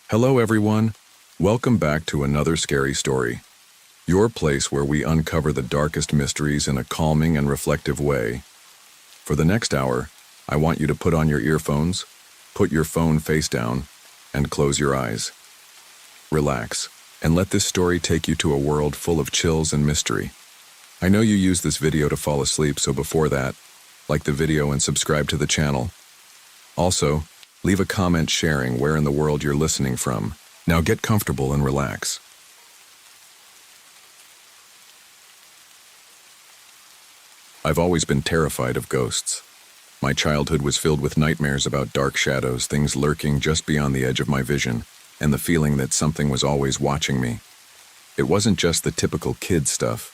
Hello everyone, welcome back to another scary story. Your place where we uncover the darkest mysteries in a calming and reflective way. For the next hour, I want you to put on your earphones, put your phone face down, and close your eyes. Relax, and let this story take you to a world full of chills and mystery. I know you use this video to fall asleep, so before that, like the video and subscribe to the channel. Also, leave a comment sharing where in the world you're listening from. Now get comfortable and relax. I've always been terrified of ghosts. My childhood was filled with nightmares about dark shadows, things lurking just beyond the edge of my vision, and the feeling that something was always watching me. It wasn't just the typical kid stuff.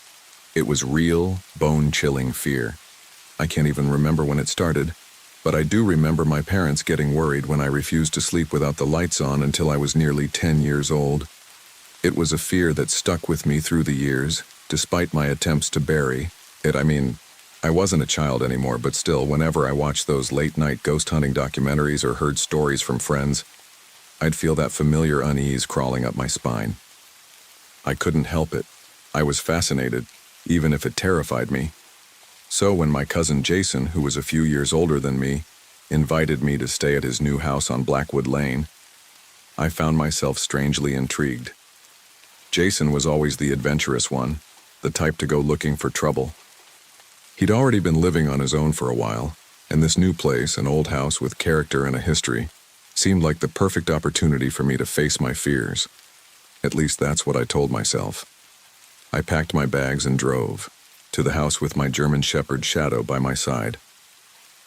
It was real, bone-chilling fear. I can't even remember when it started, but I do remember my parents getting worried when I refused to sleep without the lights on until I was nearly 10 years old. It was a fear that stuck with me through the years, despite my attempts to bury it. I wasn't a child anymore, but still, whenever I watched those late-night ghost hunting documentaries or heard stories from friends, I'd feel that familiar unease crawling up my spine. I couldn't help it. I was fascinated, even if it terrified me. So when my cousin Jason, who was a few years older than me, invited me to stay at his new house on Blackwood Lane, I found myself strangely intrigued. Jason was always the adventurous one, the type to go looking for trouble. He'd already been living on his own for a while, and this new place, an old house with character and a history, seemed like the perfect opportunity for me to face my fears. At least that's what I told myself. I packed my bags and drove to the house with my German Shepherd Shadow by my side.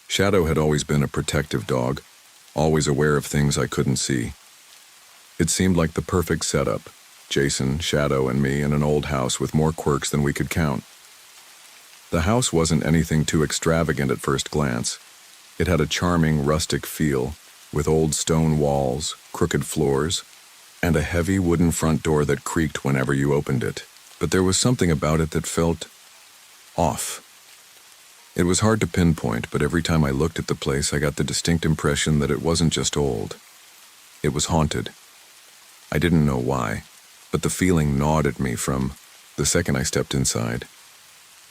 Shadow had always been a protective dog, always aware of things I couldn't see. It seemed like the perfect setup, Jason, Shadow, and me in an old house with more quirks than we could count. The house wasn't anything too extravagant at first glance. It had a charming, rustic feel, with old stone walls, crooked floors, and a heavy wooden front door that creaked whenever you opened it. But there was something about it that felt off. It was hard to pinpoint, but every time I looked at the place, I got the distinct impression that it wasn't just old. It was haunted. I didn't know why, but the feeling gnawed at me from the second I stepped inside.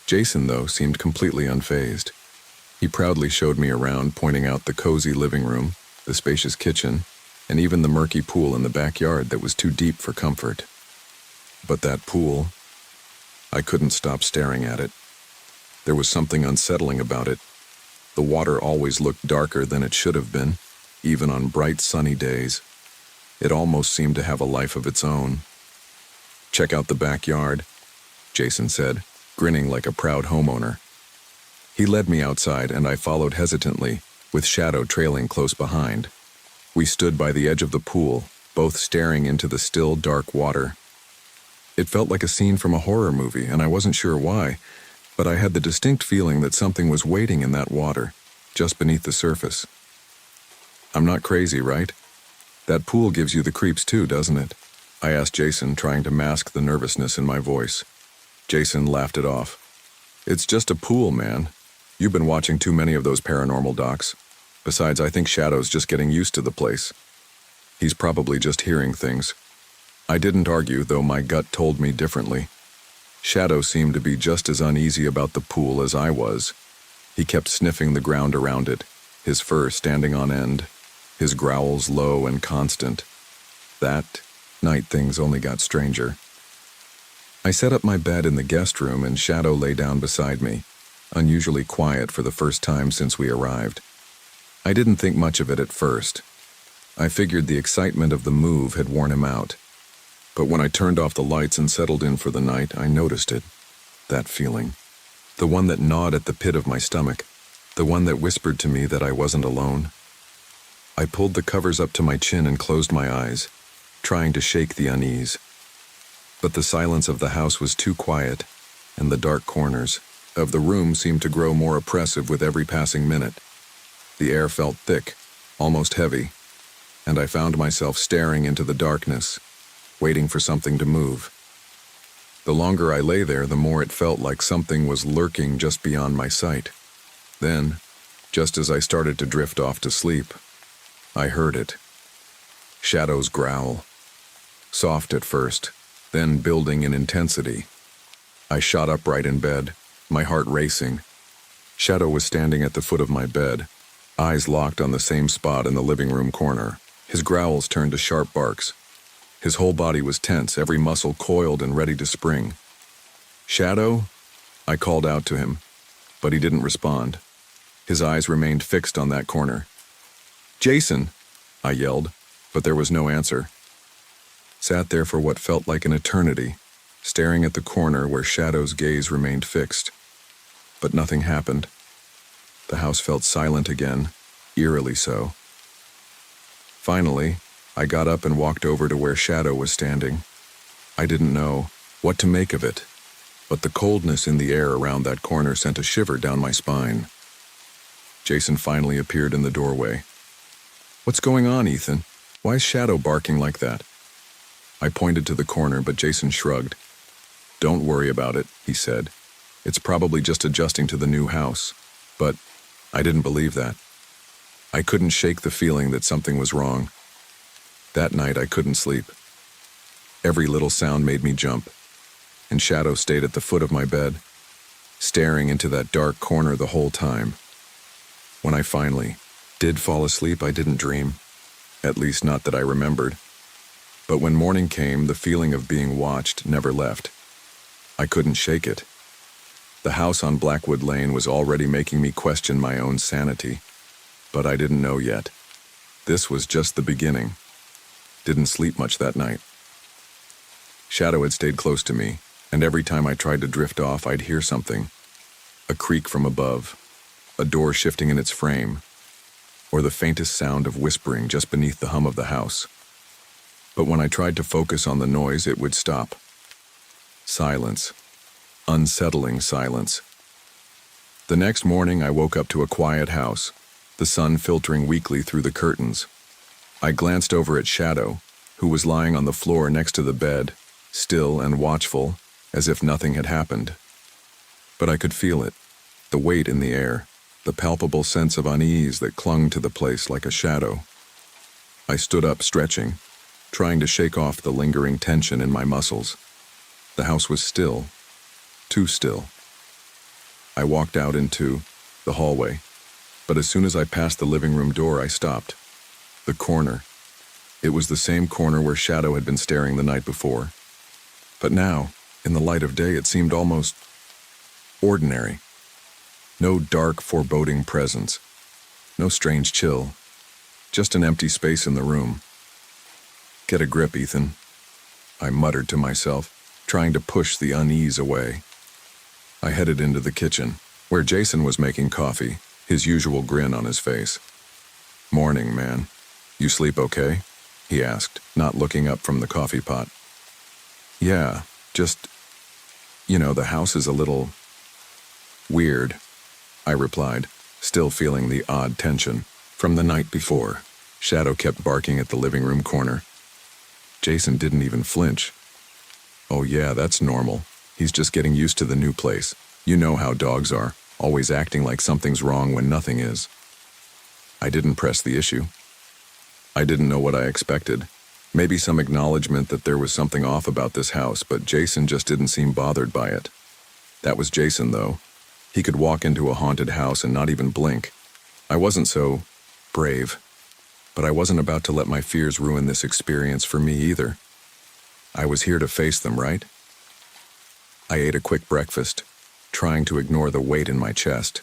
Jason, though, seemed completely unfazed. He proudly showed me around, pointing out the cozy living room, the spacious kitchen, and even the murky pool in the backyard that was too deep for comfort. But that pool, I couldn't stop staring at it. There was something unsettling about it. The water always looked darker than it should have been, even on bright sunny days. It almost seemed to have a life of its own. "Check out the backyard," Jason said, grinning like a proud homeowner. He led me outside, and I followed hesitantly, with Shadow trailing close behind. We stood by the edge of the pool, both staring into the still, dark water. It felt like a scene from a horror movie, and I wasn't sure why, but I had the distinct feeling that something was waiting in that water, just beneath the surface. I'm not crazy, right? That pool gives you the creeps too, doesn't it? I asked Jason, trying to mask the nervousness in my voice. Jason laughed it off. "It's just a pool, man. You've been watching too many of those paranormal docs. Besides, I think Shadow's just getting used to the place. He's probably just hearing things." I didn't argue, though my gut told me differently. Shadow seemed to be just as uneasy about the pool as I was. He kept sniffing the ground around it, his fur standing on end, his growls low and constant. That night things only got stranger. I set up my bed in the guest room, and Shadow lay down beside me, unusually quiet for the first time since we arrived. I didn't think much of it at first. I figured the excitement of the move had worn him out. But when I turned off the lights and settled in for the night, I noticed it. That feeling. The one that gnawed at the pit of my stomach. The one that whispered to me that I wasn't alone. I pulled the covers up to my chin and closed my eyes, trying to shake the unease. But the silence of the house was too quiet, and the dark corners of the room seemed to grow more oppressive with every passing minute. The air felt thick, almost heavy, and I found myself staring into the darkness, waiting for something to move. The longer I lay there, the more it felt like something was lurking just beyond my sight. Then, just as I started to drift off to sleep, I heard it. Shadow's growl. Soft at first, then building in intensity. I shot upright in bed, my heart racing. Shadow was standing at the foot of my bed, eyes locked on the same spot in the living room corner. His growls turned to sharp barks. His whole body was tense, every muscle coiled and ready to spring. "Shadow?" I called out to him, but he didn't respond. His eyes remained fixed on that corner. "Jason!" I yelled, but there was no answer. Sat there for what felt like an eternity, staring at the corner where Shadow's gaze remained fixed. But nothing happened. The house felt silent again, eerily so. Finally, I got up and walked over to where Shadow was standing. I didn't know what to make of it, but the coldness in the air around that corner sent a shiver down my spine. Jason finally appeared in the doorway. "What's going on, Ethan? Why is Shadow barking like that?" I pointed to the corner, but Jason shrugged. "Don't worry about it," he said. "It's probably just adjusting to the new house." But I didn't believe that. I couldn't shake the feeling that something was wrong. That night I couldn't sleep. Every little sound made me jump, and Shadow stayed at the foot of my bed, staring into that dark corner the whole time. When I finally did fall asleep, I didn't dream, at least not that I remembered. But when morning came, the feeling of being watched never left. I couldn't shake it. The house on Blackwood Lane was already making me question my own sanity, but I didn't know yet. This was just the beginning. Didn't sleep much that night. Shadow had stayed close to me, and every time I tried to drift off, I'd hear something. A creak from above, a door shifting in its frame, or the faintest sound of whispering just beneath the hum of the house. But when I tried to focus on the noise, it would stop. Silence. Unsettling silence. The next morning, I woke up to a quiet house, the sun filtering weakly through the curtains. I glanced over at Shadow, who was lying on the floor next to the bed, still and watchful, as if nothing had happened. But I could feel it, the weight in the air, the palpable sense of unease that clung to the place like a shadow. I stood up, stretching, trying to shake off the lingering tension in my muscles. The house was still, too still. I walked out into the hallway, but as soon as I passed the living room door, I stopped. The corner. It was the same corner where Shadow had been staring the night before. But now, in the light of day, it seemed almost ordinary. No dark, foreboding presence. No strange chill. Just an empty space in the room. "Get a grip, Ethan," I muttered to myself, trying to push the unease away. I headed into the kitchen, where Jason was making coffee, his usual grin on his face. "Morning, man. You sleep okay?" he asked, not looking up from the coffee pot. "Yeah, just, the house is a little weird," I replied, still feeling the odd tension from the night before. Shadow kept barking at the living room corner. Jason didn't even flinch. "Oh yeah, that's normal. He's just getting used to the new place. You know how dogs are, always acting like something's wrong when nothing is." I didn't press the issue. I didn't know what I expected. Maybe some acknowledgement that there was something off about this house, but Jason just didn't seem bothered by it. That was Jason, though. He could walk into a haunted house and not even blink. I wasn't so brave, but I wasn't about to let my fears ruin this experience for me either. I was here to face them, right? I ate a quick breakfast, trying to ignore the weight in my chest.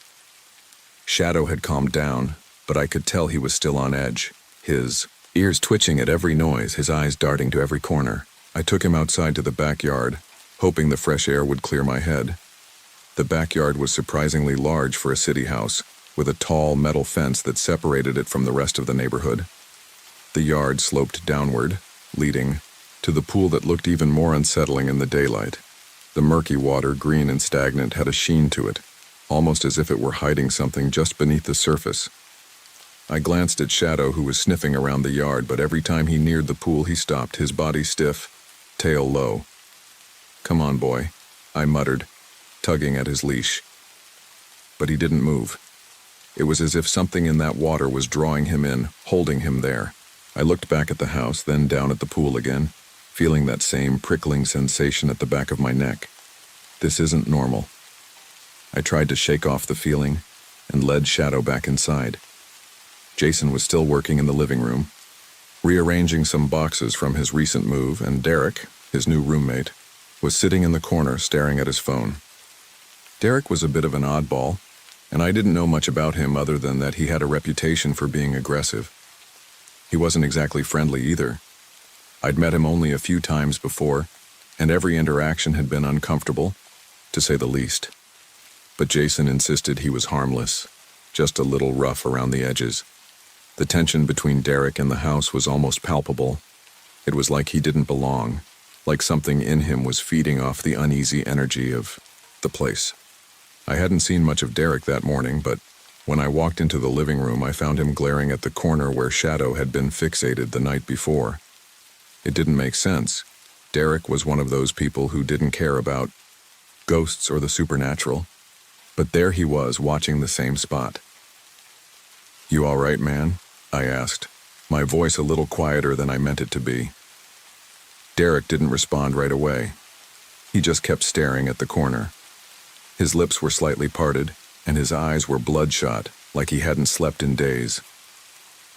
Shadow had calmed down, but I could tell he was still on edge, his ears twitching at every noise, his eyes darting to every corner. I took him outside to the backyard, hoping the fresh air would clear my head. The backyard was surprisingly large for a city house, with a tall metal fence that separated it from the rest of the neighborhood. The yard sloped downward, leading to the pool that looked even more unsettling in the daylight. The murky water, green and stagnant, had a sheen to it, almost as if it were hiding something just beneath the surface. I glanced at Shadow, who was sniffing around the yard, but every time he neared the pool, he stopped, his body stiff, tail low. "Come on, boy," I muttered, tugging at his leash. But he didn't move. It was as if something in that water was drawing him in, holding him there. I looked back at the house, then down at the pool again, feeling that same prickling sensation at the back of my neck. This isn't normal. I tried to shake off the feeling and led Shadow back inside. Jason was still working in the living room, rearranging some boxes from his recent move, and Derek, his new roommate, was sitting in the corner staring at his phone. Derek was a bit of an oddball, and I didn't know much about him other than that he had a reputation for being aggressive. He wasn't exactly friendly either. I'd met him only a few times before, and every interaction had been uncomfortable, to say the least. But Jason insisted he was harmless, just a little rough around the edges. The tension between Derek and the house was almost palpable. It was like he didn't belong, like something in him was feeding off the uneasy energy of the place. I hadn't seen much of Derek that morning, but when I walked into the living room, I found him glaring at the corner where Shadow had been fixated the night before. It didn't make sense. Derek was one of those people who didn't care about ghosts or the supernatural. But there he was, watching the same spot. "You all right, man?" I asked, my voice a little quieter than I meant it to be. Derek didn't respond right away. He just kept staring at the corner. His lips were slightly parted, and his eyes were bloodshot, like he hadn't slept in days.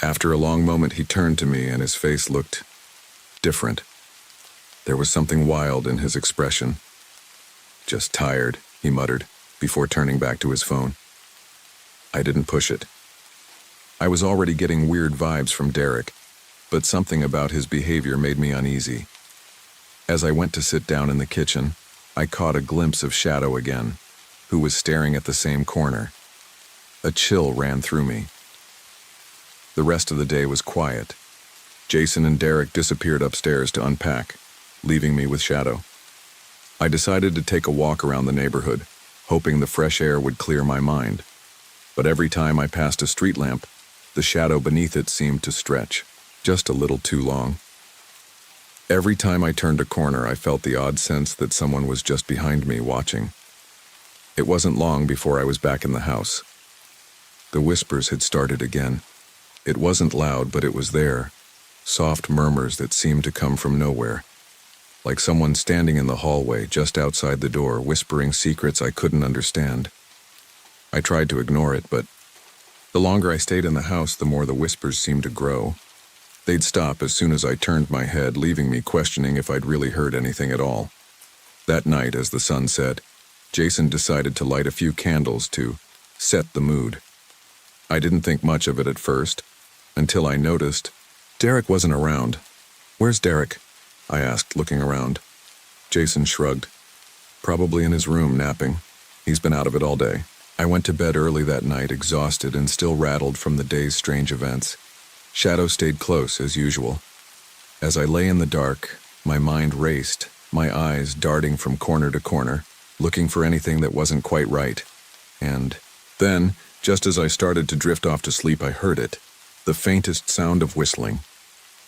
After a long moment, he turned to me, and his face looked different. There was something wild in his expression. "Just tired," he muttered, before turning back to his phone. I didn't push it. I was already getting weird vibes from Derek, but something about his behavior made me uneasy. As I went to sit down in the kitchen, I caught a glimpse of Shadow again, who was staring at the same corner. A chill ran through me. The rest of the day was quiet. Jason and Derek disappeared upstairs to unpack, leaving me with Shadow. I decided to take a walk around the neighborhood, hoping the fresh air would clear my mind. But every time I passed a street lamp, the shadow beneath it seemed to stretch, just a little too long. Every time I turned a corner, I felt the odd sense that someone was just behind me watching. It wasn't long before I was back in the house. The whispers had started again. It wasn't loud, but it was there. Soft murmurs that seemed to come from nowhere. Like someone standing in the hallway just outside the door, whispering secrets I couldn't understand. I tried to ignore it, but the longer I stayed in the house, the more the whispers seemed to grow. They'd stop as soon as I turned my head, leaving me questioning if I'd really heard anything at all. That night, as the sun set, Jason decided to light a few candles to set the mood. I didn't think much of it at first, until I noticed Derek wasn't around. "Where's Derek?" I asked, looking around. Jason shrugged. "Probably in his room, napping. He's been out of it all day." I went to bed early that night, exhausted and still rattled from the day's strange events. Shadow stayed close, as usual. As I lay in the dark, my mind raced, my eyes darting from corner to corner, looking for anything that wasn't quite right. And then, just as I started to drift off to sleep, I heard it, the faintest sound of whistling.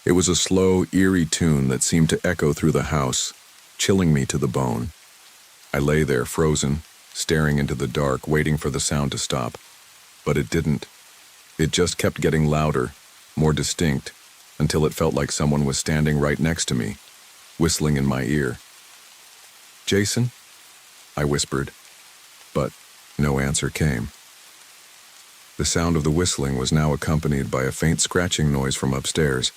It was a slow, eerie tune that seemed to echo through the house, chilling me to the bone. I lay there, frozen, staring into the dark, waiting for the sound to stop. But it didn't. It just kept getting louder, more distinct, until it felt like someone was standing right next to me, whistling in my ear. "Jason?" I whispered, but no answer came. The sound of the whistling was now accompanied by a faint scratching noise from upstairs.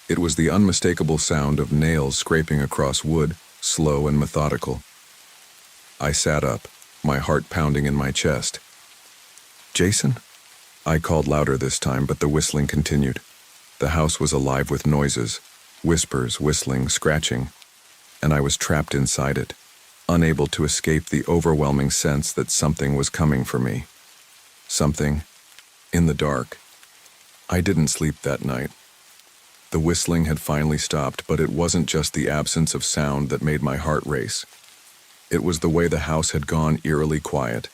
It was the unmistakable sound of nails scraping across wood, slow and methodical. I sat up, my heart pounding in my chest. "Jason?" I called louder this time, but the whistling continued. The house was alive with noises, whispers, whistling, scratching, and I was trapped inside it, unable to escape the overwhelming sense that something was coming for me. Something in the dark. I didn't sleep that night. The whistling had finally stopped, but it wasn't just the absence of sound that made my heart race. It was the way the house had gone eerily quiet.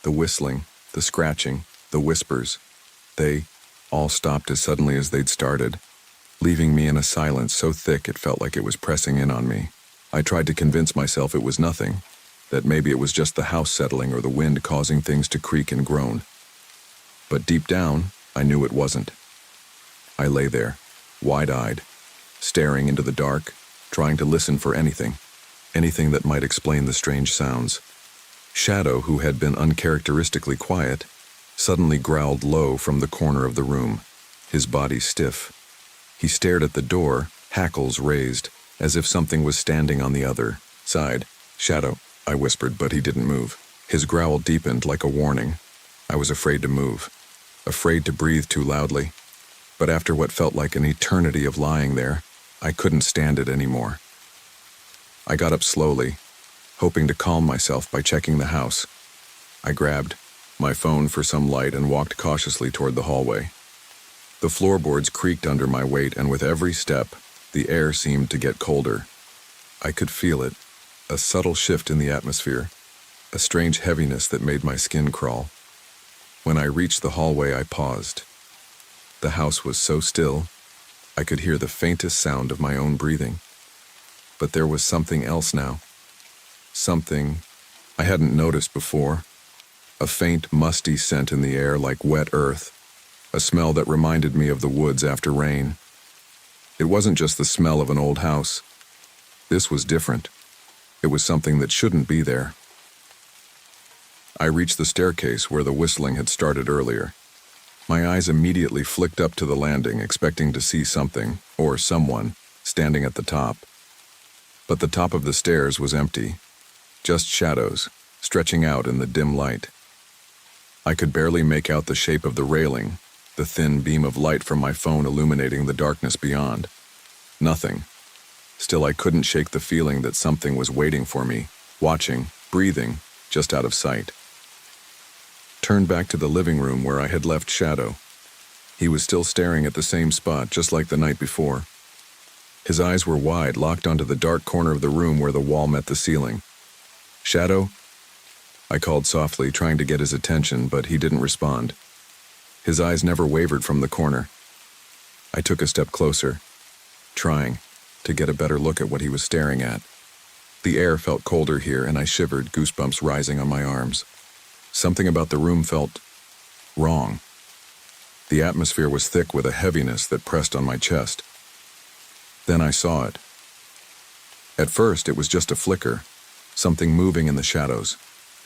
The whistling, the scratching, the whispers, they all stopped as suddenly as they'd started, leaving me in a silence so thick it felt like it was pressing in on me. I tried to convince myself it was nothing, that maybe it was just the house settling or the wind causing things to creak and groan. But deep down, I knew it wasn't. I lay there, wide-eyed, staring into the dark, trying to listen for anything that might explain the strange sounds. Shadow, who had been uncharacteristically quiet, suddenly growled low from the corner of the room, his body stiff. He stared at the door, hackles raised, as if something was standing on the other side. "Shadow," I whispered, but he didn't move. His growl deepened like a warning. I was afraid to move, afraid to breathe too loudly. But after what felt like an eternity of lying there, I couldn't stand it anymore. I got up slowly, hoping to calm myself by checking the house. I grabbed my phone for some light and walked cautiously toward the hallway. The floorboards creaked under my weight, and with every step, the air seemed to get colder. I could feel it, a subtle shift in the atmosphere, a strange heaviness that made my skin crawl. When I reached the hallway, I paused. The house was so still, I could hear the faintest sound of my own breathing. But there was something else now. Something I hadn't noticed before. A faint, musty scent in the air like wet earth, a smell that reminded me of the woods after rain. It wasn't just the smell of an old house. This was different. It was something that shouldn't be there. I reached the staircase where the whistling had started earlier. My eyes immediately flicked up to the landing, expecting to see something, or someone, standing at the top. But the top of the stairs was empty, just shadows, stretching out in the dim light. I could barely make out the shape of the railing, the thin beam of light from my phone illuminating the darkness beyond. Nothing. Still, I couldn't shake the feeling that something was waiting for me, watching, breathing, just out of sight. Turned back to the living room where I had left Shadow. He was still staring at the same spot, just like the night before. His eyes were wide, locked onto the dark corner of the room where the wall met the ceiling. "Shadow?" I called softly, trying to get his attention, but he didn't respond. His eyes never wavered from the corner. I took a step closer, trying to get a better look at what he was staring at. The air felt colder here, and I shivered, goosebumps rising on my arms. Something about the room felt wrong. The atmosphere was thick with a heaviness that pressed on my chest. Then I saw it. At first, it was just a flicker, something moving in the shadows,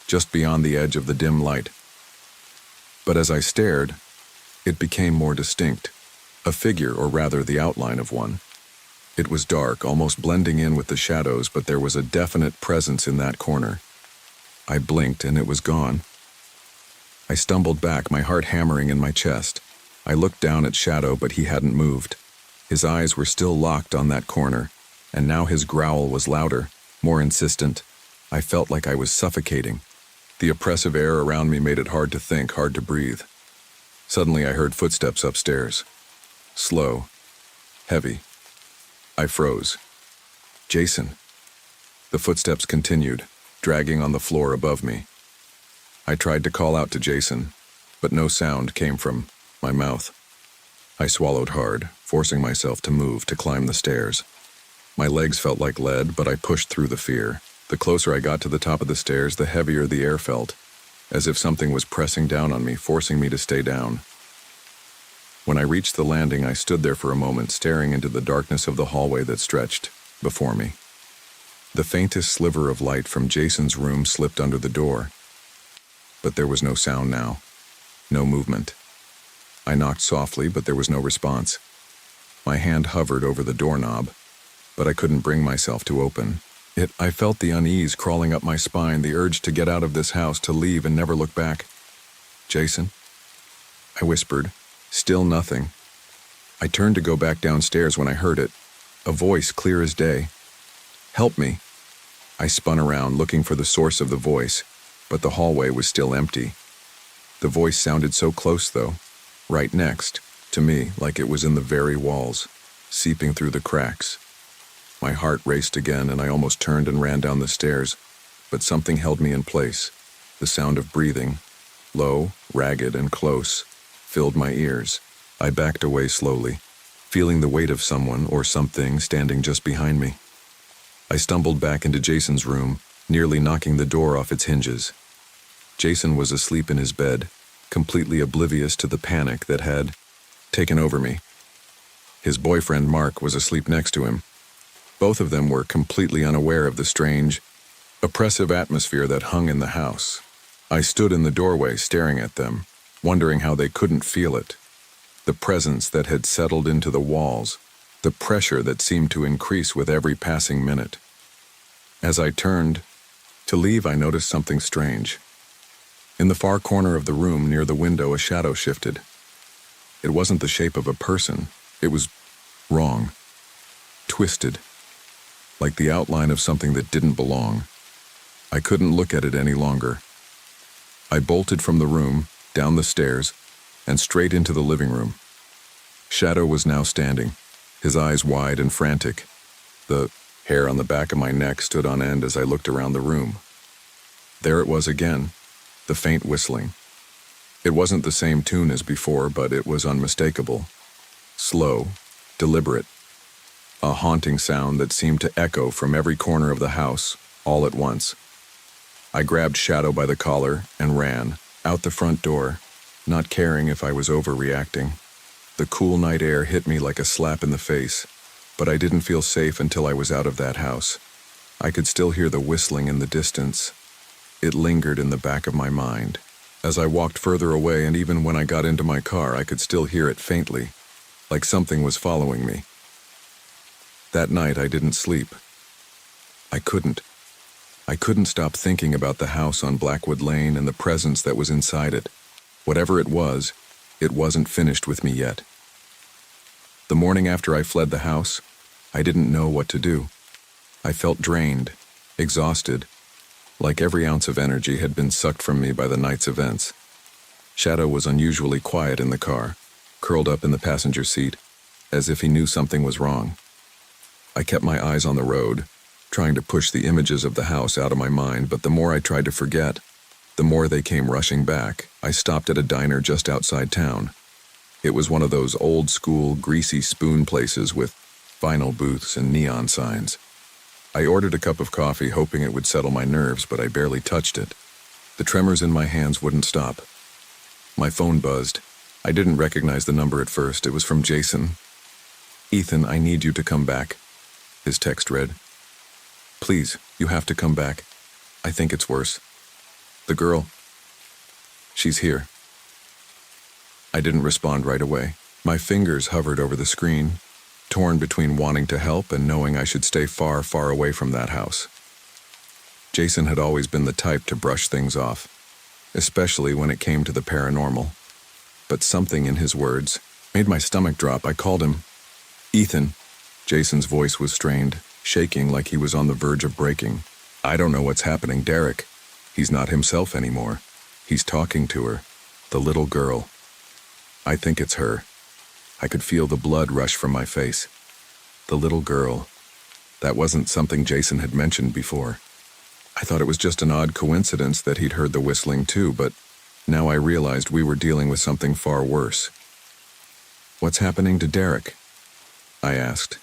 just beyond the edge of the dim light. But as I stared, it became more distinct, a figure, or rather the outline of one. It was dark, almost blending in with the shadows, but there was a definite presence in that corner. I blinked and it was gone. I stumbled back, my heart hammering in my chest. I looked down at Shadow, but he hadn't moved. His eyes were still locked on that corner, and now his growl was louder, more insistent. I felt like I was suffocating. The oppressive air around me made it hard to think, hard to breathe. Suddenly I heard footsteps upstairs. Slow, heavy. I froze. "Jason." The footsteps continued, dragging on the floor above me. I tried to call out to Jason, but no sound came from my mouth. I swallowed hard, forcing myself to move, to climb the stairs. My legs felt like lead, but I pushed through the fear. The closer I got to the top of the stairs, the heavier the air felt, as if something was pressing down on me, forcing me to stay down. When I reached the landing, I stood there for a moment, staring into the darkness of the hallway that stretched before me. The faintest sliver of light from Jason's room slipped under the door. But there was no sound now, no movement. I knocked softly, but there was no response. My hand hovered over the doorknob, but I couldn't bring myself to open. I felt the unease crawling up my spine, the urge to get out of this house, to leave and never look back. "Jason?" I whispered. Still nothing. I turned to go back downstairs when I heard it, a voice clear as day. "Help me." I spun around, looking for the source of the voice, but the hallway was still empty. The voice sounded so close, though, right next to me, like it was in the very walls, seeping through the cracks. My heart raced again, and I almost turned and ran down the stairs, but something held me in place. The sound of breathing, low, ragged, and close, filled my ears. I backed away slowly, feeling the weight of someone or something standing just behind me. I stumbled back into Jason's room, nearly knocking the door off its hinges. Jason was asleep in his bed, completely oblivious to the panic that had taken over me. His boyfriend, Mark, was asleep next to him. Both of them were completely unaware of the strange, oppressive atmosphere that hung in the house. I stood in the doorway staring at them, wondering how they couldn't feel it. The presence that had settled into the walls, the pressure that seemed to increase with every passing minute. As I turned to leave, I noticed something strange. In the far corner of the room near the window, a shadow shifted. It wasn't the shape of a person. It was wrong, twisted, like the outline of something that didn't belong. I couldn't look at it any longer. I bolted from the room, down the stairs, and straight into the living room. Shadow was now standing, his eyes wide and frantic. The hair on the back of my neck stood on end as I looked around the room. There it was again, the faint whistling. It wasn't the same tune as before, but it was unmistakable. Slow, deliberate. A haunting sound that seemed to echo from every corner of the house, all at once. I grabbed Shadow by the collar and ran, out the front door, not caring if I was overreacting. The cool night air hit me like a slap in the face, but I didn't feel safe until I was out of that house. I could still hear the whistling in the distance. It lingered in the back of my mind. As I walked further away, and even when I got into my car, I could still hear it faintly, like something was following me. That night I didn't sleep. I couldn't stop thinking about the house on Blackwood Lane and the presence that was inside it. Whatever it wasn't finished with me yet. The morning after I fled the house, I didn't know what to do. I felt drained, exhausted, like every ounce of energy had been sucked from me by the night's events. Shadow was unusually quiet in the car, curled up in the passenger seat, as if he knew something was wrong. I kept my eyes on the road, trying to push the images of the house out of my mind, but the more I tried to forget, the more they came rushing back. I stopped at a diner just outside town. It was one of those old-school, greasy spoon places with vinyl booths and neon signs. I ordered a cup of coffee, hoping it would settle my nerves, but I barely touched it. The tremors in my hands wouldn't stop. My phone buzzed. I didn't recognize the number at first. It was from Jason. "Ethan, I need you to come back," his text read. "Please, you have to come back. I think it's worse. The girl, she's here." I didn't respond right away. My fingers hovered over the screen, torn between wanting to help and knowing I should stay far, far away from that house. Jason had always been the type to brush things off, especially when it came to the paranormal. But something in his words made my stomach drop. I called him. "Ethan." Jason's voice was strained, shaking like he was on the verge of breaking. "I don't know what's happening, Derek. He's not himself anymore. He's talking to her, the little girl. I think it's her." I could feel the blood rush from my face. The little girl. That wasn't something Jason had mentioned before. I thought it was just an odd coincidence that he'd heard the whistling too, but now I realized we were dealing with something far worse. "What's happening to Derek?" I asked,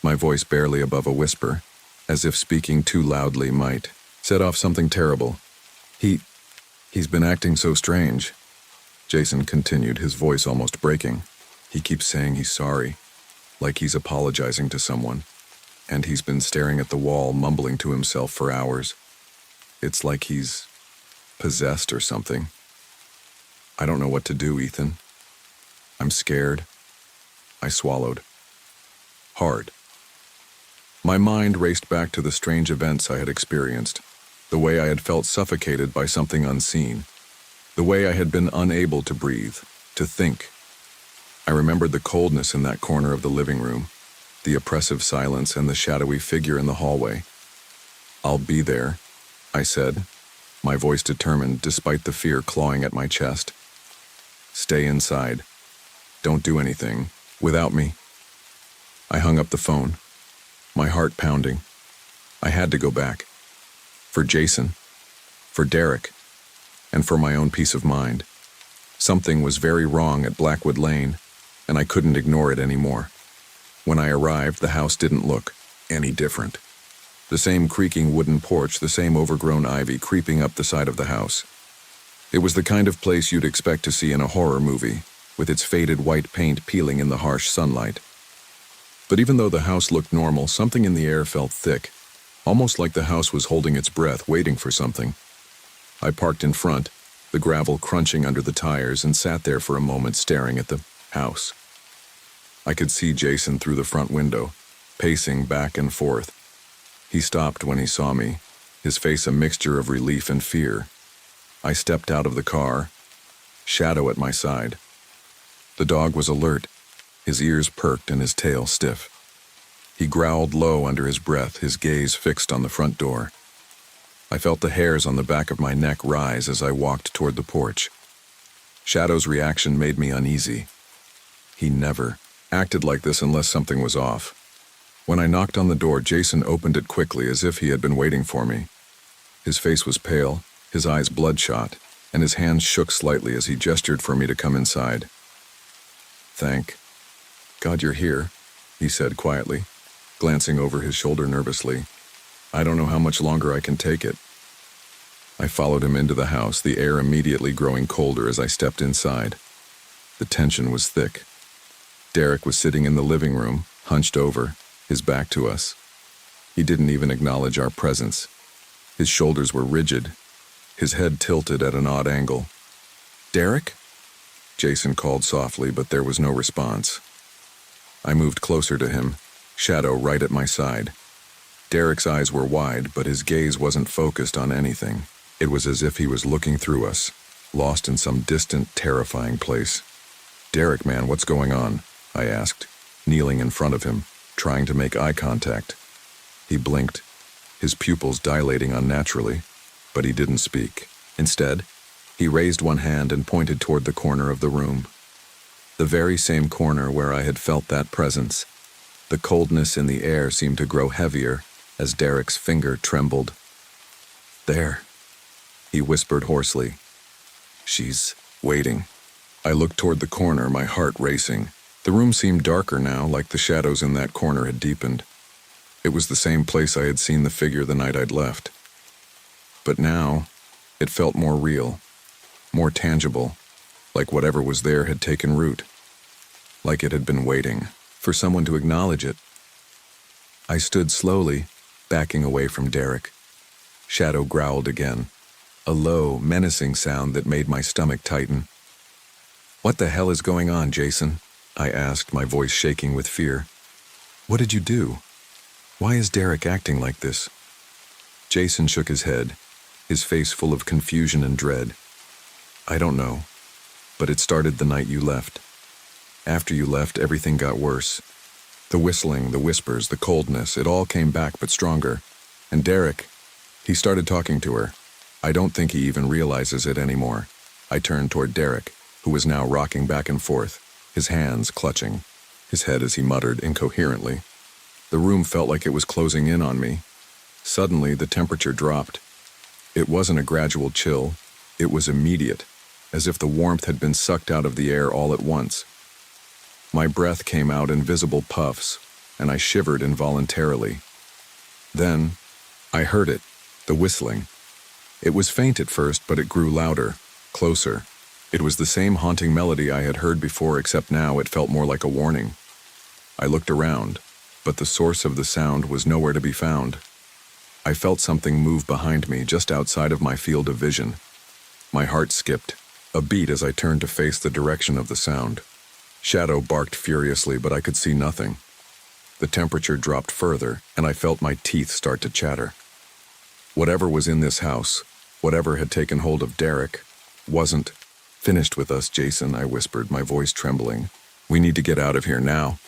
my voice barely above a whisper, as if speaking too loudly might set off something terrible. He's been acting so strange," Jason continued, his voice almost breaking. "He keeps saying he's sorry, like he's apologizing to someone, and he's been staring at the wall, mumbling to himself for hours. It's like he's possessed or something. I don't know what to do, Ethan. I'm scared." I swallowed. Hard. My mind raced back to the strange events I had experienced, the way I had felt suffocated by something unseen, the way I had been unable to breathe, to think. I remembered the coldness in that corner of the living room, the oppressive silence and the shadowy figure in the hallway. "I'll be there," I said, my voice determined despite the fear clawing at my chest. "Stay inside. Don't do anything without me." I hung up the phone, my heart pounding. I had to go back. For Jason, for Derek, and for my own peace of mind. Something was very wrong at Blackwood Lane, and I couldn't ignore it anymore. When I arrived, the house didn't look any different. The same creaking wooden porch, the same overgrown ivy creeping up the side of the house. It was the kind of place you'd expect to see in a horror movie, with its faded white paint peeling in the harsh sunlight. But even though the house looked normal, something in the air felt thick, almost like the house was holding its breath, waiting for something. I parked in front, the gravel crunching under the tires, and sat there for a moment staring at the house. I could see Jason through the front window, pacing back and forth. He stopped when he saw me, his face a mixture of relief and fear. I stepped out of the car, Shadow at my side. The dog was alert, his ears perked and his tail stiff. He growled low under his breath, his gaze fixed on the front door. I felt the hairs on the back of my neck rise as I walked toward the porch. Shadow's reaction made me uneasy. He never acted like this unless something was off. When I knocked on the door, Jason opened it quickly as if he had been waiting for me. His face was pale, his eyes bloodshot, and his hands shook slightly as he gestured for me to come inside. "Thank God you're here," he said quietly, glancing over his shoulder nervously. "I don't know how much longer I can take it." I followed him into the house, the air immediately growing colder as I stepped inside. The tension was thick. Derek was sitting in the living room, hunched over, his back to us. He didn't even acknowledge our presence. His shoulders were rigid, his head tilted at an odd angle. "Derek?" Jason called softly, but there was no response. I moved closer to him, Shadow right at my side. Derek's eyes were wide, but his gaze wasn't focused on anything. It was as if he was looking through us, lost in some distant, terrifying place. "Derek, man, what's going on?" I asked, kneeling in front of him, trying to make eye contact. He blinked, his pupils dilating unnaturally, but he didn't speak. Instead, he raised one hand and pointed toward the corner of the room. The very same corner where I had felt that presence. The coldness in the air seemed to grow heavier as Derek's finger trembled. "There," he whispered hoarsely. "She's waiting." I looked toward the corner, my heart racing. The room seemed darker now, like the shadows in that corner had deepened. It was the same place I had seen the figure the night I'd left. But now, it felt more real, more tangible, like whatever was there had taken root, like it had been waiting for someone to acknowledge it. I stood slowly, backing away from Derek. Shadow growled again, a low, menacing sound that made my stomach tighten. "What the hell is going on, Jason?" I asked, my voice shaking with fear. "What did you do? Why is Derek acting like this?" Jason shook his head, his face full of confusion and dread. "I don't know, but it started the night you left. After you left, everything got worse. The whistling, the whispers, the coldness, it all came back but stronger. And Derek, he started talking to her. I don't think he even realizes it anymore." I turned toward Derek, who was now rocking back and forth, his hands clutching, his head as he muttered incoherently. The room felt like it was closing in on me. Suddenly, the temperature dropped. It wasn't a gradual chill, it was immediate, as if the warmth had been sucked out of the air all at once. My breath came out in visible puffs, and I shivered involuntarily. Then, I heard it, the whistling. It was faint at first, but it grew louder, closer. It was the same haunting melody I had heard before, except now it felt more like a warning. I looked around, but the source of the sound was nowhere to be found. I felt something move behind me, just outside of my field of vision. My heart skipped, a beat as I turned to face the direction of the sound. Shadow barked furiously, but I could see nothing. The temperature dropped further, and I felt my teeth start to chatter. Whatever was in this house, whatever had taken hold of Derek, wasn't finished with us, Jason, I whispered, my voice trembling. "We need to get out of here now."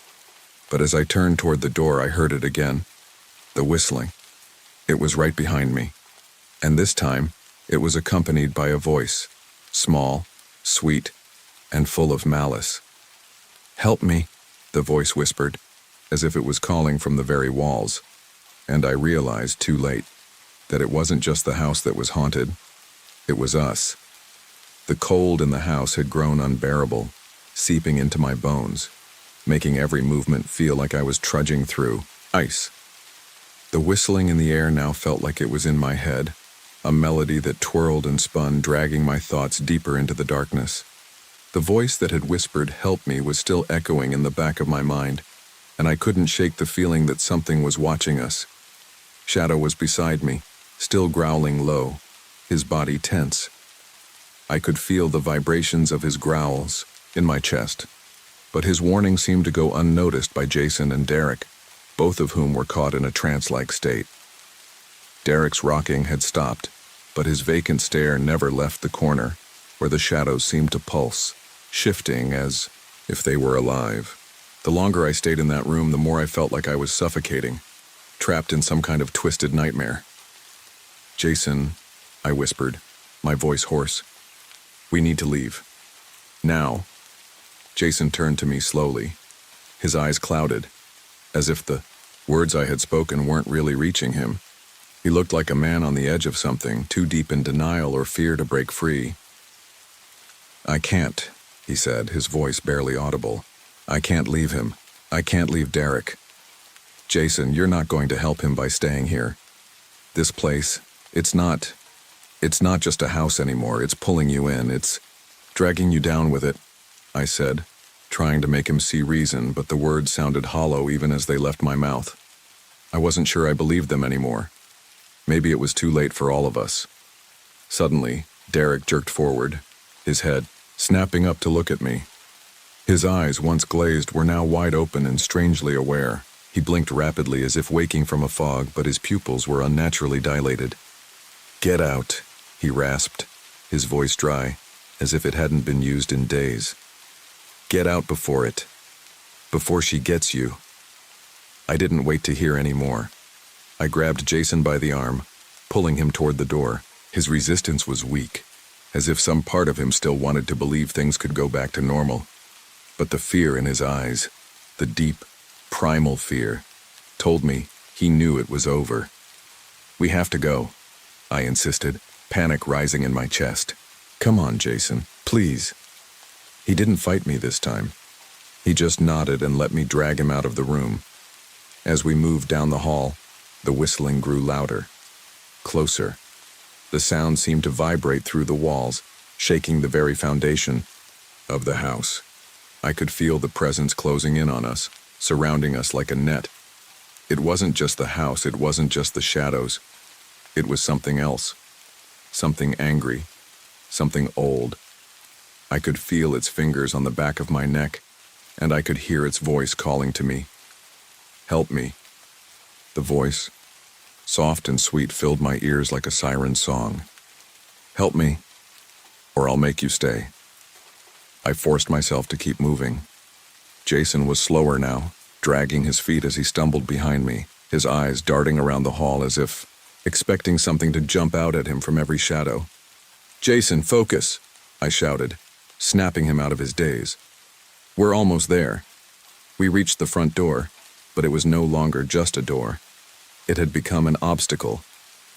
But as I turned toward the door, I heard it again. The whistling. It was right behind me. And this time, it was accompanied by a voice, small, sweet, and full of malice. "Help me," the voice whispered, as if it was calling from the very walls. And I realized, too late, that it wasn't just the house that was haunted. It was us. The cold in the house had grown unbearable, seeping into my bones, making every movement feel like I was trudging through ice. The whistling in the air now felt like it was in my head, a melody that twirled and spun, dragging my thoughts deeper into the darkness. The voice that had whispered, "Help me," was still echoing in the back of my mind, and I couldn't shake the feeling that something was watching us. Shadow was beside me, still growling low, his body tense. I could feel the vibrations of his growls in my chest, but his warning seemed to go unnoticed by Jason and Derek, both of whom were caught in a trance-like state. Derek's rocking had stopped, but his vacant stare never left the corner, where the shadows seemed to pulse, shifting as if they were alive. The longer I stayed in that room, the more I felt like I was suffocating, trapped in some kind of twisted nightmare. "Jason," I whispered, my voice hoarse. "We need to leave. Now." Jason turned to me slowly, his eyes clouded, as if the words I had spoken weren't really reaching him. He looked like a man on the edge of something, too deep in denial or fear to break free. "I can't," he said, his voice barely audible. "I can't leave him. I can't leave Derek. Jason, you're not going to help him by staying here. This place, it's not just a house anymore. It's pulling you in. It's dragging you down with it," I said, trying to make him see reason, but the words sounded hollow even as they left my mouth. I wasn't sure I believed them anymore. Maybe it was too late for all of us. Suddenly, Derek jerked forward, his head snapping up to look at me. His eyes, once glazed, were now wide open and strangely aware. He blinked rapidly as if waking from a fog, but his pupils were unnaturally dilated. "Get out," he rasped, his voice dry, as if it hadn't been used in days. "Get out before she gets you." I didn't wait to hear any more. I grabbed Jason by the arm, pulling him toward the door. His resistance was weak, as if some part of him still wanted to believe things could go back to normal. But the fear in his eyes, the deep, primal fear, told me he knew it was over. "We have to go," I insisted, panic rising in my chest. "Come on, Jason, please." He didn't fight me this time. He just nodded and let me drag him out of the room. As we moved down the hall, the whistling grew louder, closer. The sound seemed to vibrate through the walls, shaking the very foundation of the house. I could feel the presence closing in on us, surrounding us like a net. It wasn't just the house, it wasn't just the shadows. It was something else. Something angry. Something old. I could feel its fingers on the back of my neck, and I could hear its voice calling to me. "Help me." The voice, soft and sweet, filled my ears like a siren song. "Help me, or I'll make you stay." I forced myself to keep moving. Jason was slower now, dragging his feet as he stumbled behind me, his eyes darting around the hall as if expecting something to jump out at him from every shadow. "Jason, focus," I shouted, snapping him out of his daze. "We're almost there." We reached the front door, but it was no longer just a door. It had become an obstacle,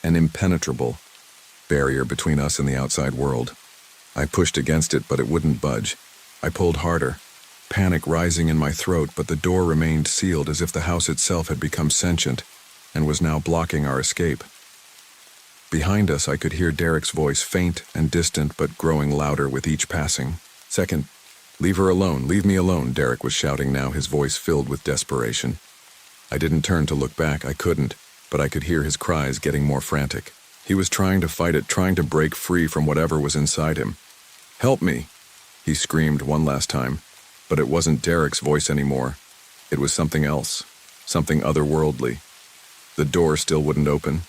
an impenetrable barrier between us and the outside world. I pushed against it, but it wouldn't budge. I pulled harder, panic rising in my throat, but the door remained sealed as if the house itself had become sentient and was now blocking our escape. Behind us, I could hear Derek's voice, faint and distant, but growing louder with each passing second. "Leave her alone, leave me alone," Derek was shouting now, his voice filled with desperation. I didn't turn to look back, I couldn't, but I could hear his cries getting more frantic. He was trying to fight it, trying to break free from whatever was inside him. "Help me," he screamed one last time, but it wasn't Derek's voice anymore. It was something else, something otherworldly. The door still wouldn't open.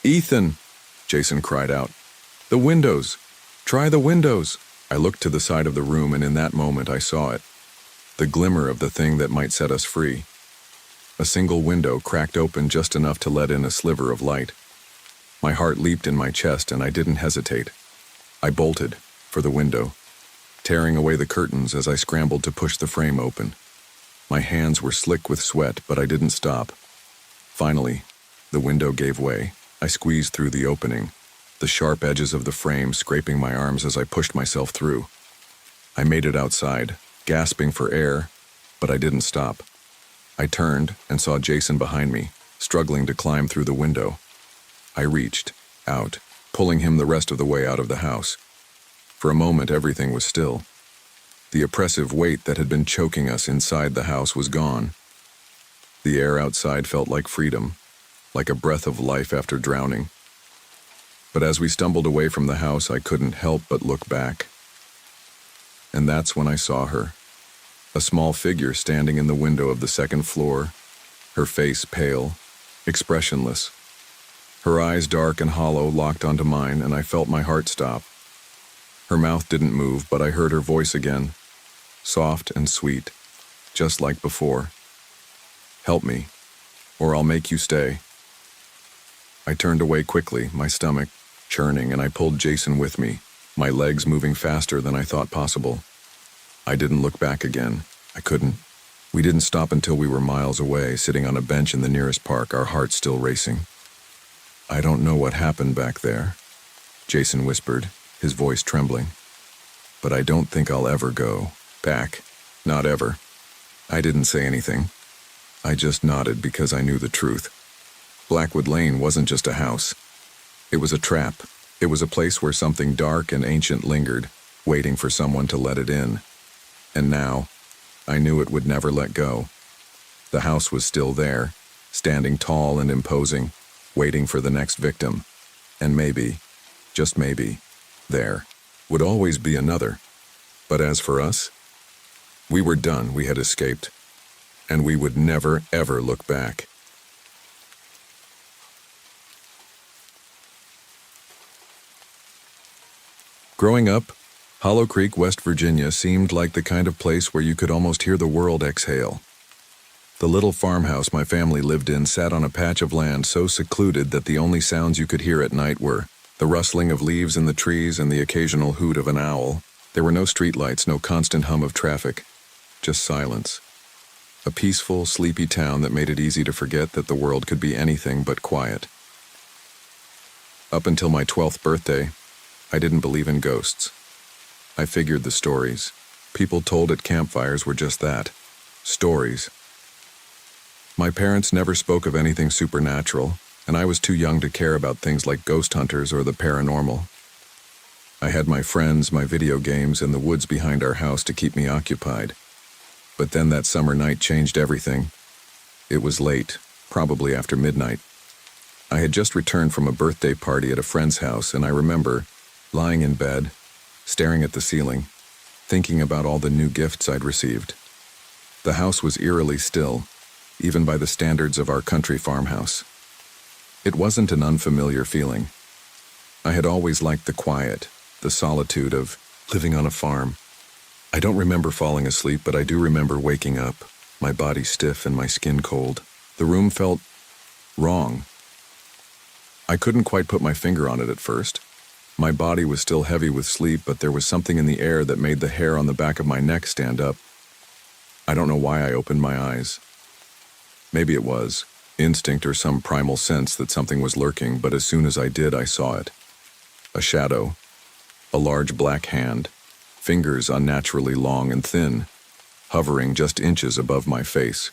"Ethan!" Jason cried out. "The windows! Try the windows!" I looked to the side of the room, and in that moment I saw it. The glimmer of the thing that might set us free. A single window cracked open just enough to let in a sliver of light. My heart leaped in my chest, and I didn't hesitate. I bolted for the window, tearing away the curtains as I scrambled to push the frame open. My hands were slick with sweat, but I didn't stop. Finally, the window gave way. I squeezed through the opening, the sharp edges of the frame scraping my arms as I pushed myself through. I made it outside, gasping for air, but I didn't stop. I turned and saw Jason behind me, struggling to climb through the window. I reached out, pulling him the rest of the way out of the house. For a moment, everything was still. The oppressive weight that had been choking us inside the house was gone. The air outside felt like freedom, like a breath of life after drowning. But as we stumbled away from the house, I couldn't help but look back. And that's when I saw her. A small figure standing in the window of the second floor, her face pale, expressionless. Her eyes dark and hollow locked onto mine, and I felt my heart stop. Her mouth didn't move, but I heard her voice again, soft and sweet, just like before. "Help me, or I'll make you stay." I turned away quickly, my stomach churning, and I pulled Jason with me, my legs moving faster than I thought possible. I didn't look back again. I couldn't. We didn't stop until we were miles away, sitting on a bench in the nearest park, our hearts still racing. "I don't know what happened back there," Jason whispered, his voice trembling. "But I don't think I'll ever go back. Not ever." I didn't say anything. I just nodded because I knew the truth. Blackwood Lane wasn't just a house. It was a trap. It was a place where something dark and ancient lingered, waiting for someone to let it in. And now, I knew it would never let go. The house was still there, standing tall and imposing, waiting for the next victim. And maybe, just maybe, there would always be another. But as for us, we were done. We had escaped. And we would never, ever look back. Growing up, Hollow Creek, West Virginia seemed like the kind of place where you could almost hear the world exhale. The little farmhouse my family lived in sat on a patch of land so secluded that the only sounds you could hear at night were the rustling of leaves in the trees and the occasional hoot of an owl. There were no streetlights, no constant hum of traffic, just silence. A peaceful, sleepy town that made it easy to forget that the world could be anything but quiet. Up until my 12th birthday, I didn't believe in ghosts. I figured the stories people told at campfires were just that, stories. My parents never spoke of anything supernatural, and I was too young to care about things like ghost hunters or the paranormal. I had my friends, my video games, and the woods behind our house to keep me occupied. But then that summer night changed everything. It was late, probably after midnight. I had just returned from a birthday party at a friend's house, and I remember lying in bed, staring at the ceiling, thinking about all the new gifts I'd received. The house was eerily still, even by the standards of our country farmhouse. It wasn't an unfamiliar feeling. I had always liked the quiet, the solitude of living on a farm. I don't remember falling asleep, but I do remember waking up, my body stiff and my skin cold. The room felt wrong. I couldn't quite put my finger on it at first. My body was still heavy with sleep, but there was something in the air that made the hair on the back of my neck stand up. I don't know why I opened my eyes. Maybe it was instinct or some primal sense that something was lurking, but as soon as I did, I saw it. A shadow, a large black hand, fingers unnaturally long and thin, hovering just inches above my face.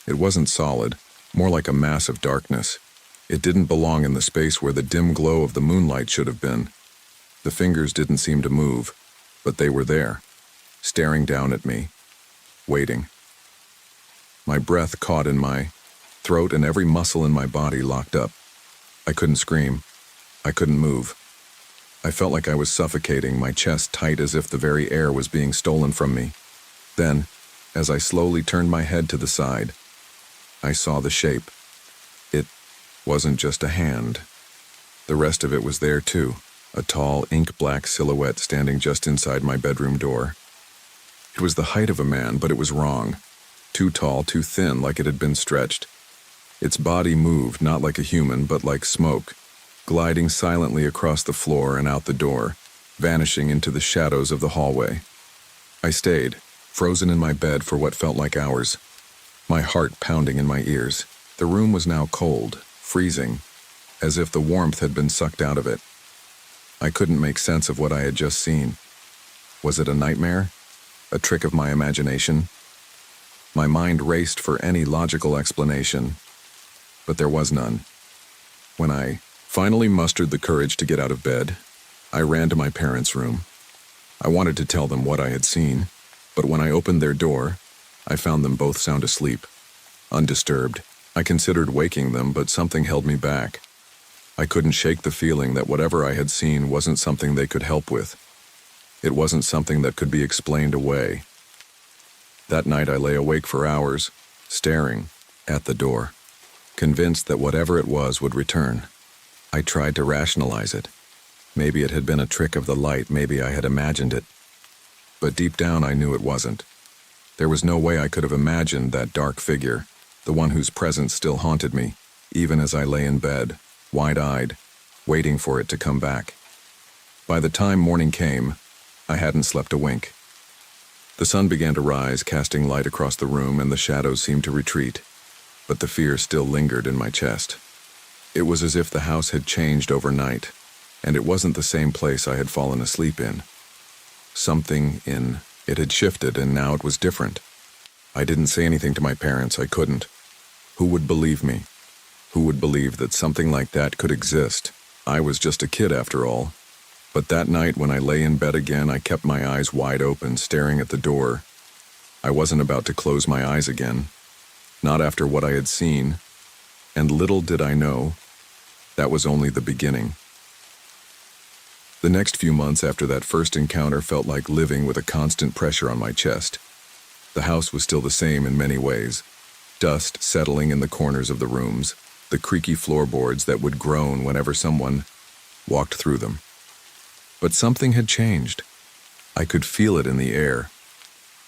It wasn't solid, more like a mass of darkness. It didn't belong in the space where the dim glow of the moonlight should have been. The fingers didn't seem to move, but they were there, staring down at me, waiting. My breath caught in my throat and every muscle in my body locked up. I couldn't scream. I couldn't move. I felt like I was suffocating, my chest tight as if the very air was being stolen from me. Then, as I slowly turned my head to the side, I saw the shape. It wasn't just a hand. The rest of it was there too, a tall, ink-black silhouette standing just inside my bedroom door. It was the height of a man, but it was wrong. Too tall, too thin, like it had been stretched. Its body moved, not like a human, but like smoke, gliding silently across the floor and out the door, vanishing into the shadows of the hallway. I stayed, frozen in my bed for what felt like hours, my heart pounding in my ears. The room was now cold, freezing, as if the warmth had been sucked out of it. I couldn't make sense of what I had just seen. Was it a nightmare? A trick of my imagination? My mind raced for any logical explanation, but there was none. When I finally mustered the courage to get out of bed, I ran to my parents' room. I wanted to tell them what I had seen, but when I opened their door, I found them both sound asleep, undisturbed. I considered waking them, but something held me back. I couldn't shake the feeling that whatever I had seen wasn't something they could help with. It wasn't something that could be explained away. That night I lay awake for hours, staring at the door, convinced that whatever it was would return. I tried to rationalize it. Maybe it had been a trick of the light, maybe I had imagined it. But deep down I knew it wasn't. There was no way I could have imagined that dark figure, the one whose presence still haunted me, even as I lay in bed, wide-eyed, waiting for it to come back. By the time morning came, I hadn't slept a wink. The sun began to rise, casting light across the room, and the shadows seemed to retreat, but the fear still lingered in my chest. It was as if the house had changed overnight, and it wasn't the same place I had fallen asleep in. Something in it had shifted, and now it was different. I didn't say anything to my parents. I couldn't. Who would believe me? Who would believe that something like that could exist? I was just a kid after all. But that night when I lay in bed again, I kept my eyes wide open, staring at the door. I wasn't about to close my eyes again. Not after what I had seen. And little did I know, that was only the beginning. The next few months after that first encounter felt like living with a constant pressure on my chest. The house was still the same in many ways. Dust settling in the corners of the rooms, the creaky floorboards that would groan whenever someone walked through them. But something had changed. I could feel it in the air.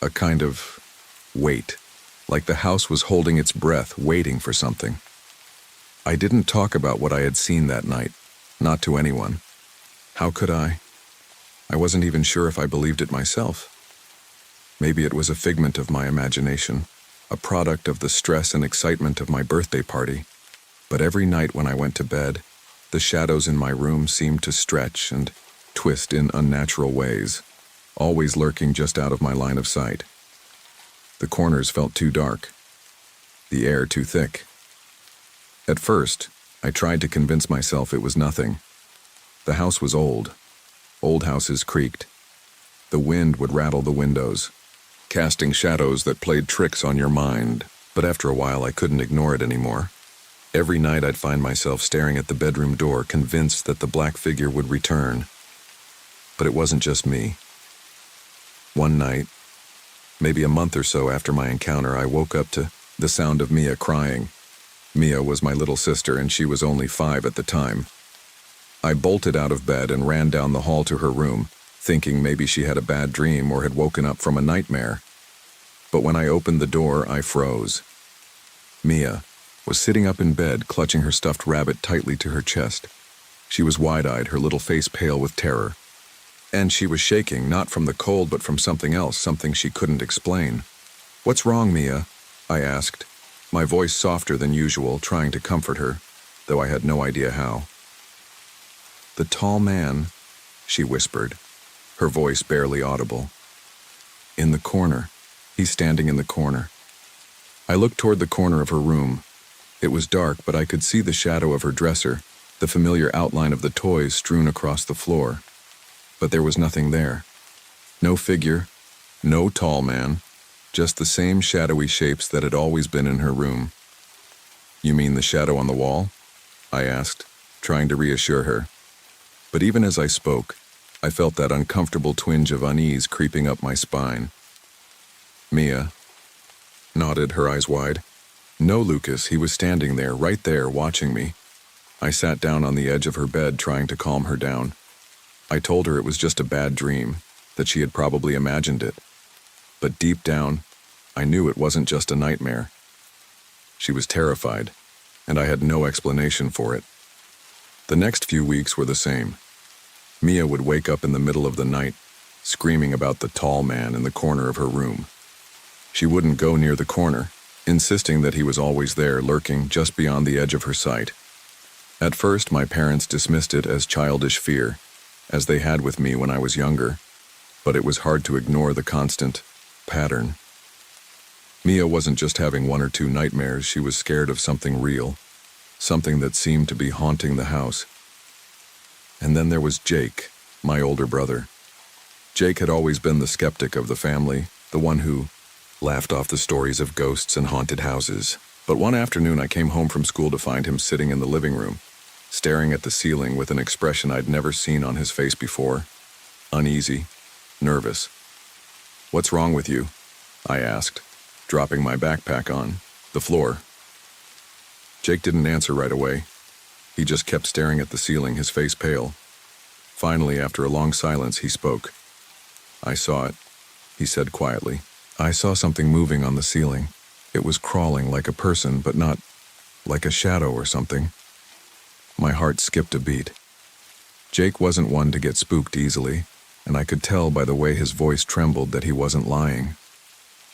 A kind of weight, like the house was holding its breath, waiting for something. I didn't talk about what I had seen that night, not to anyone. How could I? I wasn't even sure if I believed it myself. Maybe it was a figment of my imagination, a product of the stress and excitement of my birthday party. But every night when I went to bed, the shadows in my room seemed to stretch and twist in unnatural ways, always lurking just out of my line of sight. The corners felt too dark, the air too thick. At first, I tried to convince myself it was nothing. The house was old. Old houses creaked. The wind would rattle the windows, casting shadows that played tricks on your mind. But after a while, I couldn't ignore it anymore. Every night I'd find myself staring at the bedroom door, convinced that the black figure would return. But it wasn't just me. One night, maybe a month or so after my encounter, I woke up to the sound of Mia crying. Mia was my little sister, and she was only 5 at the time. I bolted out of bed and ran down the hall to her room, thinking maybe she had a bad dream or had woken up from a nightmare. But when I opened the door, I froze. Mia was sitting up in bed, clutching her stuffed rabbit tightly to her chest. She was wide-eyed, her little face pale with terror. And she was shaking, not from the cold, but from something else, something she couldn't explain. "What's wrong, Mia?" I asked, my voice softer than usual, trying to comfort her, though I had no idea how. "The tall man," she whispered, her voice barely audible. "In the corner. He's standing in the corner." I looked toward the corner of her room. It was dark, but I could see the shadow of her dresser, the familiar outline of the toys strewn across the floor. But there was nothing there. No figure, no tall man, just the same shadowy shapes that had always been in her room. "You mean the shadow on the wall?" I asked, trying to reassure her. But even as I spoke, I felt that uncomfortable twinge of unease creeping up my spine. Mia nodded, her eyes wide. "No, Lucas, he was standing there, right there, watching me." I sat down on the edge of her bed, trying to calm her down. I told her it was just a bad dream, that she had probably imagined it. But deep down, I knew it wasn't just a nightmare. She was terrified, and I had no explanation for it. The next few weeks were the same. Mia would wake up in the middle of the night, screaming about the tall man in the corner of her room. She wouldn't go near the corner, insisting that he was always there, lurking just beyond the edge of her sight. At first, my parents dismissed it as childish fear, as they had with me when I was younger, but it was hard to ignore the constant pattern. Mia wasn't just having 1 or 2 nightmares, she was scared of something real, something that seemed to be haunting the house. And then there was Jake, my older brother. Jake had always been the skeptic of the family, the one who laughed off the stories of ghosts and haunted houses. But one afternoon I came home from school to find him sitting in the living room, staring at the ceiling with an expression I'd never seen on his face before. Uneasy, nervous. "What's wrong with you?" I asked, dropping my backpack on the floor. Jake didn't answer right away. He just kept staring at the ceiling, his face pale. Finally, after a long silence, he spoke. "I saw it," he said quietly. "I saw something moving on the ceiling. It was crawling like a person, but not like a shadow or something." My heart skipped a beat. Jake wasn't one to get spooked easily, and I could tell by the way his voice trembled that he wasn't lying.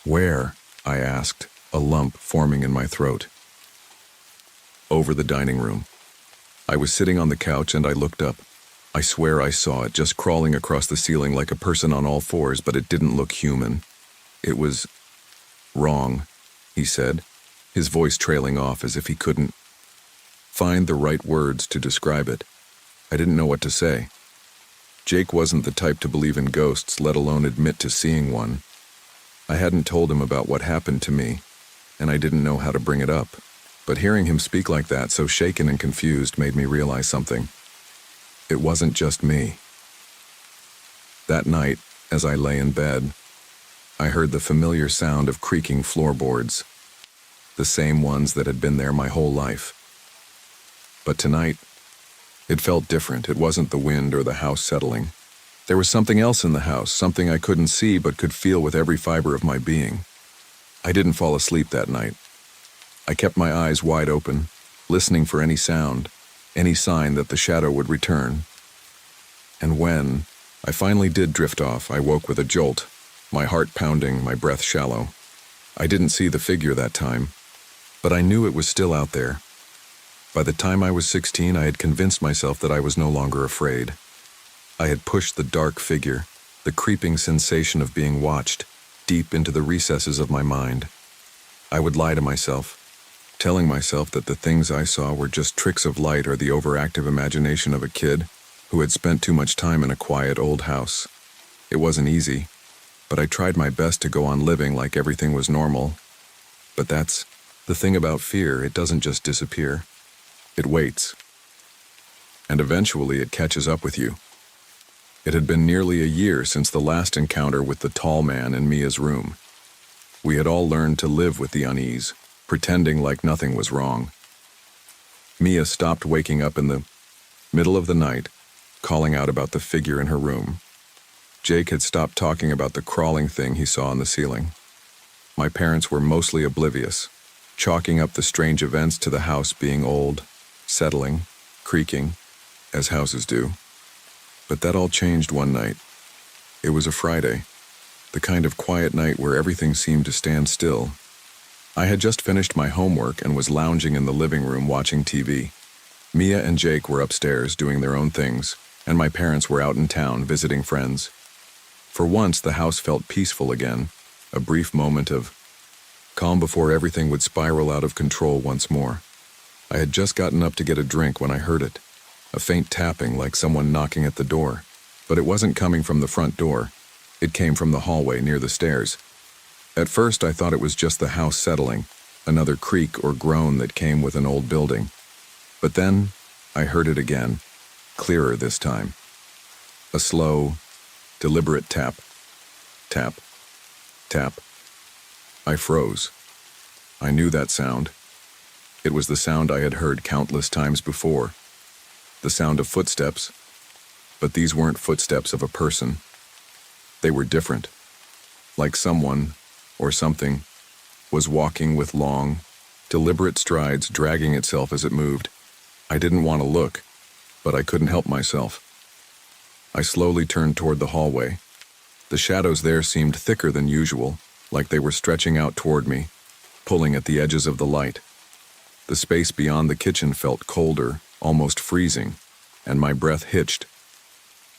"Where?" I asked, a lump forming in my throat. "Over the dining room." I was sitting on the couch and I looked up. I swear I saw it, just crawling across the ceiling like a person on all fours, but it didn't look human. It was wrong, he said, his voice trailing off as if he couldn't find the right words to describe it. I didn't know what to say. Jake wasn't the type to believe in ghosts, let alone admit to seeing one. I hadn't told him about what happened to me, and I didn't know how to bring it up. But hearing him speak like that, so shaken and confused, made me realize something. It wasn't just me. That night, as I lay in bed, I heard the familiar sound of creaking floorboards, the same ones that had been there my whole life. But tonight, it felt different. It wasn't the wind or the house settling. There was something else in the house, something I couldn't see but could feel with every fiber of my being. I didn't fall asleep that night. I kept my eyes wide open, listening for any sound, any sign that the shadow would return. And when I finally did drift off, I woke with a jolt, my heart pounding, my breath shallow. I didn't see the figure that time, but I knew it was still out there. By the time I was 16, I had convinced myself that I was no longer afraid. I had pushed the dark figure, the creeping sensation of being watched, deep into the recesses of my mind. I would lie to myself, telling myself that the things I saw were just tricks of light or the overactive imagination of a kid who had spent too much time in a quiet old house. It wasn't easy, but I tried my best to go on living like everything was normal. But that's the thing about fear, it doesn't just disappear. It waits. And eventually it catches up with you. It had been nearly a year since the last encounter with the tall man in Mia's room. We had all learned to live with the unease, pretending like nothing was wrong. Mia stopped waking up in the middle of the night, calling out about the figure in her room. Jake had stopped talking about the crawling thing he saw on the ceiling. My parents were mostly oblivious, chalking up the strange events to the house being old, settling, creaking, as houses do. But that all changed one night. It was a Friday, the kind of quiet night where everything seemed to stand still. I had just finished my homework and was lounging in the living room watching TV. Mia and Jake were upstairs doing their own things, and my parents were out in town visiting friends. For once, the house felt peaceful again, a brief moment of calm before everything would spiral out of control once more. I had just gotten up to get a drink when I heard it, a faint tapping like someone knocking at the door. But it wasn't coming from the front door. It came from the hallway near the stairs. At first, I thought it was just the house settling, another creak or groan that came with an old building. But then, I heard it again, clearer this time. A slow, deliberate tap, tap, tap. I froze. I knew that sound. It was the sound I had heard countless times before. The sound of footsteps, but these weren't footsteps of a person. They were different, like someone, or something, was walking with long, deliberate strides, dragging itself as it moved. I didn't want to look, but I couldn't help myself. I slowly turned toward the hallway. The shadows there seemed thicker than usual, like they were stretching out toward me, pulling at the edges of the light. The space beyond the kitchen felt colder, almost freezing, and my breath hitched.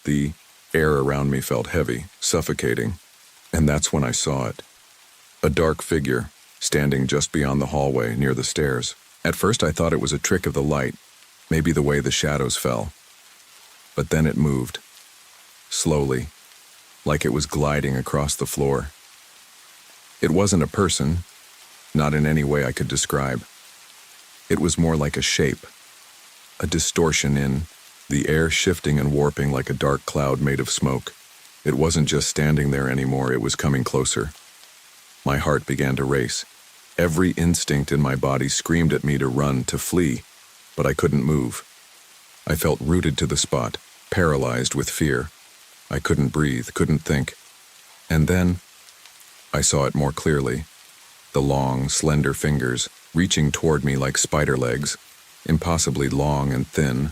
The air around me felt heavy, suffocating, and that's when I saw it. A dark figure, standing just beyond the hallway near the stairs. At first I thought it was a trick of the light, maybe the way the shadows fell. But then it moved. Slowly, like it was gliding across the floor. It wasn't a person, not in any way I could describe. It was more like a shape, a distortion in the air, shifting and warping like a dark cloud made of smoke. It wasn't just standing there anymore, it was coming closer. My heart began to race. Every instinct in my body screamed at me to run, to flee, but I couldn't move. I felt rooted to the spot, paralyzed with fear. I couldn't breathe, couldn't think. And then I saw it more clearly. The long, slender fingers reaching toward me like spider legs, impossibly long and thin,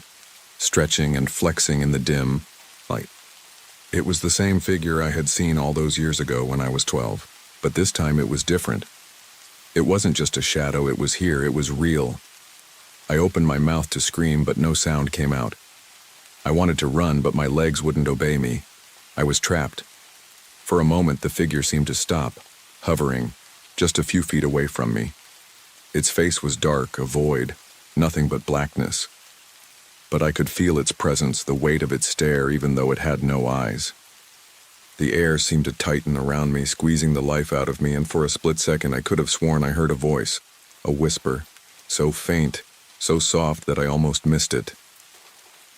stretching and flexing in the dim light. It was the same figure I had seen all those years ago when I was 12, but this time it was different. It wasn't just a shadow, it was here, it was real. I opened my mouth to scream, but no sound came out. I wanted to run, but my legs wouldn't obey me. I was trapped. For a moment, the figure seemed to stop, hovering, just a few feet away from me. Its face was dark, a void, nothing but blackness. But I could feel its presence, the weight of its stare, even though it had no eyes. The air seemed to tighten around me, squeezing the life out of me, and for a split second I could have sworn I heard a voice, a whisper, so faint, so soft that I almost missed it.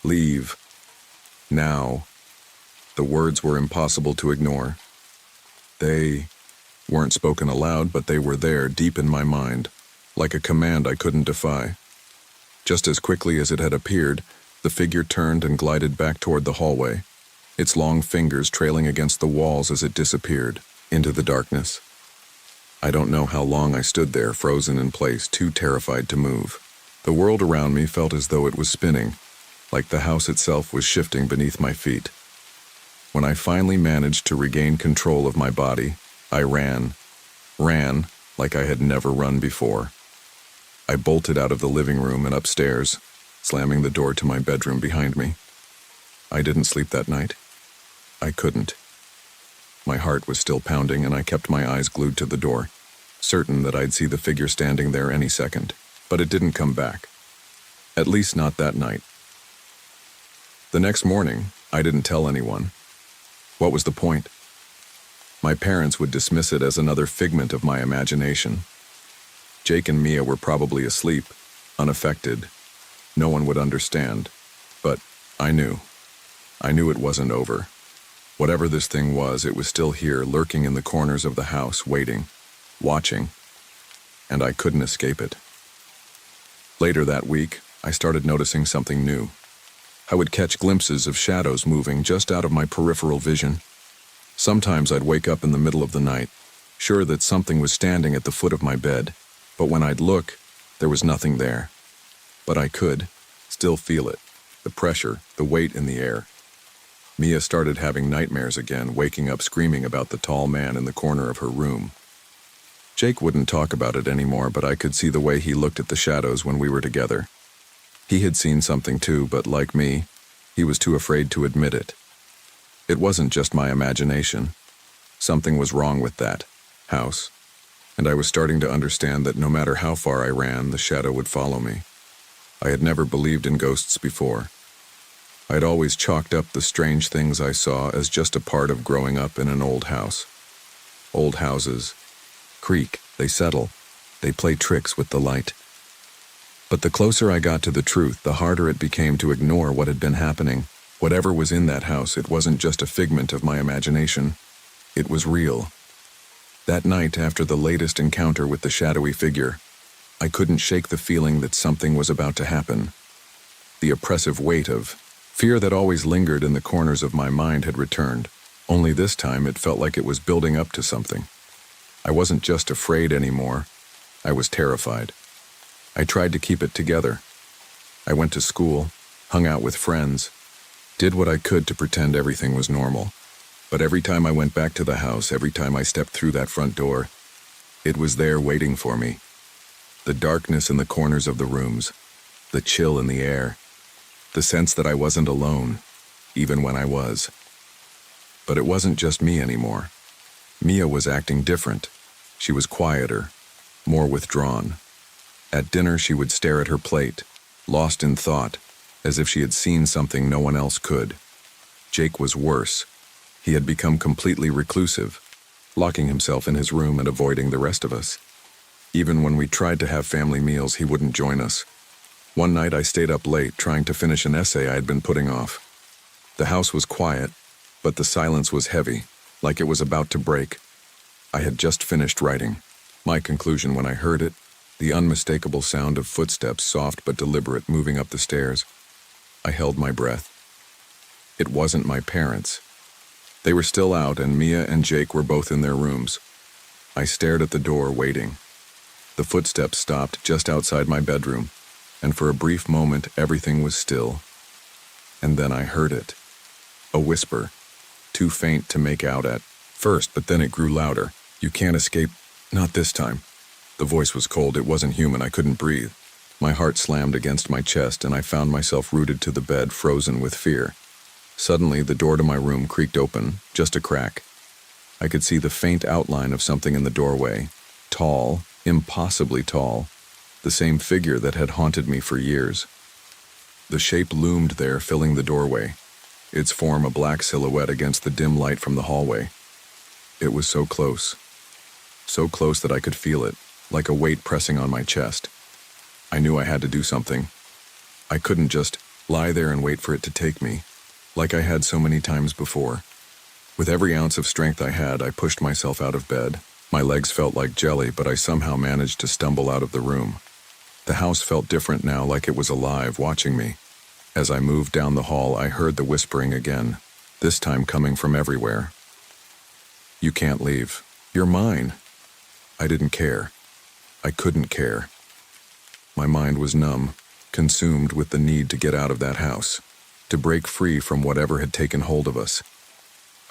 Leave. Now. The words were impossible to ignore. They weren't spoken aloud, but they were there, deep in my mind, like a command I couldn't defy. Just as quickly as it had appeared, the figure turned and glided back toward the hallway, its long fingers trailing against the walls as it disappeared into the darkness. I don't know how long I stood there, frozen in place, too terrified to move. The world around me felt as though it was spinning, like the house itself was shifting beneath my feet. When I finally managed to regain control of my body, I ran like I had never run before. I bolted out of the living room and upstairs, slamming the door to my bedroom behind me. I didn't sleep that night. I couldn't. My heart was still pounding, and I kept my eyes glued to the door, certain that I'd see the figure standing there any second. But it didn't come back. At least not that night. The next morning, I didn't tell anyone. What was the point? My parents would dismiss it as another figment of my imagination. Jake and Mia were probably asleep, unaffected. No one would understand. But I knew. I knew it wasn't over. Whatever this thing was, it was still here, lurking in the corners of the house, waiting, watching, and I couldn't escape it. Later that week, I started noticing something new. I would catch glimpses of shadows moving just out of my peripheral vision. Sometimes I'd wake up in the middle of the night, sure that something was standing at the foot of my bed, but when I'd look, there was nothing there. But I could still feel it, the pressure, the weight in the air. Mia started having nightmares again, waking up screaming about the tall man in the corner of her room. Jake wouldn't talk about it anymore, but I could see the way he looked at the shadows when we were together. He had seen something too, but like me, he was too afraid to admit it. It wasn't just my imagination. Something was wrong with that house, and I was starting to understand that no matter how far I ran, the shadow would follow me. I had never believed in ghosts before. I'd always chalked up the strange things I saw as just a part of growing up in an old house. Old houses creak, they settle, they play tricks with the light. But the closer I got to the truth, the harder it became to ignore what had been happening. Whatever was in that house, it wasn't just a figment of my imagination. It was real. That night, after the latest encounter with the shadowy figure, I couldn't shake the feeling that something was about to happen. The oppressive weight of fear that always lingered in the corners of my mind had returned, only this time it felt like it was building up to something. I wasn't just afraid anymore, I was terrified. I tried to keep it together. I went to school, hung out with friends, did what I could to pretend everything was normal. But every time I went back to the house, every time I stepped through that front door, it was there waiting for me. The darkness in the corners of the rooms, the chill in the air, the sense that I wasn't alone, even when I was. But it wasn't just me anymore. Mia was acting different. She was quieter, more withdrawn. At dinner, she would stare at her plate, lost in thought, as if she had seen something no one else could. Jake was worse. He had become completely reclusive, locking himself in his room and avoiding the rest of us. Even when we tried to have family meals, he wouldn't join us. One night I stayed up late trying to finish an essay I had been putting off. The house was quiet, but the silence was heavy, like it was about to break. I had just finished writing. My conclusion when I heard it, the unmistakable sound of footsteps, soft but deliberate, moving up the stairs. I held my breath. It wasn't my parents. They were still out, and Mia and Jake were both in their rooms. I stared at the door, waiting. The footsteps stopped just outside my bedroom, and for a brief moment everything was still. And then I heard it. A whisper, too faint to make out at first, but then it grew louder. "You can't escape, not this time." The voice was cold, it wasn't human, I couldn't breathe. My heart slammed against my chest, and I found myself rooted to the bed, frozen with fear. Suddenly, the door to my room creaked open, just a crack. I could see the faint outline of something in the doorway. Tall, impossibly tall, the same figure that had haunted me for years. The shape loomed there, filling the doorway, its form a black silhouette against the dim light from the hallway. It was so close that I could feel it, like a weight pressing on my chest. I knew I had to do something. I couldn't just lie there and wait for it to take me, like I had so many times before. With every ounce of strength I had, I pushed myself out of bed. My legs felt like jelly, but I somehow managed to stumble out of the room. The house felt different now, like it was alive, watching me. As I moved down the hall, I heard the whispering again, this time coming from everywhere. "You can't leave. You're mine." I didn't care. I couldn't care. My mind was numb, consumed with the need to get out of that house, to break free from whatever had taken hold of us.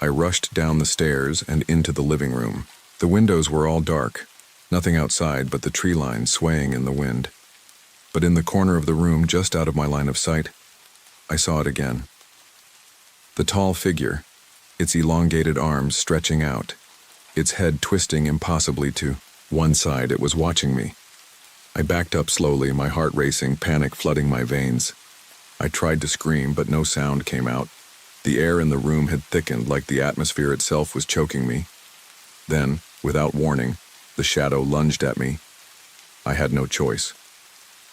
I rushed down the stairs and into the living room. The windows were all dark, nothing outside but the tree line swaying in the wind. But in the corner of the room, just out of my line of sight, I saw it again. The tall figure, its elongated arms stretching out, its head twisting impossibly to one side. It was watching me. I backed up slowly, my heart racing, panic flooding my veins. I tried to scream, but no sound came out. The air in the room had thickened, like the atmosphere itself was choking me. Then, without warning, the shadow lunged at me. I had no choice.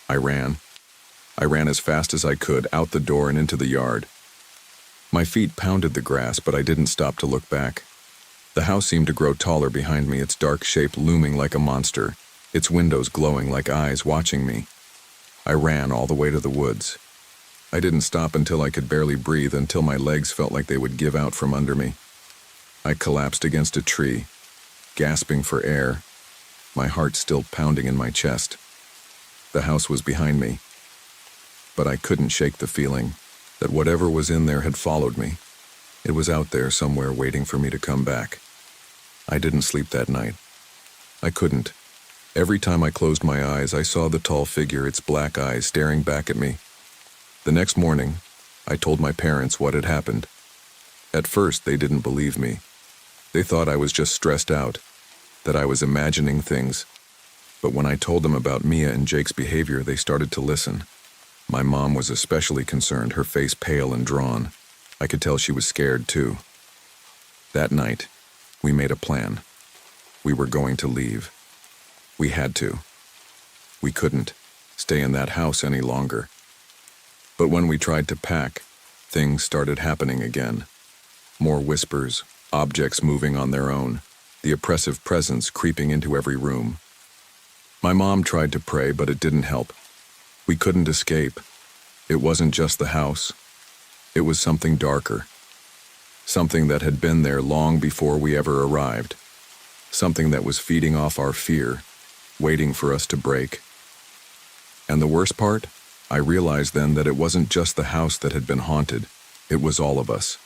I ran. I ran as fast as I could, out the door and into the yard. My feet pounded the grass, but I didn't stop to look back. The house seemed to grow taller behind me, its dark shape looming like a monster, its windows glowing like eyes watching me. I ran all the way to the woods. I didn't stop until I could barely breathe, until my legs felt like they would give out from under me. I collapsed against a tree, gasping for air, my heart still pounding in my chest. The house was behind me, but I couldn't shake the feeling that whatever was in there had followed me. It was out there somewhere waiting for me to come back. I didn't sleep that night. I couldn't. Every time I closed my eyes, I saw the tall figure, its black eyes staring back at me. The next morning, I told my parents what had happened. At first, they didn't believe me. They thought I was just stressed out, that I was imagining things. But when I told them about Mia and Jake's behavior, they started to listen. My mom was especially concerned, her face pale and drawn. I could tell she was scared, too. That night, we made a plan. We were going to leave. We had to. We couldn't stay in that house any longer. But when we tried to pack, things started happening again. More whispers, objects moving on their own, the oppressive presence creeping into every room. My mom tried to pray, but it didn't help. We couldn't escape. It wasn't just the house. It was something darker. Something that had been there long before we ever arrived. Something that was feeding off our fear, waiting for us to break. And the worst part? I realized then that it wasn't just the house that had been haunted. It was all of us.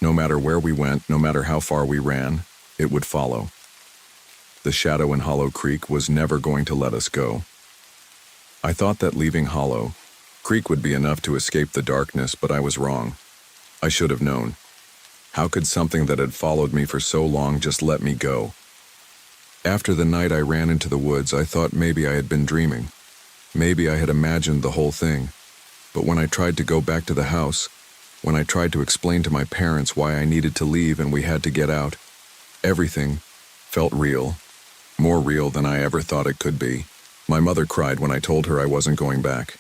No matter where we went, no matter how far we ran, it would follow. The shadow in Hollow Creek was never going to let us go. I thought that leaving Hollow Creek would be enough to escape the darkness, but I was wrong. I should have known. How could something that had followed me for so long just let me go? After the night I ran into the woods, I thought maybe I had been dreaming. Maybe I had imagined the whole thing. But when I tried to go back to the house, When I tried to explain to my parents why I needed to leave and we had to get out, everything felt real, more real than I ever thought it could be. My mother cried when I told her I wasn't going back.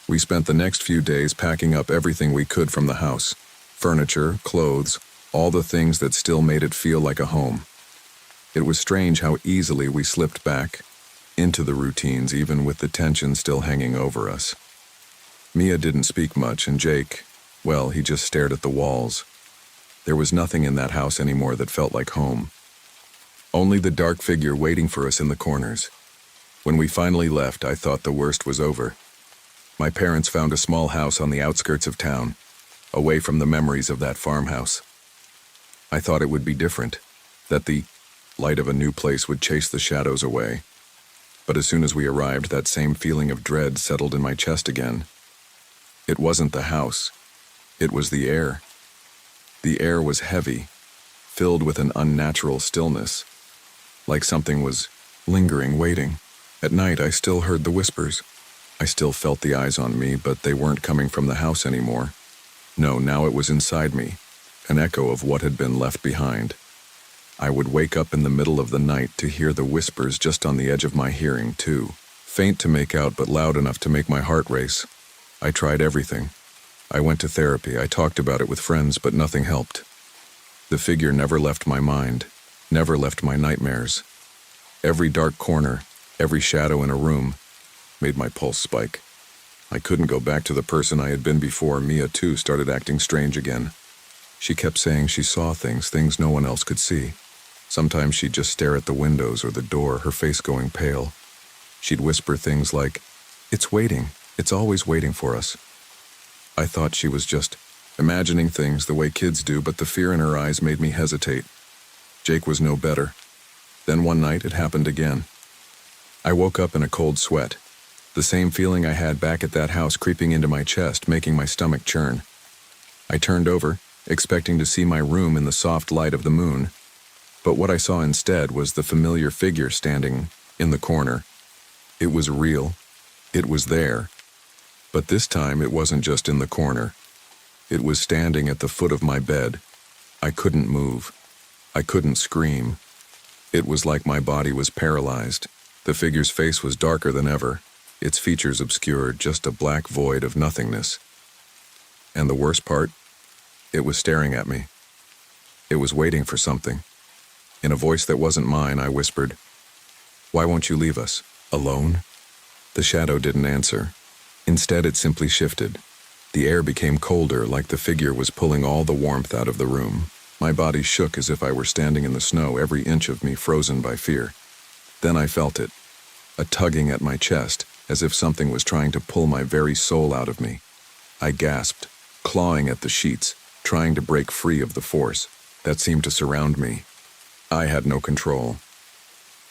We spent the next few days packing up everything we could from the house, furniture, clothes, all the things that still made it feel like a home. It was strange how easily we slipped back into the routines, even with the tension still hanging over us. Mia didn't speak much, and Jake, well, he just stared at the walls. There was nothing in that house anymore that felt like home. Only the dark figure waiting for us in the corners. When we finally left, I thought the worst was over. My parents found a small house on the outskirts of town, away from the memories of that farmhouse. I thought it would be different, that the light of a new place would chase the shadows away. But as soon as we arrived, that same feeling of dread settled in my chest again. It wasn't the house. It was the air. The air was heavy, filled with an unnatural stillness, like something was lingering, waiting. At night, I still heard the whispers. I still felt the eyes on me, but they weren't coming from the house anymore. No, now it was inside me, an echo of what had been left behind. I would wake up in the middle of the night to hear the whispers just on the edge of my hearing, too. Faint to make out, but loud enough to make my heart race. I tried everything. I went to therapy, I talked about it with friends, but nothing helped. The figure never left my mind, never left my nightmares. Every dark corner, every shadow in a room, made my pulse spike. I couldn't go back to the person I had been before. Mia, too, started acting strange again. She kept saying she saw things no one else could see. Sometimes she'd just stare at the windows or the door, her face going pale. She'd whisper things like, "It's waiting. It's always waiting for us." I thought she was just imagining things the way kids do, but the fear in her eyes made me hesitate. Jake was no better. Then one night, it happened again. I woke up in a cold sweat. The same feeling I had back at that house creeping into my chest, making my stomach churn. I turned over, expecting to see my room in the soft light of the moon. But what I saw instead was the familiar figure standing in the corner. It was real. It was there. But this time it wasn't just in the corner. It was standing at the foot of my bed. I couldn't move. I couldn't scream. It was like my body was paralyzed. The figure's face was darker than ever, its features obscured, just a black void of nothingness. And the worst part, it was staring at me. It was waiting for something. In a voice that wasn't mine, I whispered, "Why won't you leave us? Alone?" The shadow didn't answer. Instead, it simply shifted. The air became colder, like the figure was pulling all the warmth out of the room. My body shook as if I were standing in the snow, every inch of me frozen by fear. Then I felt it, a tugging at my chest, as if something was trying to pull my very soul out of me. I gasped, clawing at the sheets, trying to break free of the force that seemed to surround me. I had no control.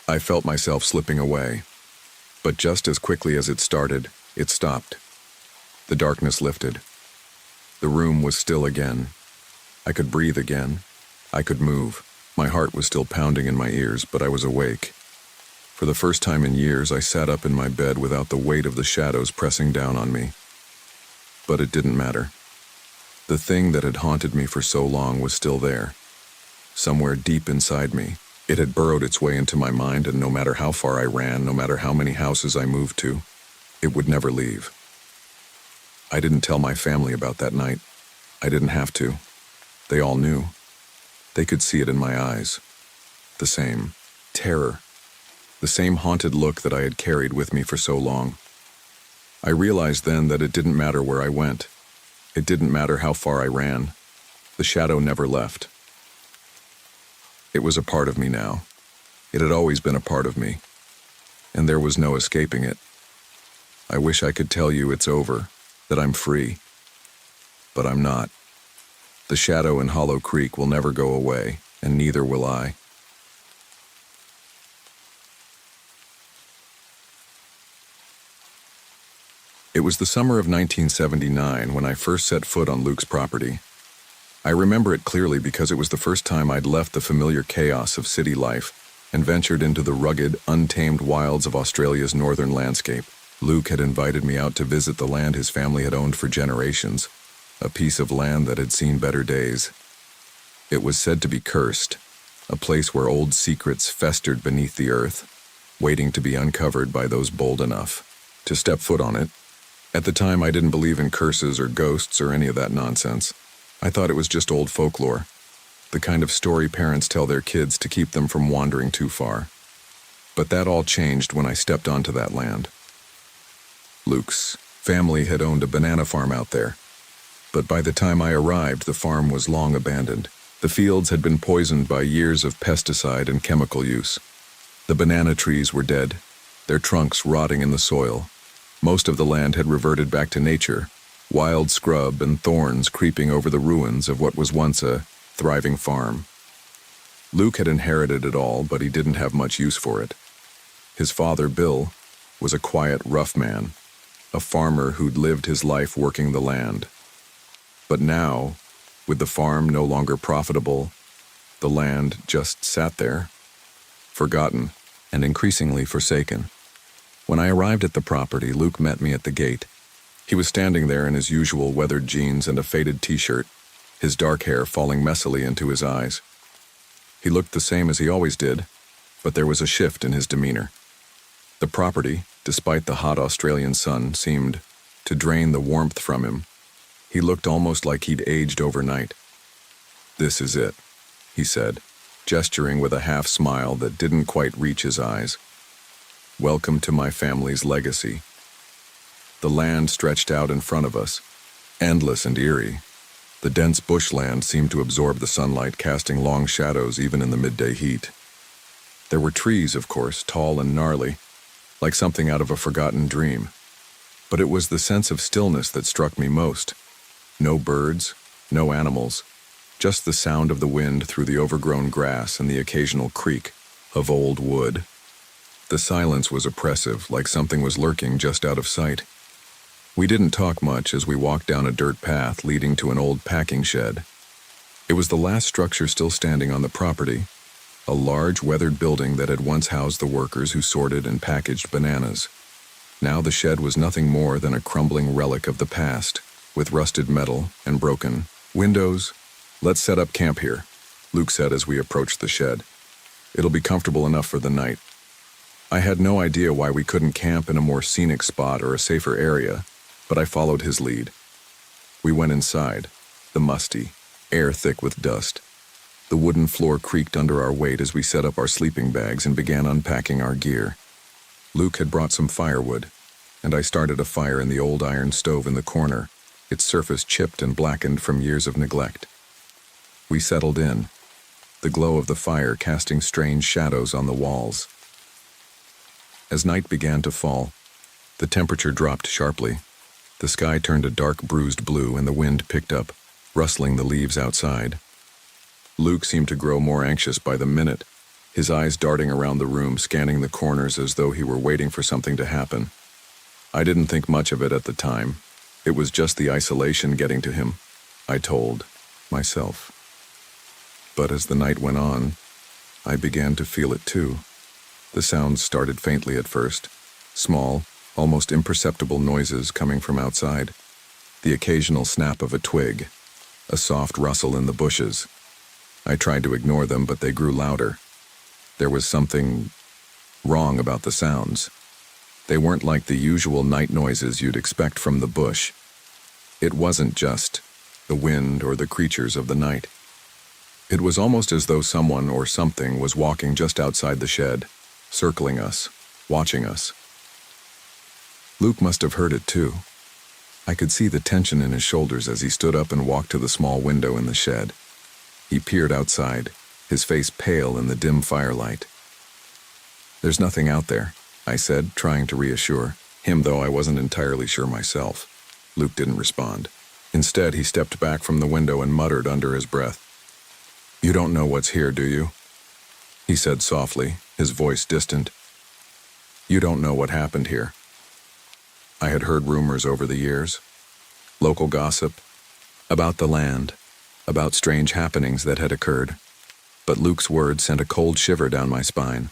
I felt myself slipping away. But just as quickly as it started, it stopped. The darkness lifted. The room was still again. I could breathe again. I could move. My heart was still pounding in my ears, but I was awake. For the first time in years, I sat up in my bed without the weight of the shadows pressing down on me. But it didn't matter. The thing that had haunted me for so long was still there. Somewhere deep inside me, it had burrowed its way into my mind, and no matter how far I ran, no matter how many houses I moved to, it would never leave. I didn't tell my family about that night. I didn't have to. They all knew. They could see it in my eyes. The same terror. The same haunted look that I had carried with me for so long. I realized then that it didn't matter where I went. It didn't matter how far I ran. The shadow never left. It was a part of me now. It had always been a part of me. And there was no escaping it. I wish I could tell you it's over, that I'm free. But I'm not. The shadow in Hollow Creek will never go away, and neither will I. It was the summer of 1979 when I first set foot on Luke's property. I remember it clearly because it was the first time I'd left the familiar chaos of city life and ventured into the rugged, untamed wilds of Australia's northern landscape. Luke had invited me out to visit the land his family had owned for generations, a piece of land that had seen better days. It was said to be cursed, a place where old secrets festered beneath the earth, waiting to be uncovered by those bold enough to step foot on it. At the time, I didn't believe in curses or ghosts or any of that nonsense. I thought it was just old folklore, the kind of story parents tell their kids to keep them from wandering too far. But that all changed when I stepped onto that land. Luke's family had owned a banana farm out there, but by the time I arrived, the farm was long abandoned. The fields had been poisoned by years of pesticide and chemical use. The banana trees were dead, their trunks rotting in the soil. Most of the land had reverted back to nature, wild scrub and thorns creeping over the ruins of what was once a thriving farm. Luke had inherited it all, but he didn't have much use for it. His father, Bill, was a quiet, rough man, a farmer who'd lived his life working the land. But now, with the farm no longer profitable, the land just sat there, forgotten and increasingly forsaken. When I arrived at the property, Luke met me at the gate. He was standing there in his usual weathered jeans and a faded t-shirt, his dark hair falling messily into his eyes. He looked the same as he always did, but there was a shift in his demeanor. The property, despite the hot Australian sun, seemed to drain the warmth from him. He looked almost like he'd aged overnight. "This is it," he said, gesturing with a half smile that didn't quite reach his eyes. "Welcome to my family's legacy." The land stretched out in front of us, endless and eerie. The dense bushland seemed to absorb the sunlight, casting long shadows even in the midday heat. There were trees, of course, tall and gnarly, like something out of a forgotten dream. But it was the sense of stillness that struck me most. No birds, no animals, just the sound of the wind through the overgrown grass and the occasional creak of old wood. The silence was oppressive, like something was lurking just out of sight. We didn't talk much as we walked down a dirt path leading to an old packing shed. It was the last structure still standing on the property, a large weathered building that had once housed the workers who sorted and packaged bananas. Now the shed was nothing more than a crumbling relic of the past, with rusted metal and broken windows. "Let's set up camp here," Luke said as we approached the shed. "It'll be comfortable enough for the night." I had no idea why we couldn't camp in a more scenic spot or a safer area, but I followed his lead. We went inside, the musty, air thick with dust. The wooden floor creaked under our weight as we set up our sleeping bags and began unpacking our gear. Luke had brought some firewood, and I started a fire in the old iron stove in the corner, its surface chipped and blackened from years of neglect. We settled in, the glow of the fire casting strange shadows on the walls. As night began to fall, the temperature dropped sharply. The sky turned a dark bruised blue and the wind picked up, rustling the leaves outside. Luke seemed to grow more anxious by the minute, his eyes darting around the room, scanning the corners as though he were waiting for something to happen. I didn't think much of it at the time. It was just the isolation getting to him, I told myself. But as the night went on, I began to feel it too. The sounds started faintly at first, small, almost imperceptible noises coming from outside. The occasional snap of a twig, a soft rustle in the bushes. I tried to ignore them, but they grew louder. There was something wrong about the sounds. They weren't like the usual night noises you'd expect from the bush. It wasn't just the wind or the creatures of the night. It was almost as though someone or something was walking just outside the shed, circling us, watching us. Luke must have heard it too. I could see the tension in his shoulders as he stood up and walked to the small window in the shed. He peered outside, his face pale in the dim firelight. "There's nothing out there," I said, trying to reassure him, though I wasn't entirely sure myself. Luke didn't respond. Instead, he stepped back from the window and muttered under his breath. "You don't know what's here, do you?" he said softly, his voice distant. "You don't know what happened here." I had heard rumors over the years, local gossip, about the land, about strange happenings that had occurred. But Luke's words sent a cold shiver down my spine.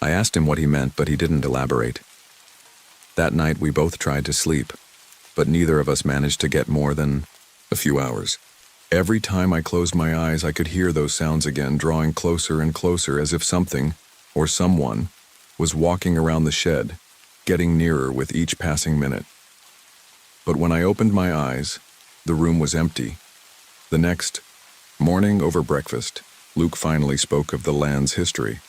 I asked him what he meant, but he didn't elaborate. That night we both tried to sleep, but neither of us managed to get more than A few hours. Every time I closed my eyes, I could hear those sounds again, drawing closer and closer as if something, or someone, was walking around the shed, getting nearer with each passing minute. But when I opened my eyes, the room was empty. The next morning over breakfast, Luke finally spoke of the land's history.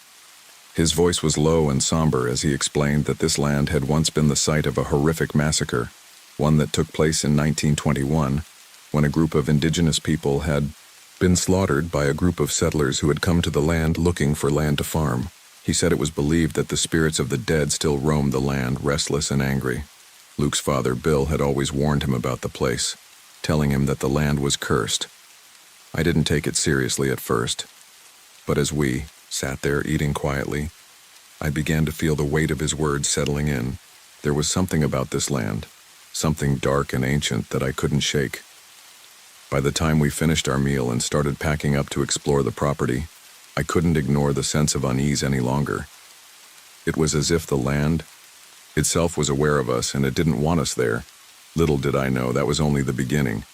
His voice was low and somber as he explained that this land had once been the site of a horrific massacre, one that took place in 1921, when a group of indigenous people had been slaughtered by a group of settlers who had come to the land looking for land to farm. He said it was believed that the spirits of the dead still roamed the land, restless and angry. Luke's father, Bill, had always warned him about the place, telling him that the land was cursed. I didn't take it seriously at first, but as we sat there eating quietly, I began to feel the weight of his words settling in. There was something about this land, something dark and ancient that I couldn't shake. By the time we finished our meal and started packing up to explore the property, I couldn't ignore the sense of unease any longer. It was as if the land itself was aware of us and it didn't want us there. Little did I know that was only the beginning.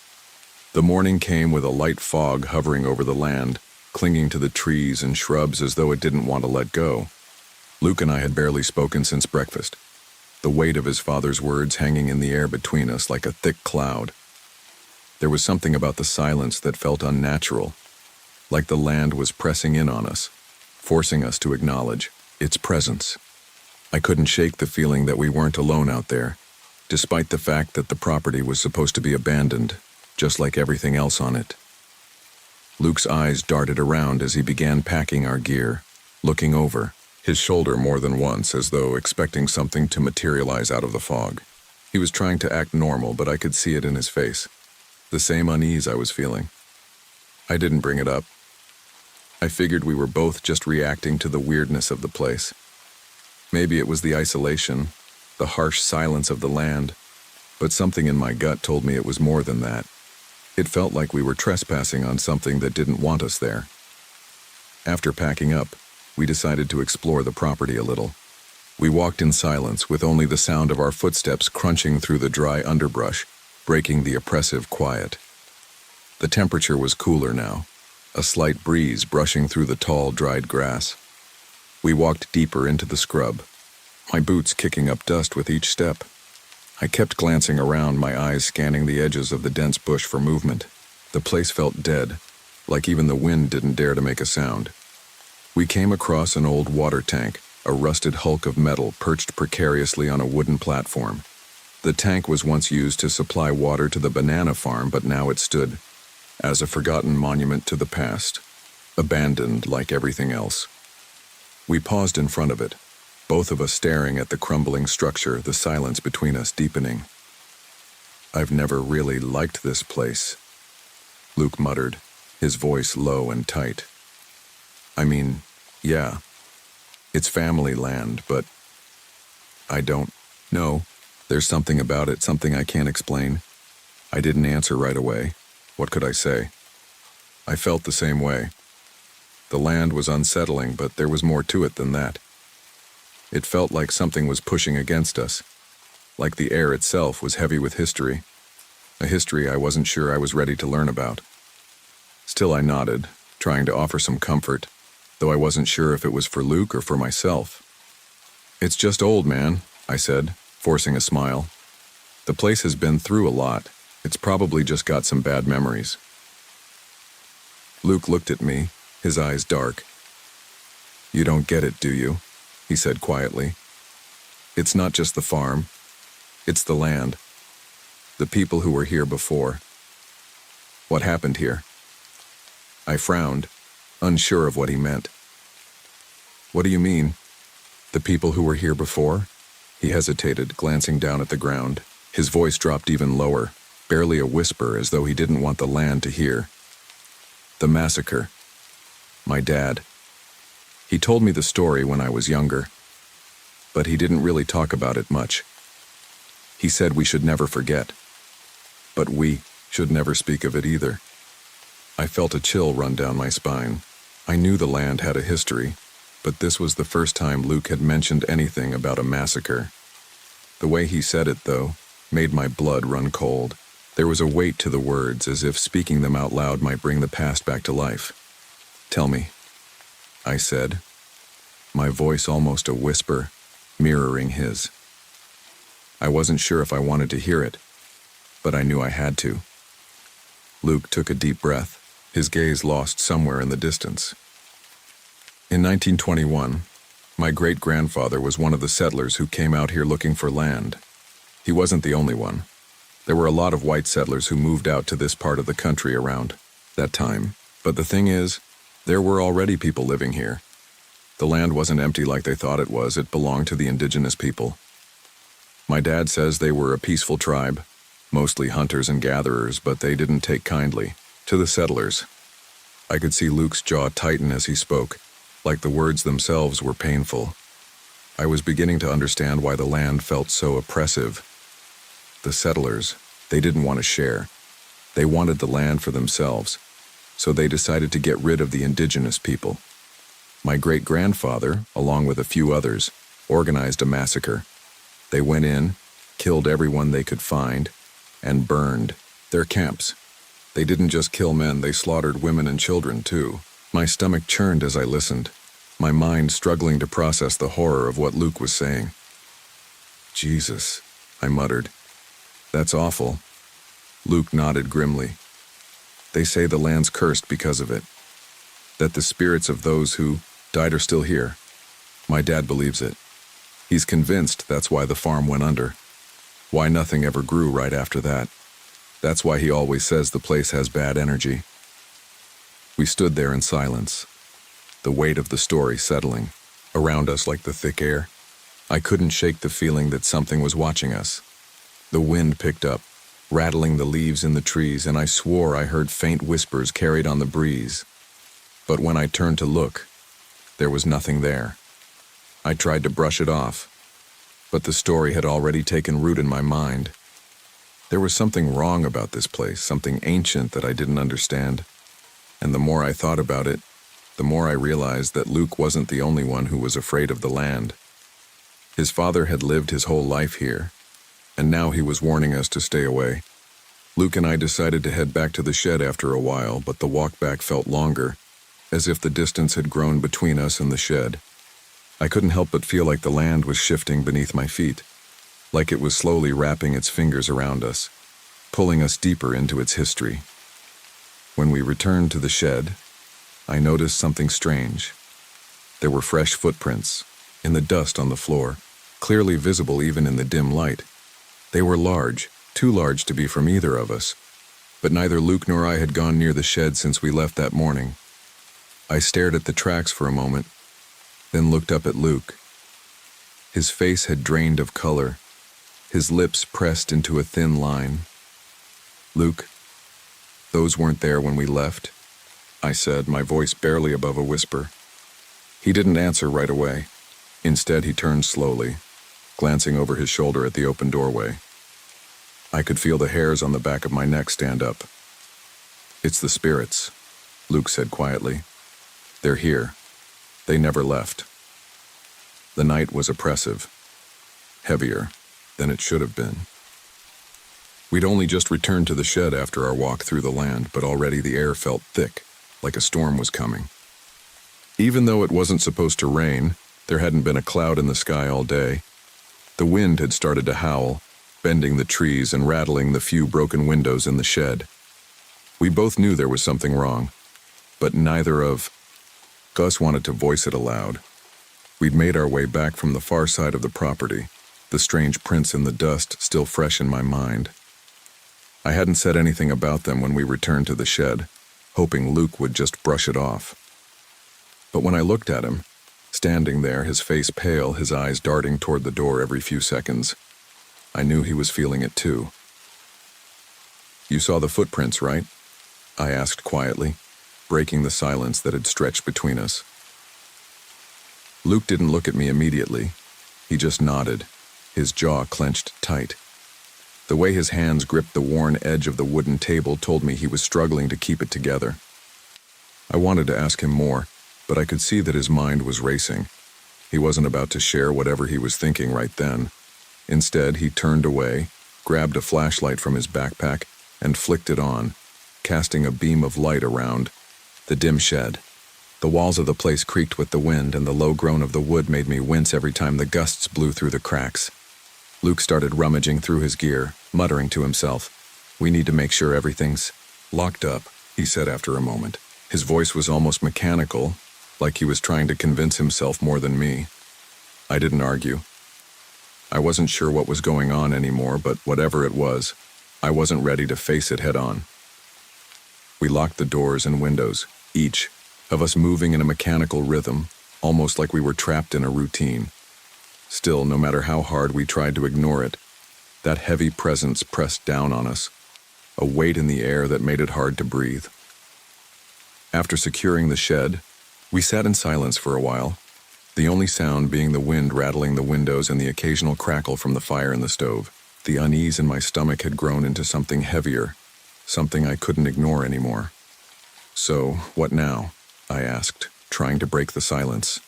The morning came with a light fog hovering over the land, clinging to the trees and shrubs as though it didn't want to let go. Luke and I had barely spoken since breakfast, the weight of his father's words hanging in the air between us like a thick cloud. There was something about the silence that felt unnatural, like the land was pressing in on us, forcing us to acknowledge its presence. I couldn't shake the feeling that we weren't alone out there, despite the fact that the property was supposed to be abandoned, just like everything else on it. Luke's eyes darted around as he began packing our gear, looking over his shoulder more than once as though expecting something to materialize out of the fog. He was trying to act normal, but I could see it in his face. The same unease I was feeling. I didn't bring it up. I figured we were both just reacting to the weirdness of the place. Maybe it was the isolation, the harsh silence of the land, but something in my gut told me it was more than that. It felt like we were trespassing on something that didn't want us there. After packing up, we decided to explore the property a little. We walked in silence with only the sound of our footsteps crunching through the dry underbrush, breaking the oppressive quiet. The temperature was cooler now, a slight breeze brushing through the tall, dried grass. We walked deeper into the scrub, my boots kicking up dust with each step. I kept glancing around, my eyes scanning the edges of the dense bush for movement. The place felt dead, like even the wind didn't dare to make a sound. We came across an old water tank, a rusted hulk of metal perched precariously on a wooden platform. The tank was once used to supply water to the banana farm, but now it stood as a forgotten monument to the past, abandoned like everything else. We paused in front of it, both of us staring at the crumbling structure, the silence between us deepening. "I've never really liked this place," Luke muttered, his voice low and tight. "I mean, yeah, it's family land, but I don't know. There's something about it, something I can't explain." I didn't answer right away. What could I say? I felt the same way. The land was unsettling, but there was more to it than that. It felt like something was pushing against us, like the air itself was heavy with history, a history I wasn't sure I was ready to learn about. Still, I nodded, trying to offer some comfort, though I wasn't sure if it was for Luke or for myself. "It's just old, man," I said, forcing a smile. "The place has been through a lot. It's probably just got some bad memories." Luke looked at me, his eyes dark. "You don't get it, do you?" he said quietly. "It's not just the farm. It's the land. The people who were here before. What happened here?" I frowned, unsure of what he meant. "What do you mean? The people who were here before?" He hesitated, glancing down at the ground. His voice dropped even lower, barely a whisper, as though he didn't want the land to hear. "The massacre. My dad. He told me the story when I was younger, but he didn't really talk about it much. He said we should never forget, but we should never speak of it either." I felt a chill run down my spine. I knew the land had a history, but this was the first time Luke had mentioned anything about a massacre. The way he said it, though, made my blood run cold. There was a weight to the words, as if speaking them out loud might bring the past back to life. "Tell me," I said, my voice almost a whisper, mirroring his. I wasn't sure if I wanted to hear it, but I knew I had to. Luke took a deep breath, his gaze lost somewhere in the distance. In 1921, my great-grandfather was one of the settlers who came out here looking for land. He wasn't the only one. There were a lot of white settlers who moved out to this part of the country around that time. But the thing is, there were already people living here. The land wasn't empty like they thought it was. It belonged to the indigenous people. My dad says they were a peaceful tribe, mostly hunters and gatherers, but they didn't take kindly to the settlers. I could see Luke's jaw tighten as he spoke, like the words themselves were painful. I was beginning to understand why the land felt so oppressive. The settlers, they didn't want to share. They wanted the land for themselves, so they decided to get rid of the indigenous people. My great-grandfather, along with a few others, organized a massacre. They went in, killed everyone they could find, and burned their camps. They didn't just kill men, they slaughtered women and children too. My stomach churned as I listened, my mind struggling to process the horror of what Luke was saying. "Jesus," I muttered. "That's awful." Luke nodded grimly. "They say the land's cursed because of it, that the spirits of those who died are still here. My dad believes it. He's convinced that's why the farm went under, why nothing ever grew right after that. That's why he always says the place has bad energy." We stood there in silence, the weight of the story settling around us like the thick air. I couldn't shake the feeling that something was watching us. The wind picked up, rattling the leaves in the trees, and I swore I heard faint whispers carried on the breeze. But when I turned to look, there was nothing there. I tried to brush it off, but the story had already taken root in my mind. There was something wrong about this place, something ancient that I didn't understand. And the more I thought about it, the more I realized that Luke wasn't the only one who was afraid of the land. His father had lived his whole life here, and now he was warning us to stay away. Luke and I decided to head back to the shed after a while, but the walk back felt longer, as if the distance had grown between us and the shed. I couldn't help but feel like the land was shifting beneath my feet, like it was slowly wrapping its fingers around us, pulling us deeper into its history. When we returned to the shed, I noticed something strange. There were fresh footprints in the dust on the floor, clearly visible even in the dim light. They were large, too large to be from either of us, but neither Luke nor I had gone near the shed since we left that morning. I stared at the tracks for a moment, then looked up at Luke. His face had drained of color, his lips pressed into a thin line. "Luke, those weren't there when we left," I said, my voice barely above a whisper. He didn't answer right away. Instead, he turned slowly, glancing over his shoulder at the open doorway. I could feel the hairs on the back of my neck stand up. "It's the spirits," Luke said quietly. "They're here. They never left." The night was oppressive, heavier than it should have been. We'd only just returned to the shed after our walk through the land, but already the air felt thick, like a storm was coming. Even though it wasn't supposed to rain, there hadn't been a cloud in the sky all day. The wind had started to howl, bending the trees and rattling the few broken windows in the shed. We both knew there was something wrong, but neither of us wanted to voice it aloud. We'd made our way back from the far side of the property, the strange prints in the dust still fresh in my mind. I hadn't said anything about them when we returned to the shed, hoping Luke would just brush it off. But when I looked at him, standing there, his face pale, his eyes darting toward the door every few seconds, I knew he was feeling it too. "You saw the footprints, right?" I asked quietly, breaking the silence that had stretched between us. Luke didn't look at me immediately. He just nodded, his jaw clenched tight. The way his hands gripped the worn edge of the wooden table told me he was struggling to keep it together. I wanted to ask him more, but I could see that his mind was racing. He wasn't about to share whatever he was thinking right then. Instead, he turned away, grabbed a flashlight from his backpack, and flicked it on, casting a beam of light around the dim shed. The walls of the place creaked with the wind, and the low groan of the wood made me wince every time the gusts blew through the cracks. Luke started rummaging through his gear, muttering to himself. "We need to make sure everything's locked up," he said after a moment. His voice was almost mechanical, like he was trying to convince himself more than me. I didn't argue. I wasn't sure what was going on anymore, but whatever it was, I wasn't ready to face it head on. We locked the doors and windows, each of us moving in a mechanical rhythm, almost like we were trapped in a routine. Still, no matter how hard we tried to ignore it, that heavy presence pressed down on us, a weight in the air that made it hard to breathe. After securing the shed, we sat in silence for a while, the only sound being the wind rattling the windows and the occasional crackle from the fire in the stove. The unease in my stomach had grown into something heavier, something I couldn't ignore anymore. "So, what now?" I asked, trying to break the silence.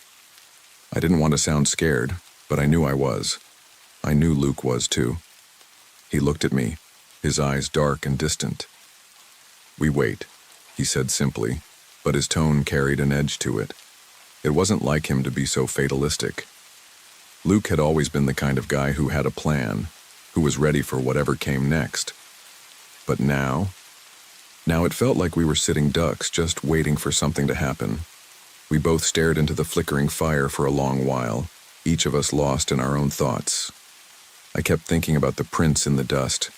I didn't want to sound scared, but I knew I was. I knew Luke was too. He looked at me, his eyes dark and distant. "We wait," he said simply, but his tone carried an edge to it. It wasn't like him to be so fatalistic. Luke had always been the kind of guy who had a plan, who was ready for whatever came next. But now it felt like we were sitting ducks, just waiting for something to happen. We both stared into the flickering fire for a long while, each of us lost in our own thoughts. I kept thinking about the prints in the dust,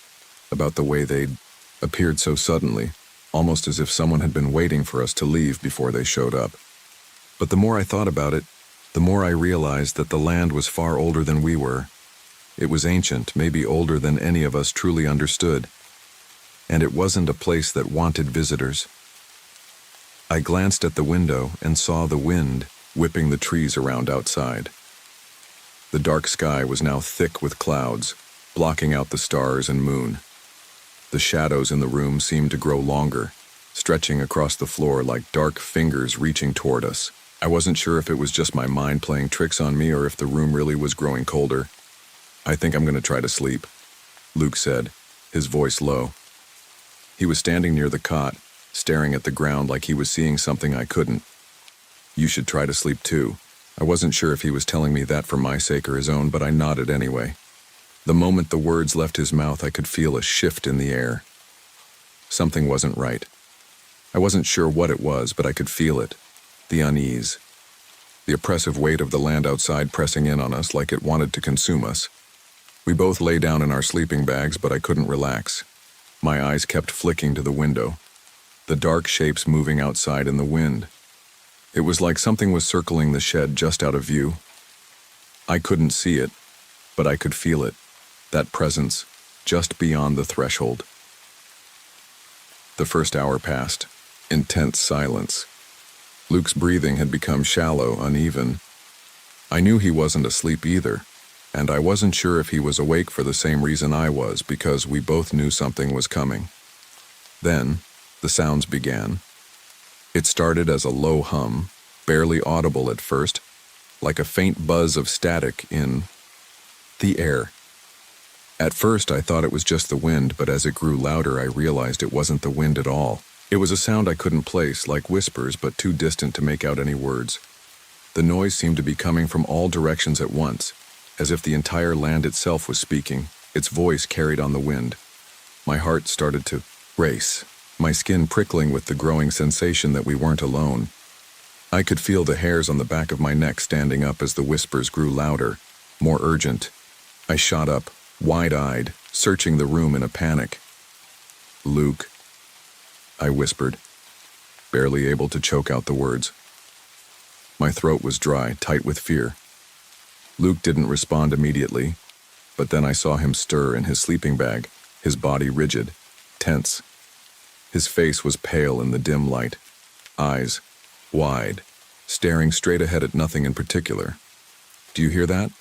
about the way they'd appeared so suddenly, almost as if someone had been waiting for us to leave before they showed up. But the more I thought about it, the more I realized that the land was far older than we were. It was ancient, maybe older than any of us truly understood. And it wasn't a place that wanted visitors. I glanced at the window and saw the wind whipping the trees around outside. The dark sky was now thick with clouds, blocking out the stars and moon. The shadows in the room seemed to grow longer, stretching across the floor like dark fingers reaching toward us. I wasn't sure if it was just my mind playing tricks on me or if the room really was growing colder. "I think I'm going to try to sleep," Luke said, his voice low. He was standing near the cot, staring at the ground like he was seeing something I couldn't. "You should try to sleep too." I wasn't sure if he was telling me that for my sake or his own, but I nodded anyway. The moment the words left his mouth, I could feel a shift in the air. Something wasn't right. I wasn't sure what it was, but I could feel it. The unease. The oppressive weight of the land outside pressing in on us like it wanted to consume us. We both lay down in our sleeping bags, but I couldn't relax. My eyes kept flicking to the window, the dark shapes moving outside in the wind. It was like something was circling the shed just out of view. I couldn't see it, but I could feel it, that presence, just beyond the threshold. The first hour passed, intense silence. Luke's breathing had become shallow, uneven. I knew he wasn't asleep either, and I wasn't sure if he was awake for the same reason I was, because we both knew something was coming. Then, the sounds began. It started as a low hum, barely audible at first, like a faint buzz of static in the air. At first, I thought it was just the wind, but as it grew louder, I realized it wasn't the wind at all. It was a sound I couldn't place, like whispers, but too distant to make out any words. The noise seemed to be coming from all directions at once, as if the entire land itself was speaking, its voice carried on the wind. My heart started to race, my skin prickling with the growing sensation that we weren't alone. I could feel the hairs on the back of my neck standing up as the whispers grew louder, more urgent. I shot up, wide-eyed, searching the room in a panic. "Luke," I whispered, barely able to choke out the words. My throat was dry, tight with fear. Luke didn't respond immediately, but then I saw him stir in his sleeping bag, his body rigid, tense. His face was pale in the dim light, eyes wide, staring straight ahead at nothing in particular. "Do you hear that?"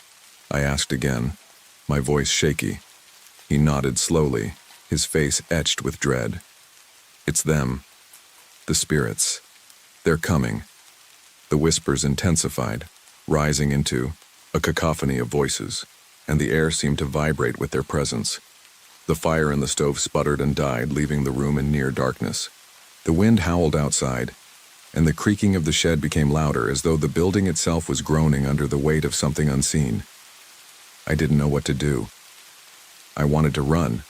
I asked again, my voice shaky. He nodded slowly, his face etched with dread. "It's them. The spirits. They're coming." The whispers intensified, rising into a cacophony of voices, and the air seemed to vibrate with their presence. The fire in the stove sputtered and died, leaving the room in near darkness. The wind howled outside, and the creaking of the shed became louder, as though the building itself was groaning under the weight of something unseen. I didn't know what to do. I wanted to run,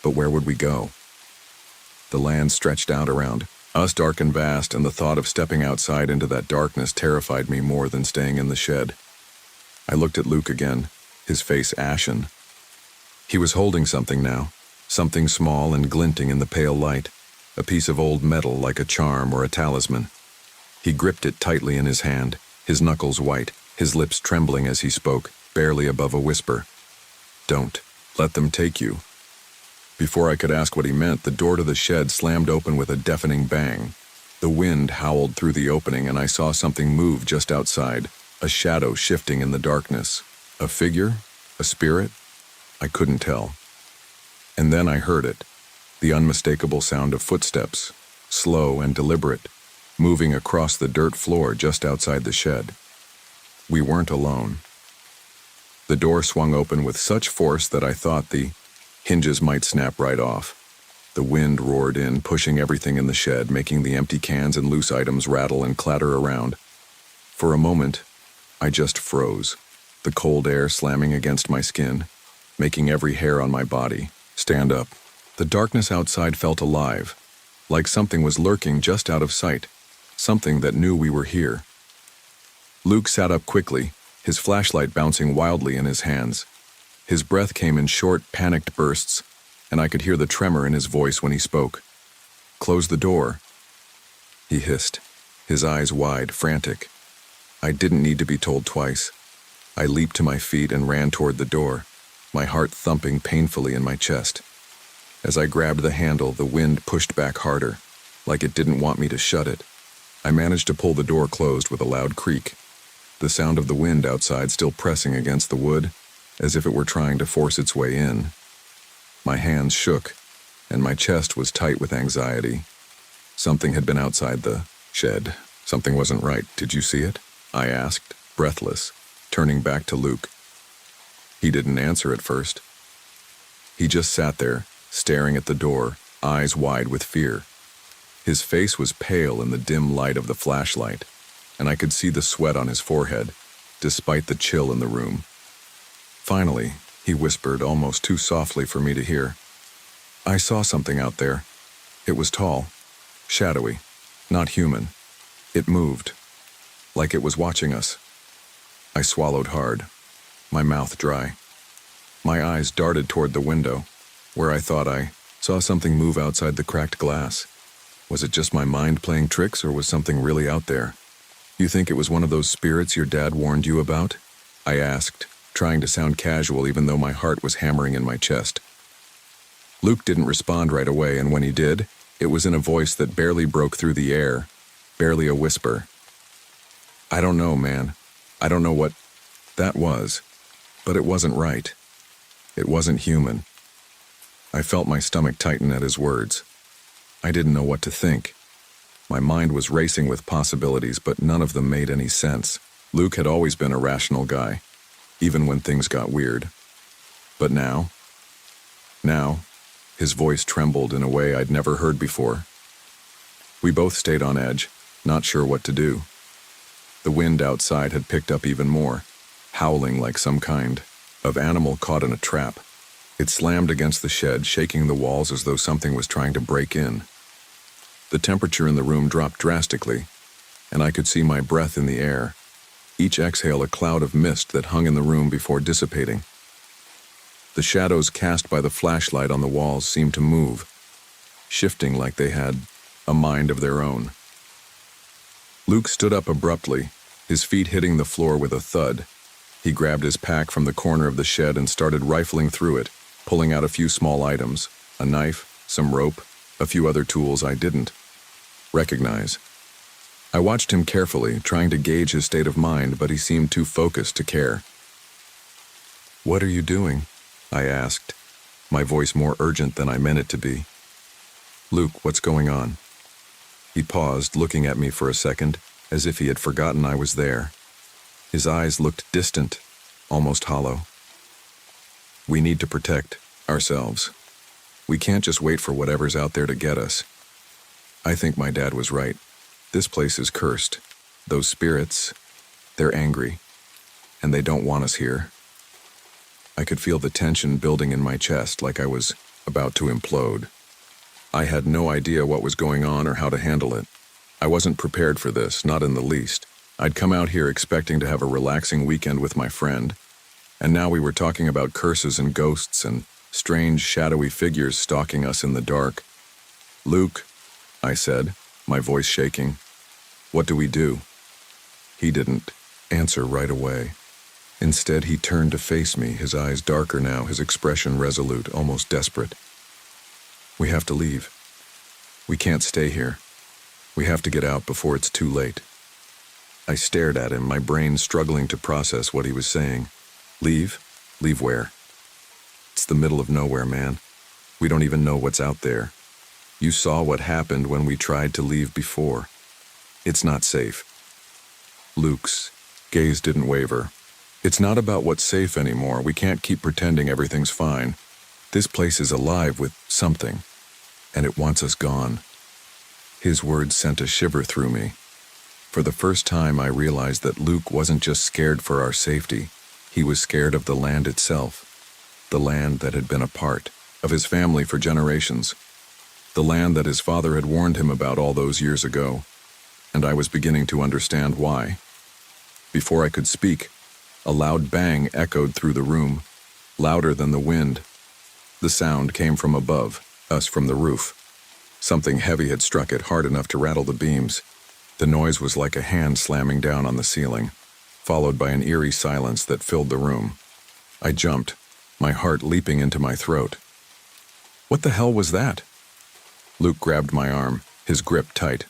but where would we go? The land stretched out around us, dark and vast, and the thought of stepping outside into that darkness terrified me more than staying in the shed. I looked at Luke again, his face ashen. He was holding something now, something small and glinting in the pale light, a piece of old metal like a charm or a talisman. He gripped it tightly in his hand, his knuckles white, his lips trembling as he spoke, barely above a whisper. "Don't let them take you." Before I could ask what he meant, the door to the shed slammed open with a deafening bang. The wind howled through the opening, and I saw something move just outside, a shadow shifting in the darkness. A figure? A spirit? I couldn't tell. And then I heard it, the unmistakable sound of footsteps, slow and deliberate, moving across the dirt floor just outside the shed. We weren't alone. The door swung open with such force that I thought the hinges might snap right off. The wind roared in, pushing everything in the shed, making the empty cans and loose items rattle and clatter around. For a moment, I just froze, the cold air slamming against my skin, making every hair on my body stand up. The darkness outside felt alive, like something was lurking just out of sight, something that knew we were here. Luke sat up quickly, his flashlight bouncing wildly in his hands. His breath came in short, panicked bursts, and I could hear the tremor in his voice when he spoke. "Close the door," he hissed, his eyes wide, frantic. I didn't need to be told twice. I leaped to my feet and ran toward the door, my heart thumping painfully in my chest. As I grabbed the handle, the wind pushed back harder, like it didn't want me to shut it. I managed to pull the door closed with a loud creak, the sound of the wind outside still pressing against the wood, as if it were trying to force its way in. My hands shook, and my chest was tight with anxiety. Something had been outside the shed. Something wasn't right. "Did you see it?" I asked, breathless, turning back to Luke. He didn't answer at first. He just sat there, staring at the door, eyes wide with fear. His face was pale in the dim light of the flashlight, and I could see the sweat on his forehead, despite the chill in the room. Finally, he whispered, almost too softly for me to hear. "I saw something out there. It was tall, shadowy, not human. It moved, like it was watching us." I swallowed hard, my mouth dry. My eyes darted toward the window, where I thought I saw something move outside the cracked glass. Was it just my mind playing tricks, or was something really out there? "You think it was one of those spirits your dad warned you about?" I asked, trying to sound casual even though my heart was hammering in my chest. Luke didn't respond right away, and when he did, it was in a voice that barely broke through the air, barely a whisper. "I don't know, man. I don't know what that was, but it wasn't right. It wasn't human." I felt my stomach tighten at his words. I didn't know what to think. My mind was racing with possibilities, but none of them made any sense. Luke had always been a rational guy, even when things got weird. But now, his voice trembled in a way I'd never heard before. We both stayed on edge, not sure what to do. The wind outside had picked up even more, howling like some kind of animal caught in a trap. It slammed against the shed, shaking the walls as though something was trying to break in. The temperature in the room dropped drastically, and I could see my breath in the air, each exhale a cloud of mist that hung in the room before dissipating. The shadows cast by the flashlight on the walls seemed to move, shifting like they had a mind of their own. Luke stood up abruptly, his feet hitting the floor with a thud. He grabbed his pack from the corner of the shed and started rifling through it, pulling out a few small items, a knife, some rope, a few other tools I didn't recognize. I watched him carefully, trying to gauge his state of mind, but he seemed too focused to care. "What are you doing?" I asked, my voice more urgent than I meant it to be. "Luke, what's going on?" He paused, looking at me for a second, as if he had forgotten I was there. His eyes looked distant, almost hollow. "We need to protect ourselves," We can't just wait for whatever's out there to get us. I think my dad was right. This place is cursed. Those spirits, they're angry, and they don't want us here. I could feel the tension building in my chest like I was about to implode. I had no idea what was going on or how to handle it. I wasn't prepared for this, not in the least. I'd come out here expecting to have a relaxing weekend with my friend, and now we were talking about curses and ghosts and strange, shadowy figures stalking us in the dark. "Luke," I said, my voice shaking, "what do we do?" He didn't answer right away. Instead, he turned to face me, his eyes darker now, his expression resolute, almost desperate. "We have to leave. We can't stay here. We have to get out before it's too late." I stared at him, my brain struggling to process what he was saying. "Leave? Leave where?" "It's the middle of nowhere, man. We don't even know what's out there. You saw what happened when we tried to leave before. It's not safe." Luke's gaze didn't waver. "It's not about what's safe anymore. We can't keep pretending everything's fine. This place is alive with something, and it wants us gone." His words sent a shiver through me. For the first time, I realized that Luke wasn't just scared for our safety. He was scared of the land itself, the land that had been a part of his family for generations, the land that his father had warned him about all those years ago, and I was beginning to understand why. Before I could speak, a loud bang echoed through the room, louder than the wind. The sound came from above, us from the roof. Something heavy had struck it hard enough to rattle the beams. The noise was like a hand slamming down on the ceiling, followed by an eerie silence that filled the room. I jumped, my heart leaping into my throat. "What the hell was that?" Luke grabbed my arm, his grip tight.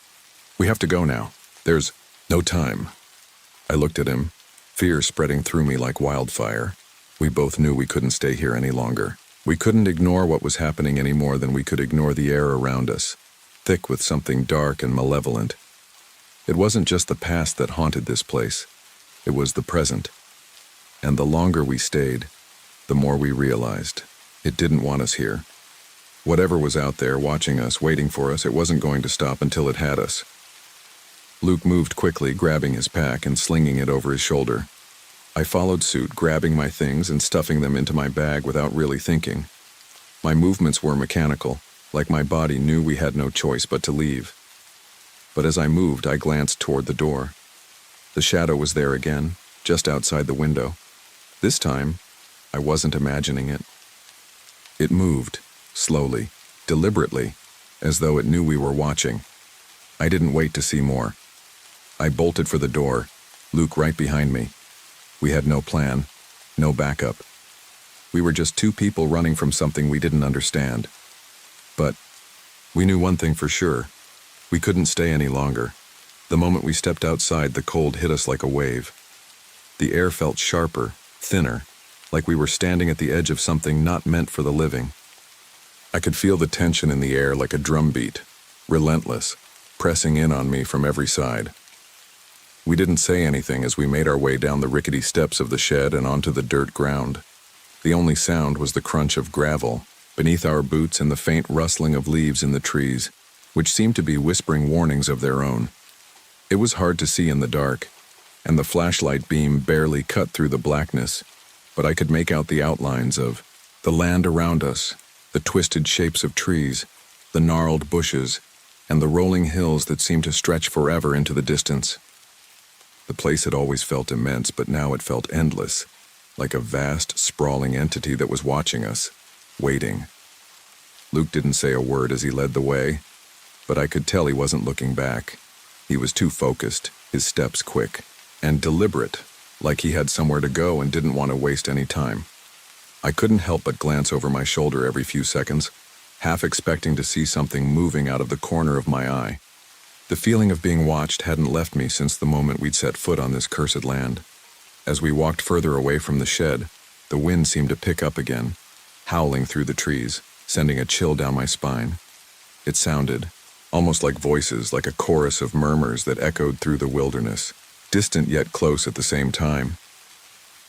"We have to go now. There's no time." I looked at him, fear spreading through me like wildfire. We both knew we couldn't stay here any longer. We couldn't ignore what was happening any more than we could ignore the air around us, thick with something dark and malevolent. It wasn't just the past that haunted this place. It was the present. And the longer we stayed, the more we realized it didn't want us here. Whatever was out there watching us, waiting for us, it wasn't going to stop until it had us. Luke moved quickly, grabbing his pack and slinging it over his shoulder. I followed suit, grabbing my things and stuffing them into my bag without really thinking. My movements were mechanical, like my body knew we had no choice but to leave. But as I moved, I glanced toward the door. The shadow was there again, just outside the window. This time, I wasn't imagining it. It moved, slowly, deliberately, as though it knew we were watching. I didn't wait to see more. I bolted for the door, Luke right behind me. We had no plan, no backup. We were just two people running from something we didn't understand. But we knew one thing for sure. We couldn't stay any longer. The moment we stepped outside, the cold hit us like a wave. The air felt sharper, thinner, like we were standing at the edge of something not meant for the living. I could feel the tension in the air like a drumbeat, relentless, pressing in on me from every side. We didn't say anything as we made our way down the rickety steps of the shed and onto the dirt ground. The only sound was the crunch of gravel beneath our boots and the faint rustling of leaves in the trees, which seemed to be whispering warnings of their own. It was hard to see in the dark, and the flashlight beam barely cut through the blackness, but I could make out the outlines of the land around us, the twisted shapes of trees, the gnarled bushes, and the rolling hills that seemed to stretch forever into the distance. The place had always felt immense, but now it felt endless, like a vast, sprawling entity that was watching us, waiting. Luke didn't say a word as he led the way, but I could tell he wasn't looking back. He was too focused, his steps quick, and deliberate, like he had somewhere to go and didn't want to waste any time. I couldn't help but glance over my shoulder every few seconds, half expecting to see something moving out of the corner of my eye. The feeling of being watched hadn't left me since the moment we'd set foot on this cursed land. As we walked further away from the shed, the wind seemed to pick up again, howling through the trees, sending a chill down my spine. It sounded almost like voices, like a chorus of murmurs that echoed through the wilderness, distant yet close at the same time.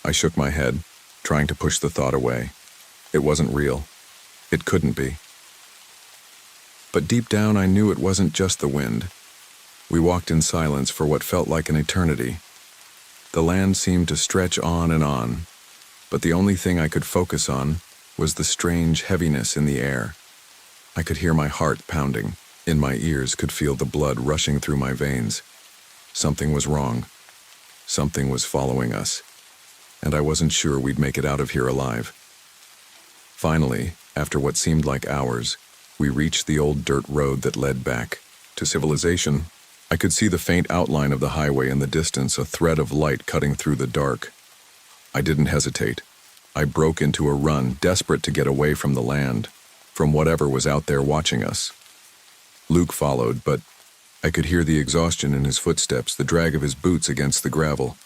I shook my head, trying to push the thought away. It wasn't real. It couldn't be. But deep down I knew it wasn't just the wind. We walked in silence for what felt like an eternity. The land seemed to stretch on, but the only thing I could focus on was the strange heaviness in the air. I could hear my heart pounding. In my ears could feel the blood rushing through my veins. Something was wrong. Something was following us, and I wasn't sure we'd make it out of here alive. Finally, after what seemed like hours, we reached the old dirt road that led back to civilization. I could see the faint outline of the highway in the distance, a thread of light cutting through the dark. I didn't hesitate. I broke into a run, desperate to get away from the land, from whatever was out there watching us. Luke followed, but I could hear the exhaustion in his footsteps, the drag of his boots against the gravel.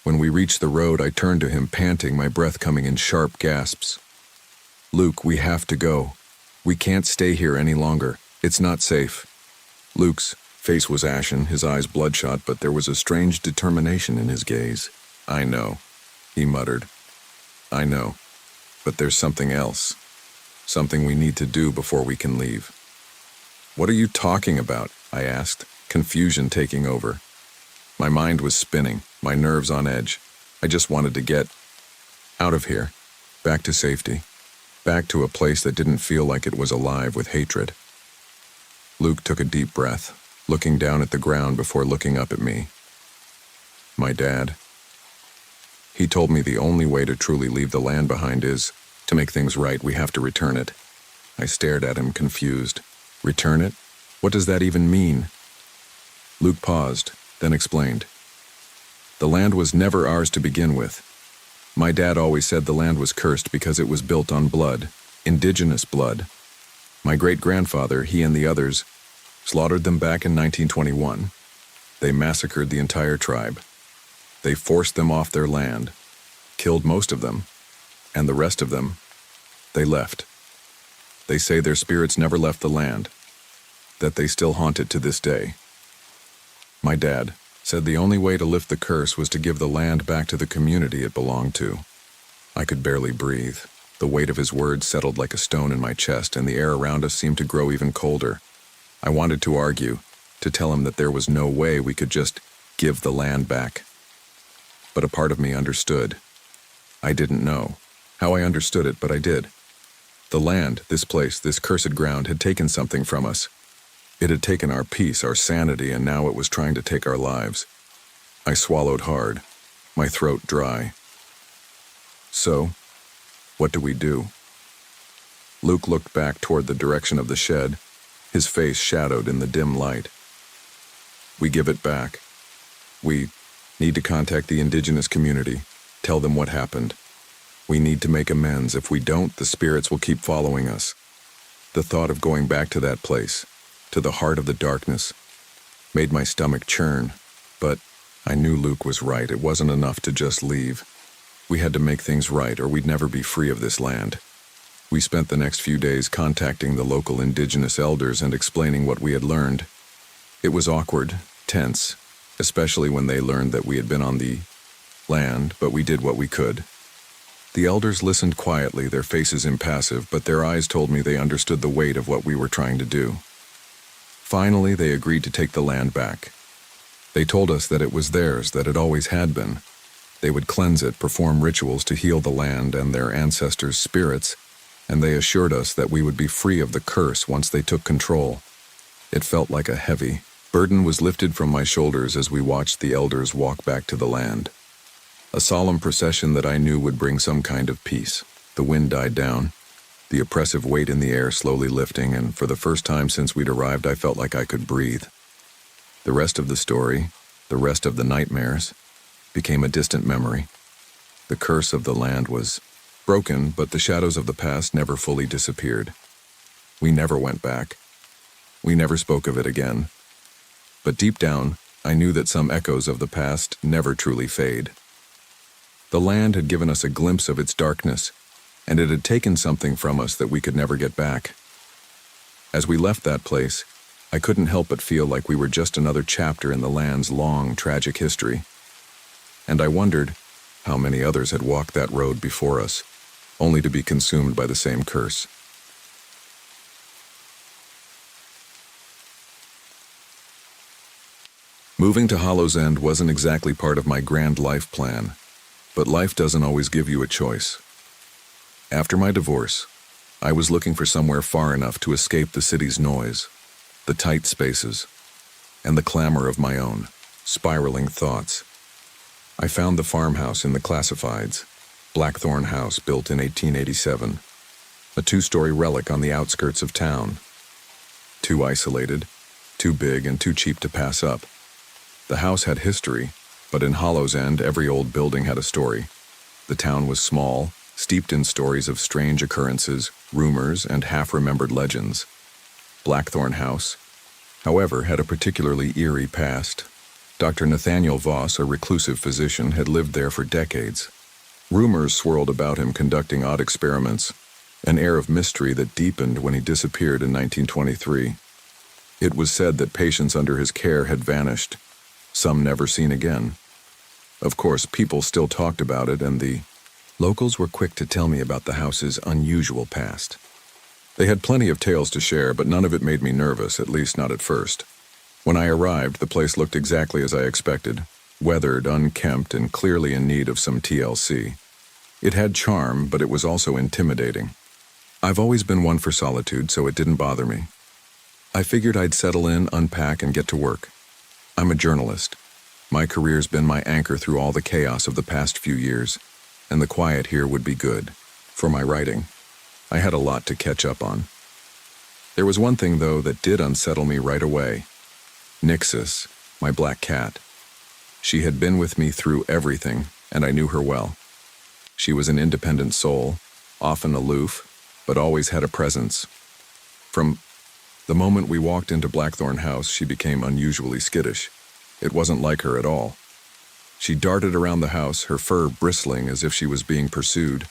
When we reached the road, I turned to him, panting, my breath coming in sharp gasps. "Luke, we have to go. We can't stay here any longer. It's not safe." Luke's face was ashen, his eyes bloodshot, but there was a strange determination in his gaze. "I know," he muttered. "I know. But there's something else. Something we need to do before we can leave." "What are you talking about?" I asked, confusion taking over. My mind was spinning, my nerves on edge. I just wanted to get out of here, back to safety, back to a place that didn't feel like it was alive with hatred. Luke took a deep breath, looking down at the ground before looking up at me. "My dad. He told me the only way to truly leave the land behind is, to make things right, we have to return it." I stared at him, confused. "Return it? What does that even mean?" Luke paused, then explained. "The land was never ours to begin with. My dad always said the land was cursed because it was built on blood, indigenous blood. My great-grandfather, he and the others, slaughtered them back in 1921. They massacred the entire tribe. They forced them off their land, killed most of them, and the rest of them, they left. They say their spirits never left the land, that they still haunt it to this day. My dad said the only way to lift the curse was to give the land back to the community it belonged to." I could barely breathe. The weight of his words settled like a stone in my chest, and the air around us seemed to grow even colder. I wanted to argue, to tell him that there was no way we could just give the land back. But a part of me understood. I didn't know how I understood it, but I did. The land, this place, this cursed ground, had taken something from us. It had taken our peace, our sanity, and now it was trying to take our lives. I swallowed hard, my throat dry. "So, what do we do?" Luke looked back toward the direction of the shed, his face shadowed in the dim light. "We give it back. We need to contact the indigenous community, tell them what happened. We need to make amends. If we don't, the spirits will keep following us." The thought of going back to that place, to the heart of the darkness, made my stomach churn, but I knew Luke was right. It wasn't enough to just leave. We had to make things right, or we'd never be free of this land. We spent the next few days contacting the local indigenous elders and explaining what we had learned. It was awkward, tense, especially when they learned that we had been on the land, but we did what we could. The elders listened quietly, their faces impassive, but their eyes told me they understood the weight of what we were trying to do. Finally, they agreed to take the land back. They told us that it was theirs, that it always had been. They would cleanse it, perform rituals to heal the land and their ancestors' spirits, and they assured us that we would be free of the curse once they took control. It felt like a heavy burden was lifted from my shoulders as we watched the elders walk back to the land. A solemn procession that I knew would bring some kind of peace. The wind died down, the oppressive weight in the air slowly lifting, and for the first time since we'd arrived, I felt like I could breathe. The rest of the story, the rest of the nightmares, became a distant memory. The curse of the land was broken, but the shadows of the past never fully disappeared. We never went back. We never spoke of it again. But deep down, I knew that some echoes of the past never truly fade. The land had given us a glimpse of its darkness, and it had taken something from us that we could never get back. As we left that place, I couldn't help but feel like we were just another chapter in the land's long, tragic history. And I wondered how many others had walked that road before us, only to be consumed by the same curse. Moving to Hollow's End wasn't exactly part of my grand life plan, but life doesn't always give you a choice. After my divorce, I was looking for somewhere far enough to escape the city's noise, the tight spaces, and the clamor of my own, spiraling thoughts. I found the farmhouse in the classifieds, Blackthorn House built in 1887, a two-story relic on the outskirts of town. Too isolated, too big, and too cheap to pass up. The house had history, but in Hollow's End, every old building had a story. The town was small, steeped in stories of strange occurrences, rumors, and half-remembered legends. Blackthorn House, however, had a particularly eerie past. Dr. Nathaniel Voss, a reclusive physician, had lived there for decades. Rumors swirled about him conducting odd experiments, an air of mystery that deepened when he disappeared in 1923. It was said that patients under his care had vanished, some never seen again. Of course, people still talked about it, and the locals were quick to tell me about the house's unusual past. They had plenty of tales to share, but none of it made me nervous, at least not at first. When I arrived, the place looked exactly as I expected, weathered, unkempt, and clearly in need of some TLC. It had charm, but it was also intimidating. I've always been one for solitude, so it didn't bother me. I figured I'd settle in, unpack, and get to work. I'm a journalist. My career's been my anchor through all the chaos of the past few years, and the quiet here would be good. For my writing, I had a lot to catch up on. There was one thing, though, that did unsettle me right away. Nixus, my black cat. She had been with me through everything, and I knew her well. She was an independent soul, often aloof, but always had a presence. From the moment we walked into Blackthorn House, she became unusually skittish. It wasn't like her at all. She darted around the house, her fur bristling as if she was being pursued.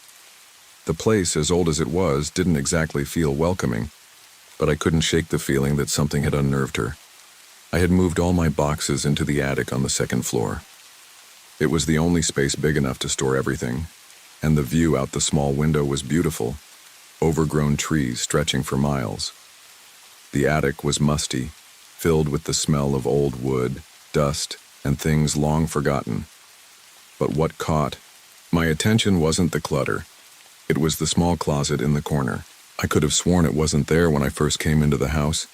The place, as old as it was, didn't exactly feel welcoming, but I couldn't shake the feeling that something had unnerved her. I had moved all my boxes into the attic on the second floor. It was the only space big enough to store everything, and the view out the small window was beautiful, overgrown trees stretching for miles. The attic was musty, filled with the smell of old wood, dust, and things long forgotten. But what caught my attention wasn't the clutter. It was the small closet in the corner. I could have sworn it wasn't there when I first came into the house.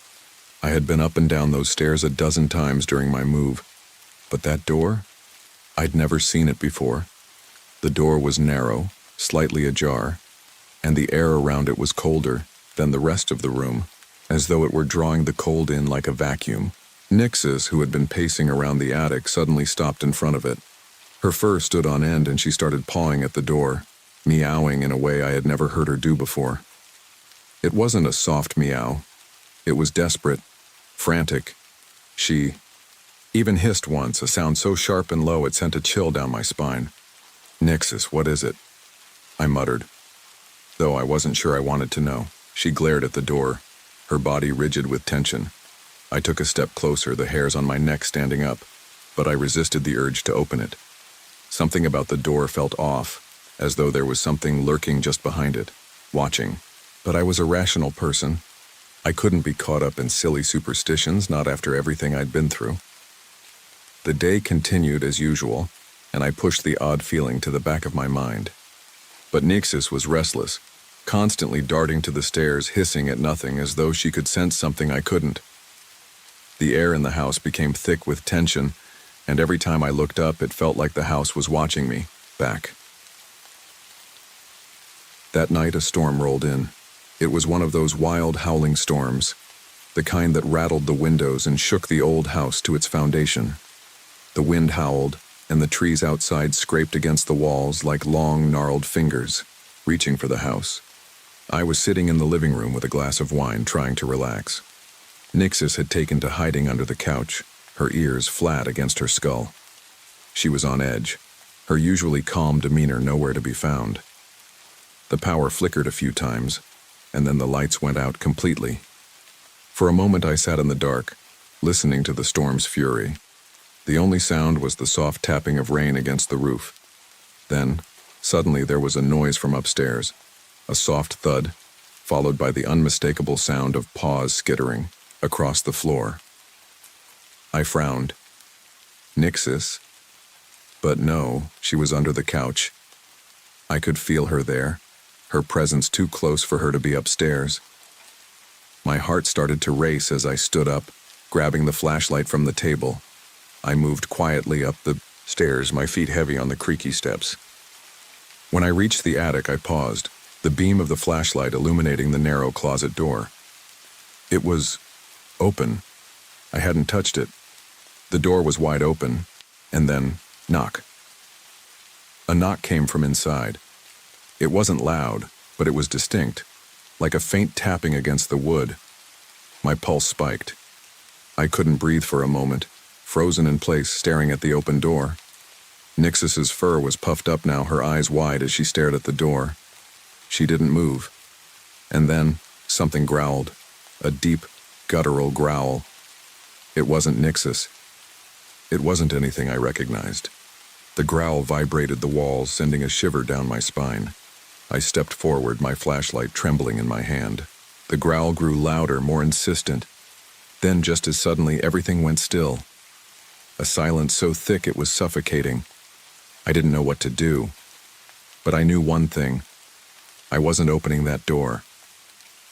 I had been up and down those stairs a dozen times during my move. But that door? I'd never seen it before. The door was narrow, slightly ajar, and the air around it was colder than the rest of the room, as though it were drawing the cold in like a vacuum. Nixus, who had been pacing around the attic, suddenly stopped in front of it. Her fur stood on end and she started pawing at the door, meowing in a way I had never heard her do before. It wasn't a soft meow. It was desperate, frantic. She even hissed once, a sound so sharp and low it sent a chill down my spine. "Nixus, what is it?" I muttered, though I wasn't sure I wanted to know. She glared at the door, her body rigid with tension. I took a step closer, the hairs on my neck standing up, but I resisted the urge to open it. Something about the door felt off, as though there was something lurking just behind it, watching. But I was a rational person. I couldn't be caught up in silly superstitions, not after everything I'd been through. The day continued as usual, and I pushed the odd feeling to the back of my mind. But Nixus was restless, constantly darting to the stairs, hissing at nothing as though she could sense something I couldn't. The air in the house became thick with tension, and every time I looked up, it felt like the house was watching me, back. That night, a storm rolled in. It was one of those wild, howling storms, the kind that rattled the windows and shook the old house to its foundation. The wind howled, and the trees outside scraped against the walls like long, gnarled fingers, reaching for the house. I was sitting in the living room with a glass of wine, trying to relax. Nixus had taken to hiding under the couch, her ears flat against her skull. She was on edge, her usually calm demeanor nowhere to be found. The power flickered a few times, and then the lights went out completely. For a moment I sat in the dark, listening to the storm's fury. The only sound was the soft tapping of rain against the roof. Then, suddenly there was a noise from upstairs, a soft thud, followed by the unmistakable sound of paws skittering across the floor. I frowned. Nixis? But no, she was under the couch. I could feel her there, her presence too close for her to be upstairs. My heart started to race as I stood up, grabbing the flashlight from the table. I moved quietly up the stairs, my feet heavy on the creaky steps. When I reached the attic, I paused, the beam of the flashlight illuminating the narrow closet door. It was open. I hadn't touched it. The door was wide open, and then, knock. A knock came from inside. It wasn't loud, but it was distinct, like a faint tapping against the wood. My pulse spiked. I couldn't breathe for a moment, frozen in place, staring at the open door. Nixis's fur was puffed up now, her eyes wide as she stared at the door. She didn't move. And then, something growled, a deep, guttural growl. It wasn't Nixis. It wasn't anything I recognized. The growl vibrated the walls, sending a shiver down my spine. I stepped forward, my flashlight trembling in my hand. The growl grew louder, more insistent. Then, just as suddenly, everything went still. A silence so thick it was suffocating. I didn't know what to do. But I knew one thing. I wasn't opening that door.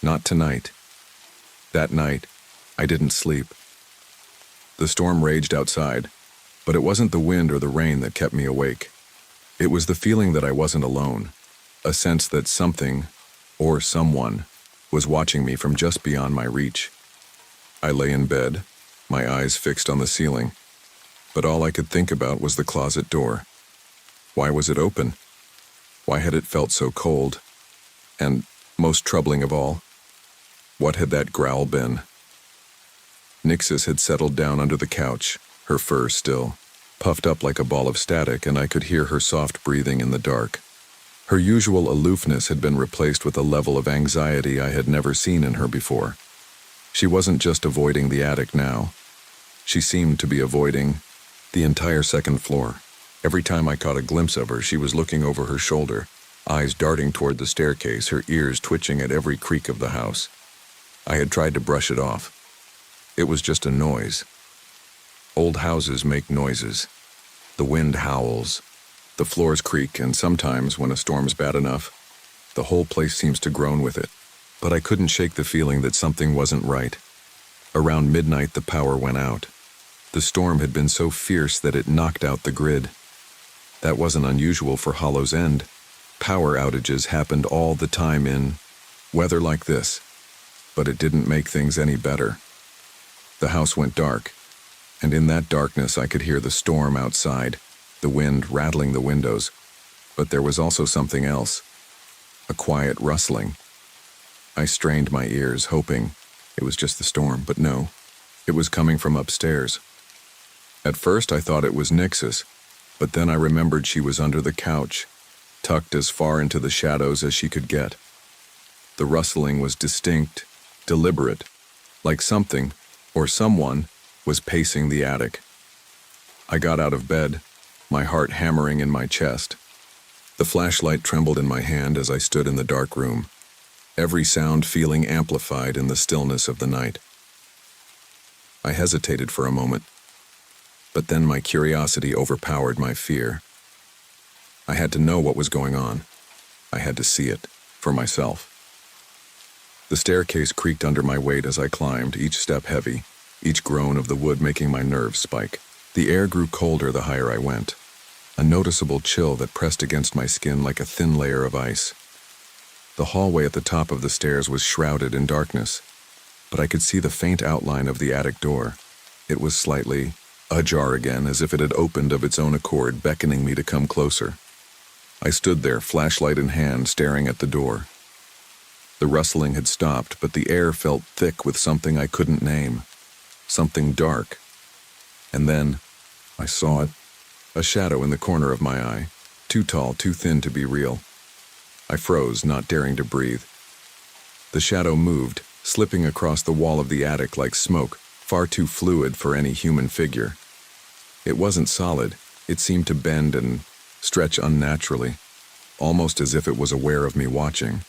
Not tonight. That night, I didn't sleep. The storm raged outside, but it wasn't the wind or the rain that kept me awake. It was the feeling that I wasn't alone, a sense that something, or someone, was watching me from just beyond my reach. I lay in bed, my eyes fixed on the ceiling, but all I could think about was the closet door. Why was it open? Why had it felt so cold? And, most troubling of all, what had that growl been? Nixis had settled down under the couch, her fur still, puffed up like a ball of static, and I could hear her soft breathing in the dark. Her usual aloofness had been replaced with a level of anxiety I had never seen in her before. She wasn't just avoiding the attic now. She seemed to be avoiding the entire second floor. Every time I caught a glimpse of her, she was looking over her shoulder, eyes darting toward the staircase, her ears twitching at every creak of the house. I had tried to brush it off. It was just a noise. Old houses make noises. The wind howls. The floors creak, and sometimes, when a storm's bad enough, the whole place seems to groan with it. But I couldn't shake the feeling that something wasn't right. Around midnight, the power went out. The storm had been so fierce that it knocked out the grid. That wasn't unusual for Hollow's End. Power outages happened all the time in weather like this, but it didn't make things any better. The house went dark, and in that darkness I could hear the storm outside, the wind rattling the windows, but there was also something else, a quiet rustling. I strained my ears, hoping it was just the storm, but no, it was coming from upstairs. At first I thought it was Nixis, but then I remembered she was under the couch, tucked as far into the shadows as she could get. The rustling was distinct, deliberate, like something, or someone, was pacing the attic. I got out of bed, my heart hammering in my chest. The flashlight trembled in my hand as I stood in the dark room, every sound feeling amplified in the stillness of the night. I hesitated for a moment, but then my curiosity overpowered my fear. I had to know what was going on. I had to see it, for myself. The staircase creaked under my weight as I climbed, each step heavy, each groan of the wood making my nerves spike. The air grew colder the higher I went, a noticeable chill that pressed against my skin like a thin layer of ice. The hallway at the top of the stairs was shrouded in darkness, but I could see the faint outline of the attic door. It was slightly ajar again, as if it had opened of its own accord, beckoning me to come closer. I stood there, flashlight in hand, staring at the door. The rustling had stopped, but the air felt thick with something I couldn't name, something dark. And then, I saw it, a shadow in the corner of my eye, too tall, too thin to be real. I froze, not daring to breathe. The shadow moved, slipping across the wall of the attic like smoke, far too fluid for any human figure. It wasn't solid. It seemed to bend and stretch unnaturally, almost as if it was aware of me watching.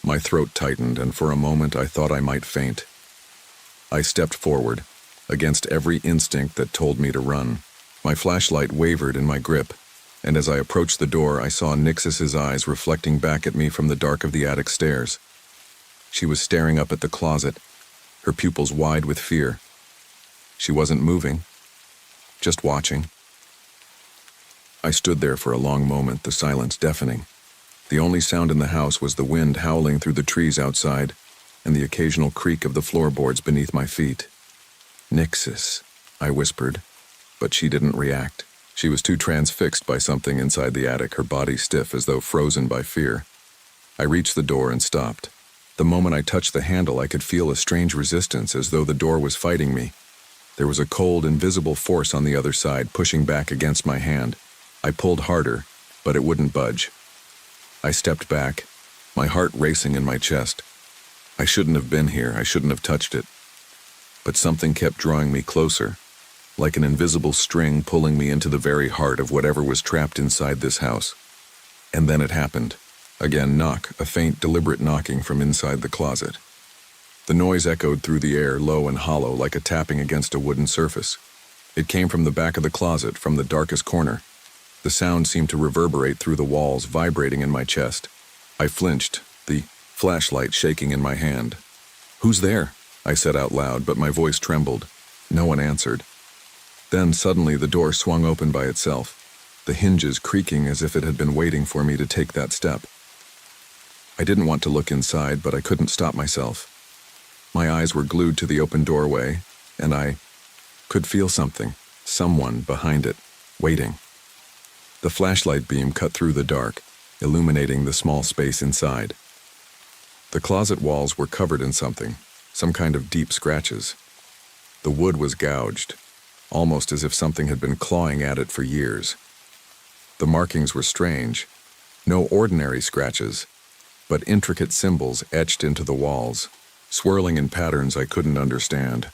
My throat tightened, and for a moment I thought I might faint. I stepped forward, against every instinct that told me to run. My flashlight wavered in my grip, and as I approached the door, I saw Nixis's eyes reflecting back at me from the dark of the attic stairs. She was staring up at the closet, her pupils wide with fear. She wasn't moving, just watching. I stood there for a long moment, the silence deafening. The only sound in the house was the wind howling through the trees outside and the occasional creak of the floorboards beneath my feet. "Nixis," I whispered, but she didn't react. She was too transfixed by something inside the attic, her body stiff as though frozen by fear. I reached the door and stopped. The moment I touched the handle, I could feel a strange resistance, as though the door was fighting me. There was a cold, invisible force on the other side, pushing back against my hand. I pulled harder, but it wouldn't budge. I stepped back, my heart racing in my chest. I shouldn't have been here, I shouldn't have touched it. But something kept drawing me closer, like an invisible string pulling me into the very heart of whatever was trapped inside this house. And then it happened. Again, knock, a faint, deliberate knocking from inside the closet. The noise echoed through the air, low and hollow, like a tapping against a wooden surface. It came from the back of the closet, from the darkest corner. The sound seemed to reverberate through the walls, vibrating in my chest. I flinched, the flashlight shaking in my hand. "Who's there?" I said out loud, but my voice trembled. No one answered. Then suddenly the door swung open by itself, the hinges creaking as if it had been waiting for me to take that step. I didn't want to look inside, but I couldn't stop myself. My eyes were glued to the open doorway, and I could feel something, someone behind it, waiting. The flashlight beam cut through the dark, illuminating the small space inside. The closet walls were covered in something, some kind of deep scratches. The wood was gouged, almost as if something had been clawing at it for years. The markings were strange, no ordinary scratches, but intricate symbols etched into the walls, swirling in patterns I couldn't understand.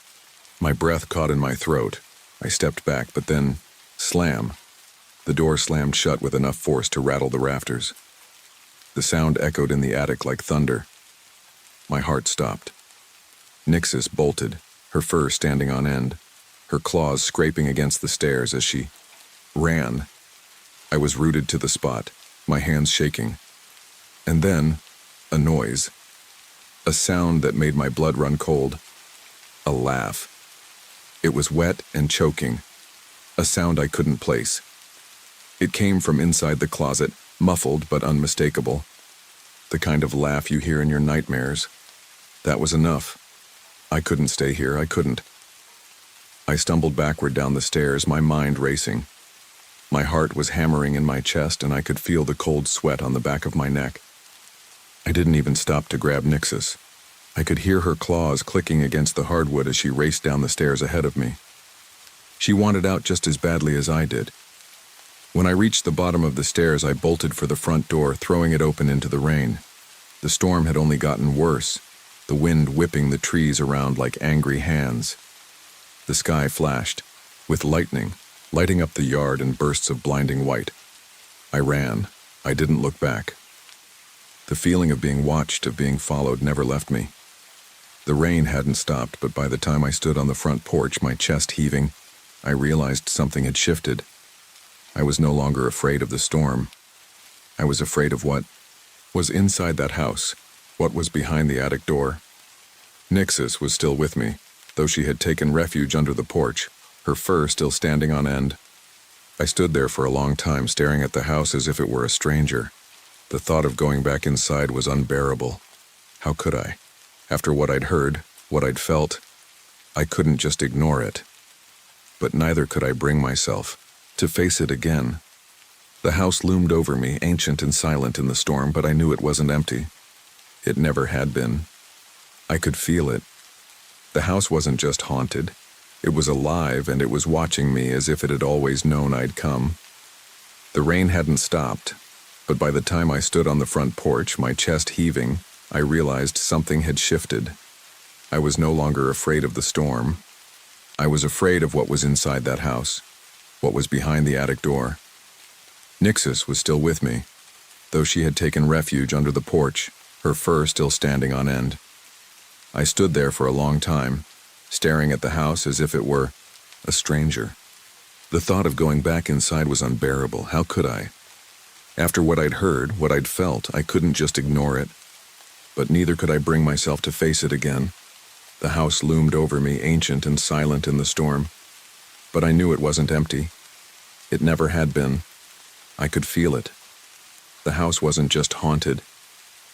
My breath caught in my throat. I stepped back, but then, slam. The door slammed shut with enough force to rattle the rafters. The sound echoed in the attic like thunder. My heart stopped. Nixis bolted, her fur standing on end, her claws scraping against the stairs as she ran. I was rooted to the spot, my hands shaking. And then, a noise. A sound that made my blood run cold. A laugh. It was wet and choking, a sound I couldn't place. It came from inside the closet, muffled but unmistakable. The kind of laugh you hear in your nightmares. That was enough. I couldn't stay here, I couldn't. I stumbled backward down the stairs, my mind racing. My heart was hammering in my chest, and I could feel the cold sweat on the back of my neck. I didn't even stop to grab Nixis. I could hear her claws clicking against the hardwood as she raced down the stairs ahead of me. She wanted out just as badly as I did. When I reached the bottom of the stairs, I bolted for the front door, throwing it open into the rain. The storm had only gotten worse, the wind whipping the trees around like angry hands. The sky flashed, with lightning, lighting up the yard in bursts of blinding white. I ran. I didn't look back. The feeling of being watched, of being followed, never left me. The rain hadn't stopped, but by the time I stood on the front porch, my chest heaving, I realized something had shifted. I was no longer afraid of the storm. I was afraid of what was inside that house, what was behind the attic door. Nixis was still with me, though she had taken refuge under the porch, her fur still standing on end. I stood there for a long time, staring at the house as if it were a stranger. The thought of going back inside was unbearable. How could I? After what I'd heard, what I'd felt, I couldn't just ignore it. But neither could I bring myself to face it again. The house loomed over me, ancient and silent in the storm, but I knew it wasn't empty. It never had been. I could feel it. The house wasn't just haunted. It was alive, and it was watching me as if it had always known I'd come. The rain hadn't stopped, but by the time I stood on the front porch, my chest heaving, I realized something had shifted. I was no longer afraid of the storm. I was afraid of what was inside that house, what was behind the attic door. Nixis was still with me, though she had taken refuge under the porch, her fur still standing on end. I stood there for a long time, staring at the house as if it were a stranger. The thought of going back inside was unbearable. How could I? After what I'd heard, what I'd felt, I couldn't just ignore it. But neither could I bring myself to face it again. The house loomed over me, ancient and silent in the storm. But I knew it wasn't empty. It never had been. I could feel it. The house wasn't just haunted.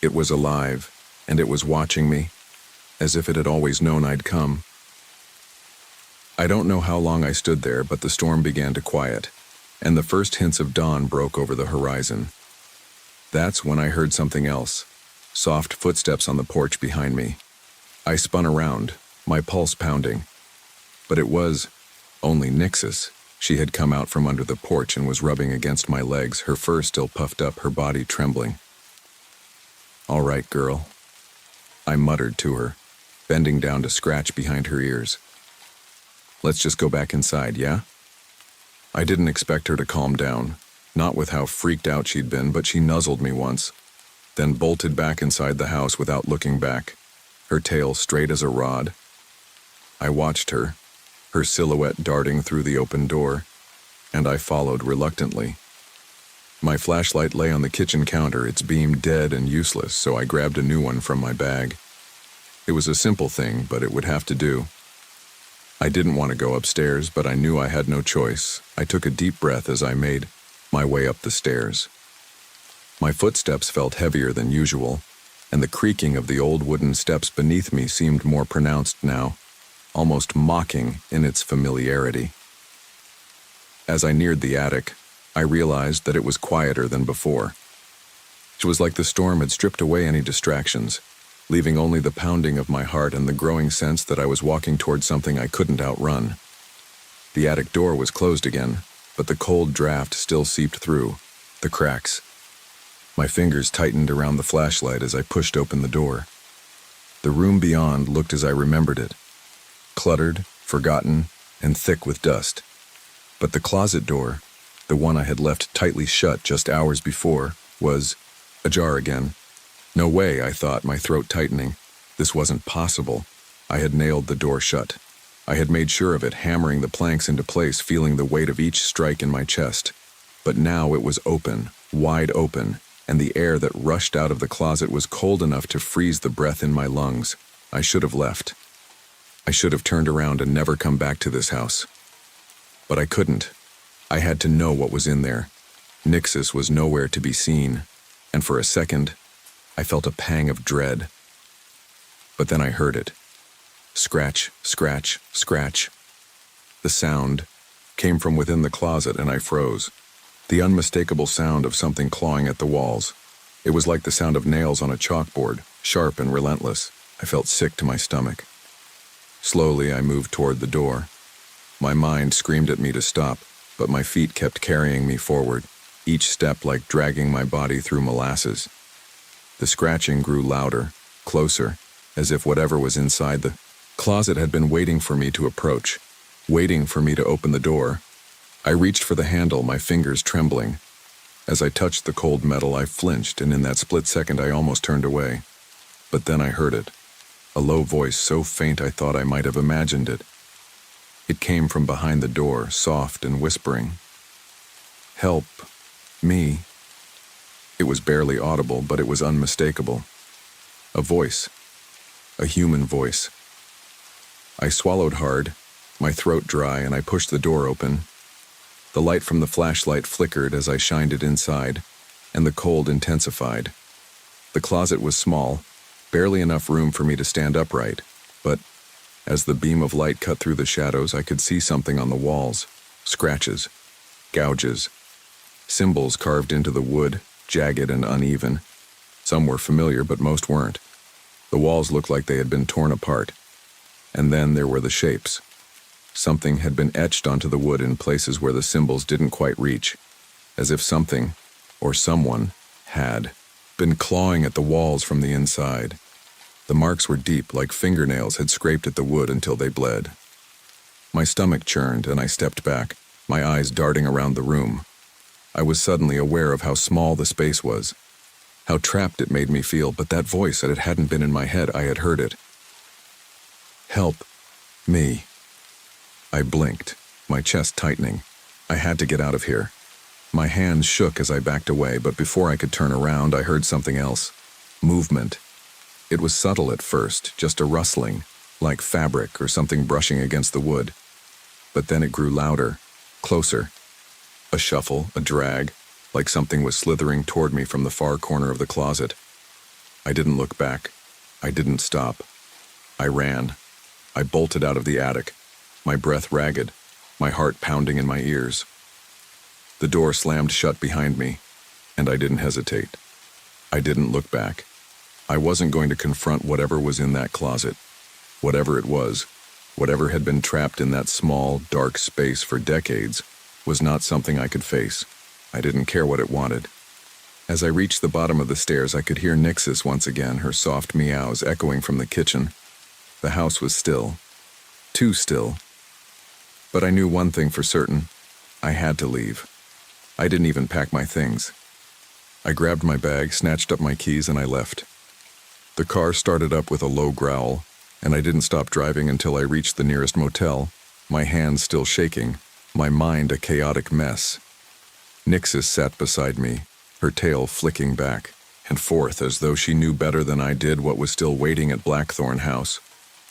It was alive, and it was watching me, as if it had always known I'd come. I don't know how long I stood there, but the storm began to quiet, and the first hints of dawn broke over the horizon. That's when I heard something else. Soft footsteps on the porch behind me. I spun around, my pulse pounding. But it was only Nixus. She had come out from under the porch and was rubbing against my legs, her fur still puffed up, her body trembling. "All right, girl," I muttered to her, bending down to scratch behind her ears. "Let's just go back inside, yeah?" I didn't expect her to calm down, not with how freaked out she'd been, but she nuzzled me once, then bolted back inside the house without looking back, her tail straight as a rod. I watched her, her silhouette darting through the open door, and I followed reluctantly. My flashlight lay on the kitchen counter, its beam dead and useless, so I grabbed a new one from my bag. It was a simple thing, but it would have to do. I didn't want to go upstairs, but I knew I had no choice. I took a deep breath as I made my way up the stairs. My footsteps felt heavier than usual, and the creaking of the old wooden steps beneath me seemed more pronounced now, almost mocking in its familiarity. As I neared the attic, I realized that it was quieter than before. It was like the storm had stripped away any distractions, leaving only the pounding of my heart and the growing sense that I was walking toward something I couldn't outrun. The attic door was closed again, but the cold draft still seeped through the cracks. My fingers tightened around the flashlight as I pushed open the door. The room beyond looked as I remembered it, cluttered, forgotten, and thick with dust. But the closet door, the one I had left tightly shut just hours before, was ajar again. No way, I thought, my throat tightening. This wasn't possible. I had nailed the door shut. I had made sure of it, hammering the planks into place, feeling the weight of each strike in my chest. But now it was open, wide open, and the air that rushed out of the closet was cold enough to freeze the breath in my lungs. I should have left. I should have turned around and never come back to this house. But I couldn't. I had to know what was in there. Nixus was nowhere to be seen, and for a second, I felt a pang of dread. But then I heard it. Scratch, scratch, scratch. The sound came from within the closet, and I froze. The unmistakable sound of something clawing at the walls. It was like the sound of nails on a chalkboard, sharp and relentless. I felt sick to my stomach. Slowly, I moved toward the door. My mind screamed at me to stop, but my feet kept carrying me forward, each step like dragging my body through molasses. The scratching grew louder, closer, as if whatever was inside the closet had been waiting for me to approach, waiting for me to open the door. I reached for the handle, my fingers trembling. As I touched the cold metal, I flinched, and in that split second I almost turned away. But then I heard it, a low voice so faint I thought I might have imagined it. It came from behind the door, soft and whispering. "Help me." It was barely audible, but it was unmistakable. A voice. A human voice. I swallowed hard, my throat dry, and I pushed the door open. The light from the flashlight flickered as I shined it inside, and the cold intensified. The closet was small, barely enough room for me to stand upright, but as the beam of light cut through the shadows, I could see something on the walls. Scratches, gouges, symbols carved into the wood, jagged and uneven. Some were familiar, but most weren't. The walls looked like they had been torn apart. And then there were the shapes. Something had been etched onto the wood in places where the symbols didn't quite reach, as if something, or someone, had been clawing at the walls from the inside. The marks were deep, like fingernails had scraped at the wood until they bled. My stomach churned, and I stepped back, my eyes darting around the room. I was suddenly aware of how small the space was, how trapped it made me feel, but that voice, that it hadn't been in my head, I had heard it. "Help me." I blinked, my chest tightening. I had to get out of here. My hands shook as I backed away, but before I could turn around, I heard something else. Movement. It was subtle at first, just a rustling, like fabric or something brushing against the wood. But then it grew louder, closer. A shuffle, a drag, like something was slithering toward me from the far corner of the closet. I didn't look back. I didn't stop. I ran. I bolted out of the attic, my breath ragged, my heart pounding in my ears. The door slammed shut behind me, and I didn't hesitate. I didn't look back. I wasn't going to confront whatever was in that closet. Whatever it was, whatever had been trapped in that small, dark space for decades, was not something I could face. I didn't care what it wanted. As I reached the bottom of the stairs, I could hear Nixis once again, her soft meows echoing from the kitchen. The house was still. Too still. But I knew one thing for certain. I had to leave. I didn't even pack my things. I grabbed my bag, snatched up my keys, and I left. The car started up with a low growl, and I didn't stop driving until I reached the nearest motel, my hands still shaking, my mind a chaotic mess. Nixis sat beside me, her tail flicking back and forth as though she knew better than I did what was still waiting at Blackthorn House.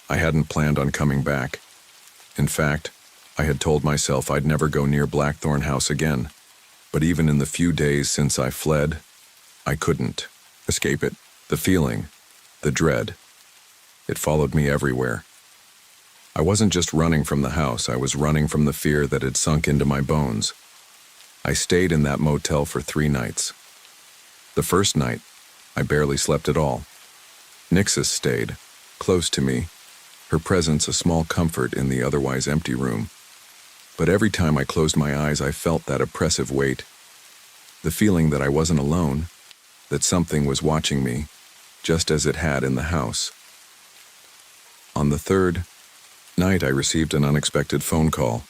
I hadn't planned on coming back. In fact, I had told myself I'd never go near Blackthorn House again. But even in the few days since I fled, I couldn't escape it. The feeling, the dread. It followed me everywhere. I wasn't just running from the house, I was running from the fear that had sunk into my bones. I stayed in that motel for 3 nights. The first night, I barely slept at all. Nixis stayed, close to me, her presence a small comfort in the otherwise empty room. But every time I closed my eyes, I felt that oppressive weight. The feeling that I wasn't alone, that something was watching me, just as it had in the house. On the 3rd night, I received an unexpected phone call.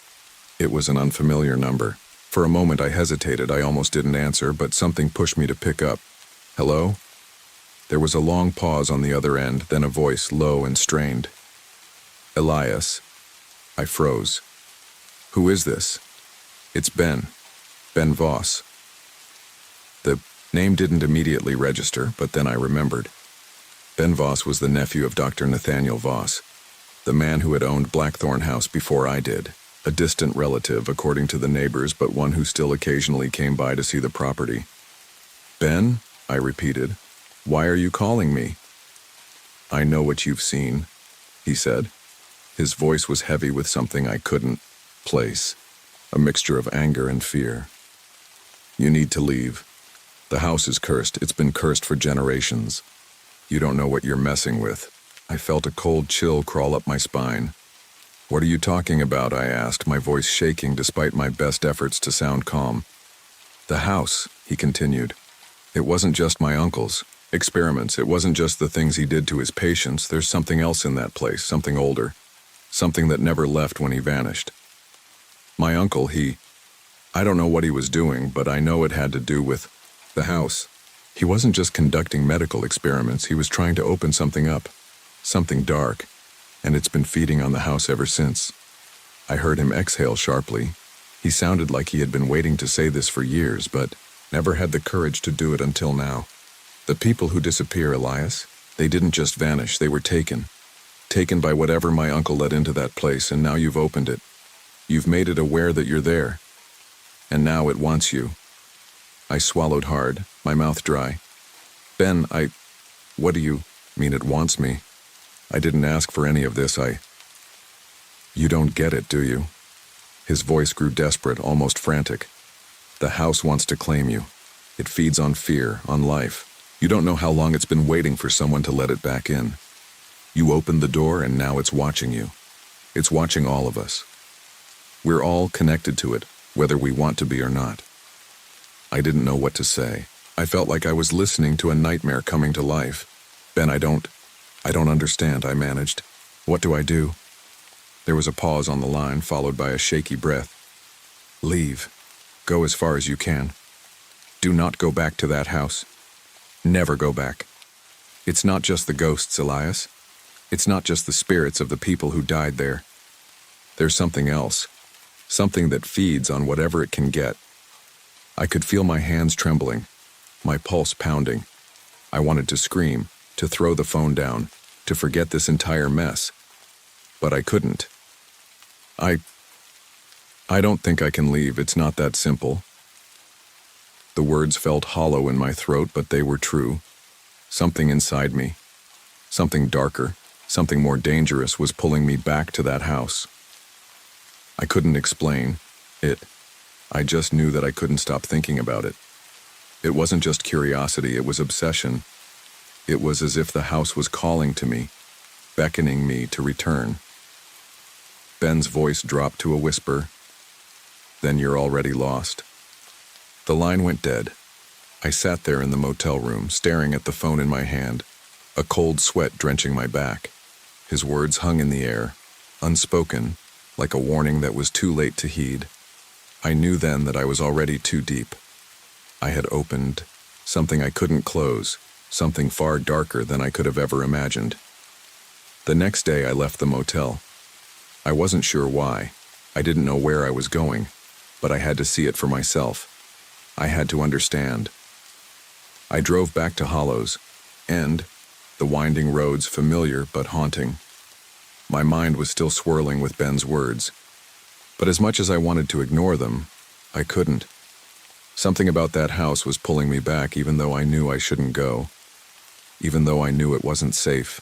It was an unfamiliar number. For a moment I hesitated, I almost didn't answer, but something pushed me to pick up. Hello? There was a long pause on the other end, then a voice low and strained. Elias. I froze. Who is this? It's Ben. Ben Voss. The name didn't immediately register, but then I remembered. Ben Voss was the nephew of Dr. Nathaniel Voss, the man who had owned Blackthorn House before I did. A distant relative, according to the neighbors, but one who still occasionally came by to see the property. Ben, I repeated, why are you calling me? I know what you've seen, he said. His voice was heavy with something I couldn't place, a mixture of anger and fear. You need to leave. The house is cursed. It's been cursed for generations. You don't know what you're messing with. I felt a cold chill crawl up my spine. What are you talking about? I asked, my voice shaking despite my best efforts to sound calm. The house, he continued. It wasn't just my uncle's experiments. It wasn't just the things he did to his patients. There's something else in that place, something older, something that never left when he vanished. My uncle, I don't know what he was doing, but I know it had to do with the house. He wasn't just conducting medical experiments. He was trying to open something up, something dark. And it's been feeding on the house ever since. I heard him exhale sharply. He sounded like he had been waiting to say this for years, but never had the courage to do it until now. The people who disappear, Elias, they didn't just vanish, they were taken. Taken by whatever my uncle let into that place, and now you've opened it. You've made it aware that you're there. And now it wants you. I swallowed hard, my mouth dry. Ben, what do you mean it wants me? I didn't ask for any of this, You don't get it, do you? His voice grew desperate, almost frantic. The house wants to claim you. It feeds on fear, on life. You don't know how long it's been waiting for someone to let it back in. You opened the door and now it's watching you. It's watching all of us. We're all connected to it, whether we want to be or not. I didn't know what to say. I felt like I was listening to a nightmare coming to life. Ben, I don't understand, I managed. What do I do? There was a pause on the line, followed by a shaky breath. Leave. Go as far as you can. Do not go back to that house. Never go back. It's not just the ghosts, Elias. It's not just the spirits of the people who died there. There's something else. something that feeds on whatever it can get. I could feel my hands trembling, my pulse pounding. I wanted to scream, to throw the phone down, to forget this entire mess. But I couldn't. I don't think I can leave. It's not that simple. The words felt hollow in my throat, but they were true. Something inside me, something darker, something more dangerous was pulling me back to that house. I couldn't explain it. I just knew that I couldn't stop thinking about it. It wasn't just curiosity, it was obsession. It was as if the house was calling to me, beckoning me to return. Ben's voice dropped to a whisper. Then you're already lost. The line went dead. I sat there in the motel room, staring at the phone in my hand, a cold sweat drenching my back. His words hung in the air, unspoken, like a warning that was too late to heed. I knew then that I was already too deep. I had opened something I couldn't close, something far darker than I could have ever imagined. The next day I left the motel. I wasn't sure why. I didn't know where I was going, but I had to see it for myself. I had to understand. I drove back to Hollows, and the winding roads familiar but haunting. My mind was still swirling with Ben's words, but as much as I wanted to ignore them, I couldn't. Something about that house was pulling me back, even though I knew I shouldn't go, even though I knew it wasn't safe.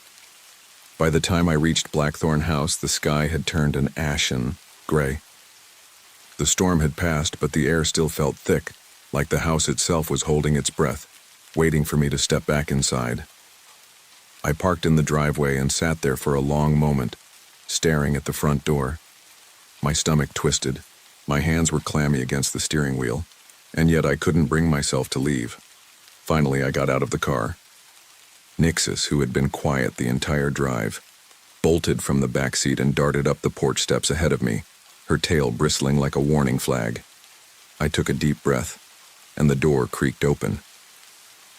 By the time I reached Blackthorn House, the sky had turned an ashen gray. The storm had passed, but the air still felt thick, like the house itself was holding its breath, waiting for me to step back inside. I parked in the driveway and sat there for a long moment, staring at the front door. My stomach twisted. My hands were clammy against the steering wheel, and yet I couldn't bring myself to leave. Finally, I got out of the car. Nixis, who had been quiet the entire drive, bolted from the back seat and darted up the porch steps ahead of me, her tail bristling like a warning flag. I took a deep breath, and the door creaked open.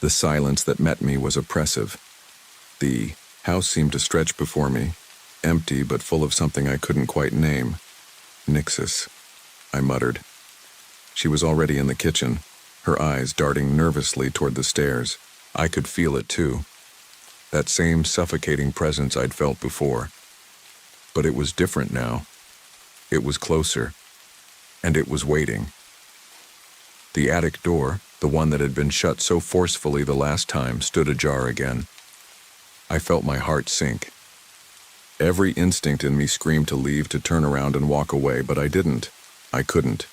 The silence that met me was oppressive. The house seemed to stretch before me, empty but full of something I couldn't quite name. Nixis, I muttered. She was already in the kitchen, her eyes darting nervously toward the stairs. I could feel it too. That same suffocating presence I'd felt before. But it was different now. It was closer, and it was waiting. The attic door, the one that had been shut so forcefully the last time, stood ajar again. I felt my heart sink. Every instinct in me screamed to leave, to turn around and walk away, but I didn't. I couldn't.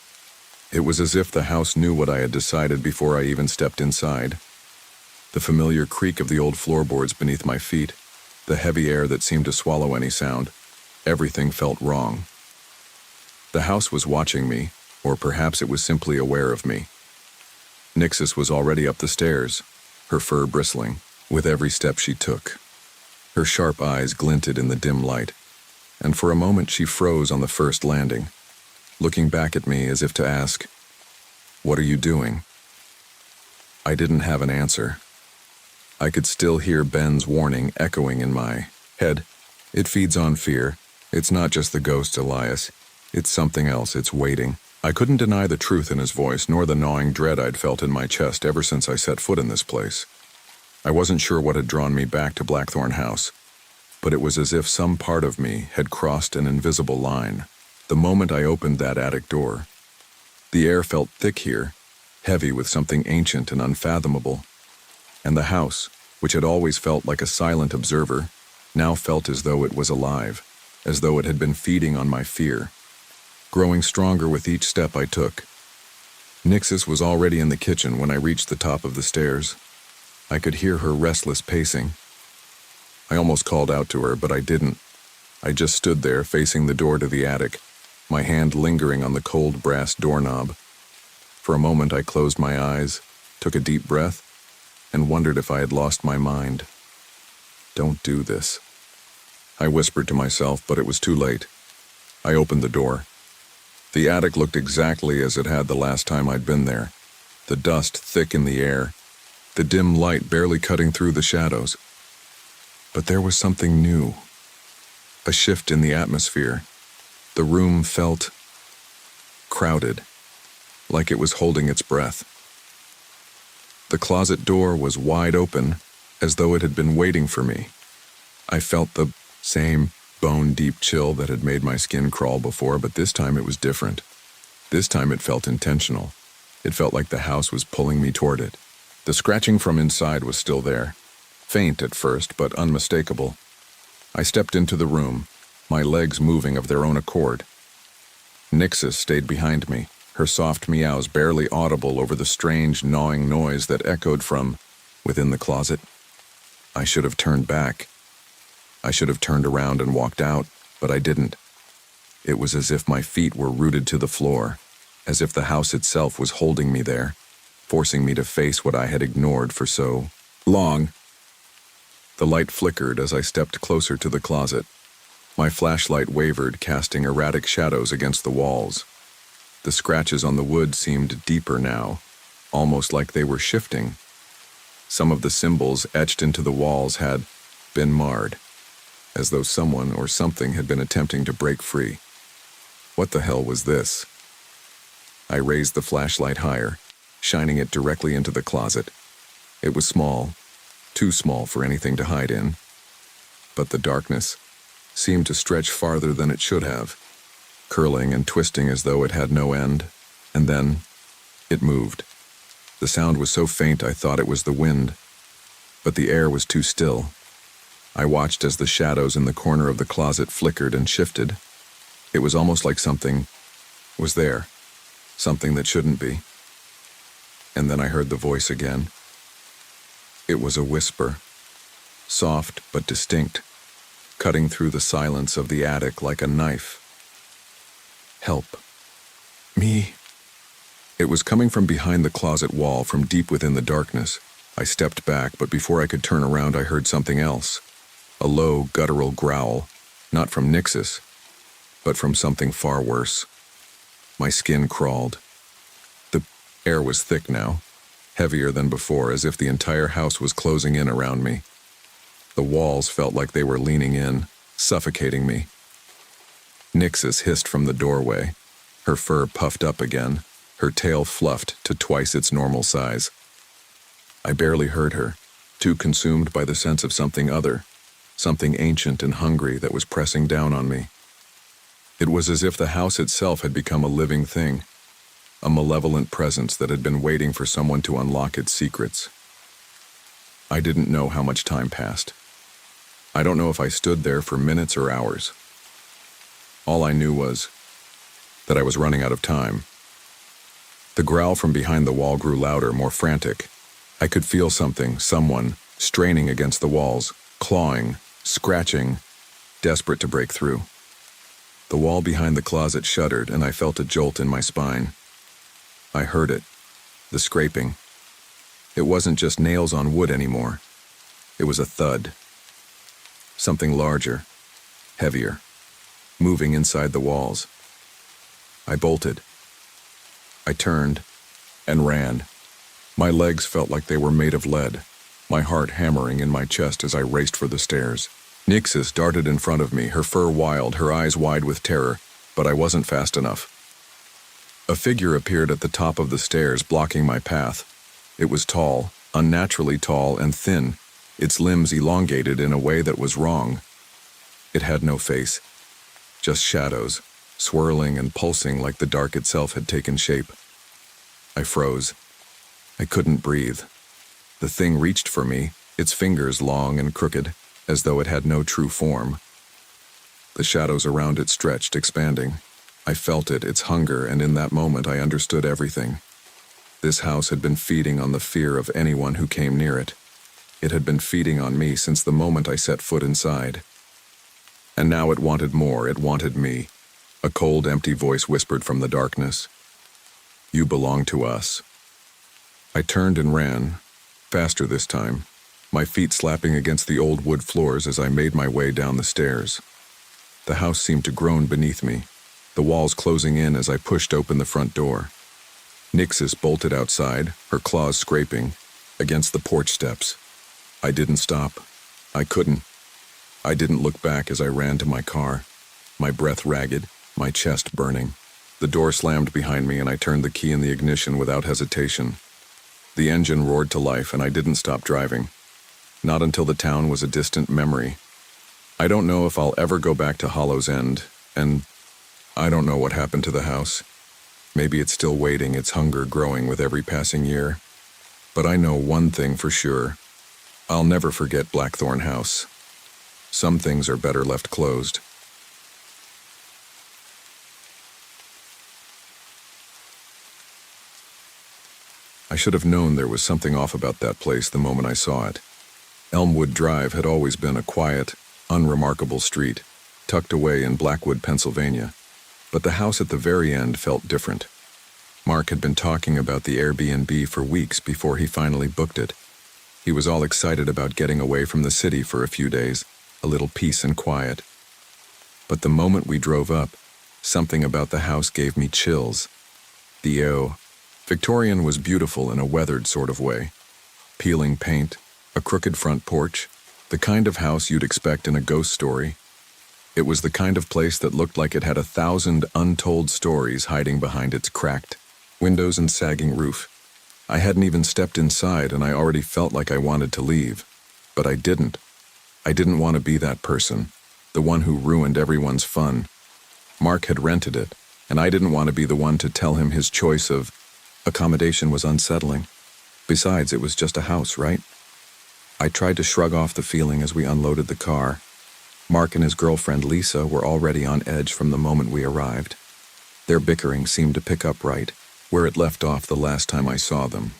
It was as if the house knew what I had decided before I even stepped inside. The familiar creak of the old floorboards beneath my feet, the heavy air that seemed to swallow any sound, everything felt wrong. The house was watching me, or perhaps it was simply aware of me. Nixis was already up the stairs, her fur bristling, with every step she took. Her sharp eyes glinted in the dim light, and for a moment she froze on the first landing, looking back at me as if to ask, "What are you doing?" I didn't have an answer. I could still hear Ben's warning echoing in my head. It feeds on fear. It's not just the ghosts, Elias. It's something else. It's waiting. I couldn't deny the truth in his voice, nor the gnawing dread I'd felt in my chest ever since I set foot in this place. I wasn't sure what had drawn me back to Blackthorn House, but it was as if some part of me had crossed an invisible line. The moment I opened that attic door, the air felt thick here, heavy with something ancient and unfathomable. And the house, which had always felt like a silent observer, now felt as though it was alive, as though it had been feeding on my fear, growing stronger with each step I took. Nixis was already in the kitchen when I reached the top of the stairs. I could hear her restless pacing. I almost called out to her, but I didn't. I just stood there facing the door to the attic, my hand lingering on the cold brass doorknob. For a moment I closed my eyes, took a deep breath, and wondered if I had lost my mind. "Don't do this," I whispered to myself, but it was too late. I opened the door. The attic looked exactly as it had the last time I'd been there, the dust thick in the air, the dim light barely cutting through the shadows. But there was something new, a shift in the atmosphere. The room felt crowded, like it was holding its breath. The closet door was wide open, as though it had been waiting for me. I felt the same bone-deep chill that had made my skin crawl before, but this time it was different. This time it felt intentional. It felt like the house was pulling me toward it. The scratching from inside was still there, faint at first, but unmistakable. I stepped into the room, my legs moving of their own accord. Nixis stayed behind me, her soft meows barely audible over the strange, gnawing noise that echoed from within the closet. I should have turned back. I should have turned around and walked out, but I didn't. It was as if my feet were rooted to the floor, as if the house itself was holding me there, forcing me to face what I had ignored for so long. The light flickered as I stepped closer to the closet. My flashlight wavered, casting erratic shadows against the walls. The scratches on the wood seemed deeper now, almost like they were shifting. Some of the symbols etched into the walls had been marred, as though someone or something had been attempting to break free. What the hell was this? I raised the flashlight higher, shining it directly into the closet. It was small, too small for anything to hide in, but the darkness seemed to stretch farther than it should have, curling and twisting as though it had no end, and then it moved. The sound was so faint I thought it was the wind, but the air was too still. I watched as the shadows in the corner of the closet flickered and shifted. It was almost like something was there, something that shouldn't be. And then I heard the voice again. It was a whisper, soft but distinct, cutting through the silence of the attic like a knife. Help. Me. It was coming from behind the closet wall, from deep within the darkness. I stepped back, but before I could turn around, I heard something else. A low, guttural growl, not from Nixis, but from something far worse. My skin crawled. The air was thick now, heavier than before, as if the entire house was closing in around me. The walls felt like they were leaning in, suffocating me. Nixis hissed from the doorway, her fur puffed up again, her tail fluffed to twice its normal size. I barely heard her, too consumed by the sense of something other, something ancient and hungry that was pressing down on me. It was as if the house itself had become a living thing, a malevolent presence that had been waiting for someone to unlock its secrets. I didn't know how much time passed. I don't know if I stood there for minutes or hours. All I knew was that I was running out of time. The growl from behind the wall grew louder, more frantic. I could feel something, someone, straining against the walls, clawing, scratching, desperate to break through. The wall behind the closet shuddered, and I felt a jolt in my spine. I heard it, the scraping. It wasn't just nails on wood anymore. It was a thud. Something larger, heavier, moving inside the walls. I bolted. I turned and ran. My legs felt like they were made of lead, my heart hammering in my chest as I raced for the stairs. Nixis darted in front of me, her fur wild, her eyes wide with terror, but I wasn't fast enough. A figure appeared at the top of the stairs, blocking my path. It was tall, unnaturally tall and thin, its limbs elongated in a way that was wrong. It had no face, just shadows, swirling and pulsing like the dark itself had taken shape. I froze. I couldn't breathe. The thing reached for me, its fingers long and crooked, as though it had no true form. The shadows around it stretched, expanding. I felt it, its hunger, and in that moment I understood everything. This house had been feeding on the fear of anyone who came near it. It had been feeding on me since the moment I set foot inside. And now it wanted more, it wanted me. A cold, empty voice whispered from the darkness. You belong to us. I turned and ran, faster this time, my feet slapping against the old wood floors as I made my way down the stairs. The house seemed to groan beneath me, the walls closing in as I pushed open the front door. Nixis bolted outside, her claws scraping, against the porch steps. I didn't stop. I couldn't. I didn't look back as I ran to my car, my breath ragged, my chest burning. The door slammed behind me and I turned the key in the ignition without hesitation. The engine roared to life and I didn't stop driving. Not until the town was a distant memory. I don't know if I'll ever go back to Hollow's End, and I don't know what happened to the house. Maybe it's still waiting, its hunger growing with every passing year. But I know one thing for sure. I'll never forget Blackthorn House. Some things are better left closed. I should have known there was something off about that place the moment I saw it. Elmwood Drive had always been a quiet, unremarkable street, tucked away in Blackwood, Pennsylvania. But the house at the very end felt different. Mark had been talking about the Airbnb for weeks before he finally booked it. He was all excited about getting away from the city for a few days, a little peace and quiet. But the moment we drove up, something about the house gave me chills. The Victorian was beautiful in a weathered sort of way. Peeling paint, a crooked front porch, the kind of house you'd expect in a ghost story. It was the kind of place that looked like it had 1,000 untold stories hiding behind its cracked windows and sagging roof. I hadn't even stepped inside and I already felt like I wanted to leave. But I didn't. I didn't want to be that person, the one who ruined everyone's fun. Mark had rented it, and I didn't want to be the one to tell him his choice of accommodation was unsettling. Besides, it was just a house, right? I tried to shrug off the feeling as we unloaded the car. Mark and his girlfriend Lisa were already on edge from the moment we arrived. Their bickering seemed to pick up right where it left off the last time I saw them.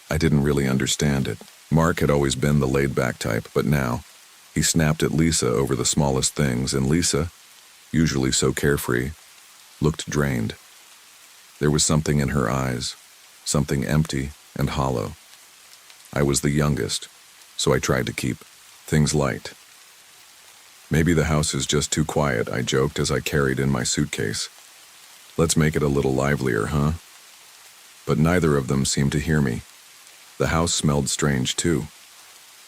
I didn't really understand it. Mark had always been the laid-back type, but now he snapped at Lisa over the smallest things, and Lisa, usually so carefree, looked drained. There was something in her eyes, something empty and hollow. I was the youngest, so I tried to keep things light. Maybe the house is just too quiet, I joked as I carried in my suitcase. Let's make it a little livelier, huh? But neither of them seemed to hear me. The house smelled strange too.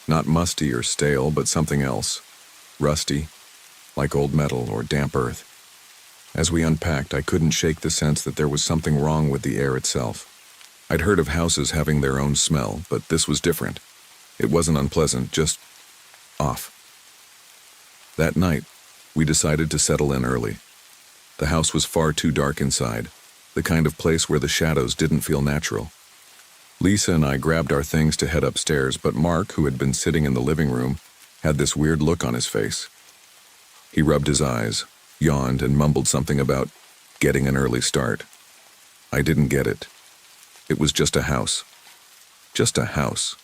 Not musty or stale, but something else. Rusty, like old metal or damp earth. As we unpacked, I couldn't shake the sense that there was something wrong with the air itself. I'd heard of houses having their own smell, but this was different. It wasn't unpleasant, just off. That night, we decided to settle in early. The house was far too dark inside, the kind of place where the shadows didn't feel natural. Lisa and I grabbed our things to head upstairs, but Mark, who had been sitting in the living room, had this weird look on his face. He rubbed his eyes, yawned, and mumbled something about getting an early start. I didn't get it. It was just a house. Just a house.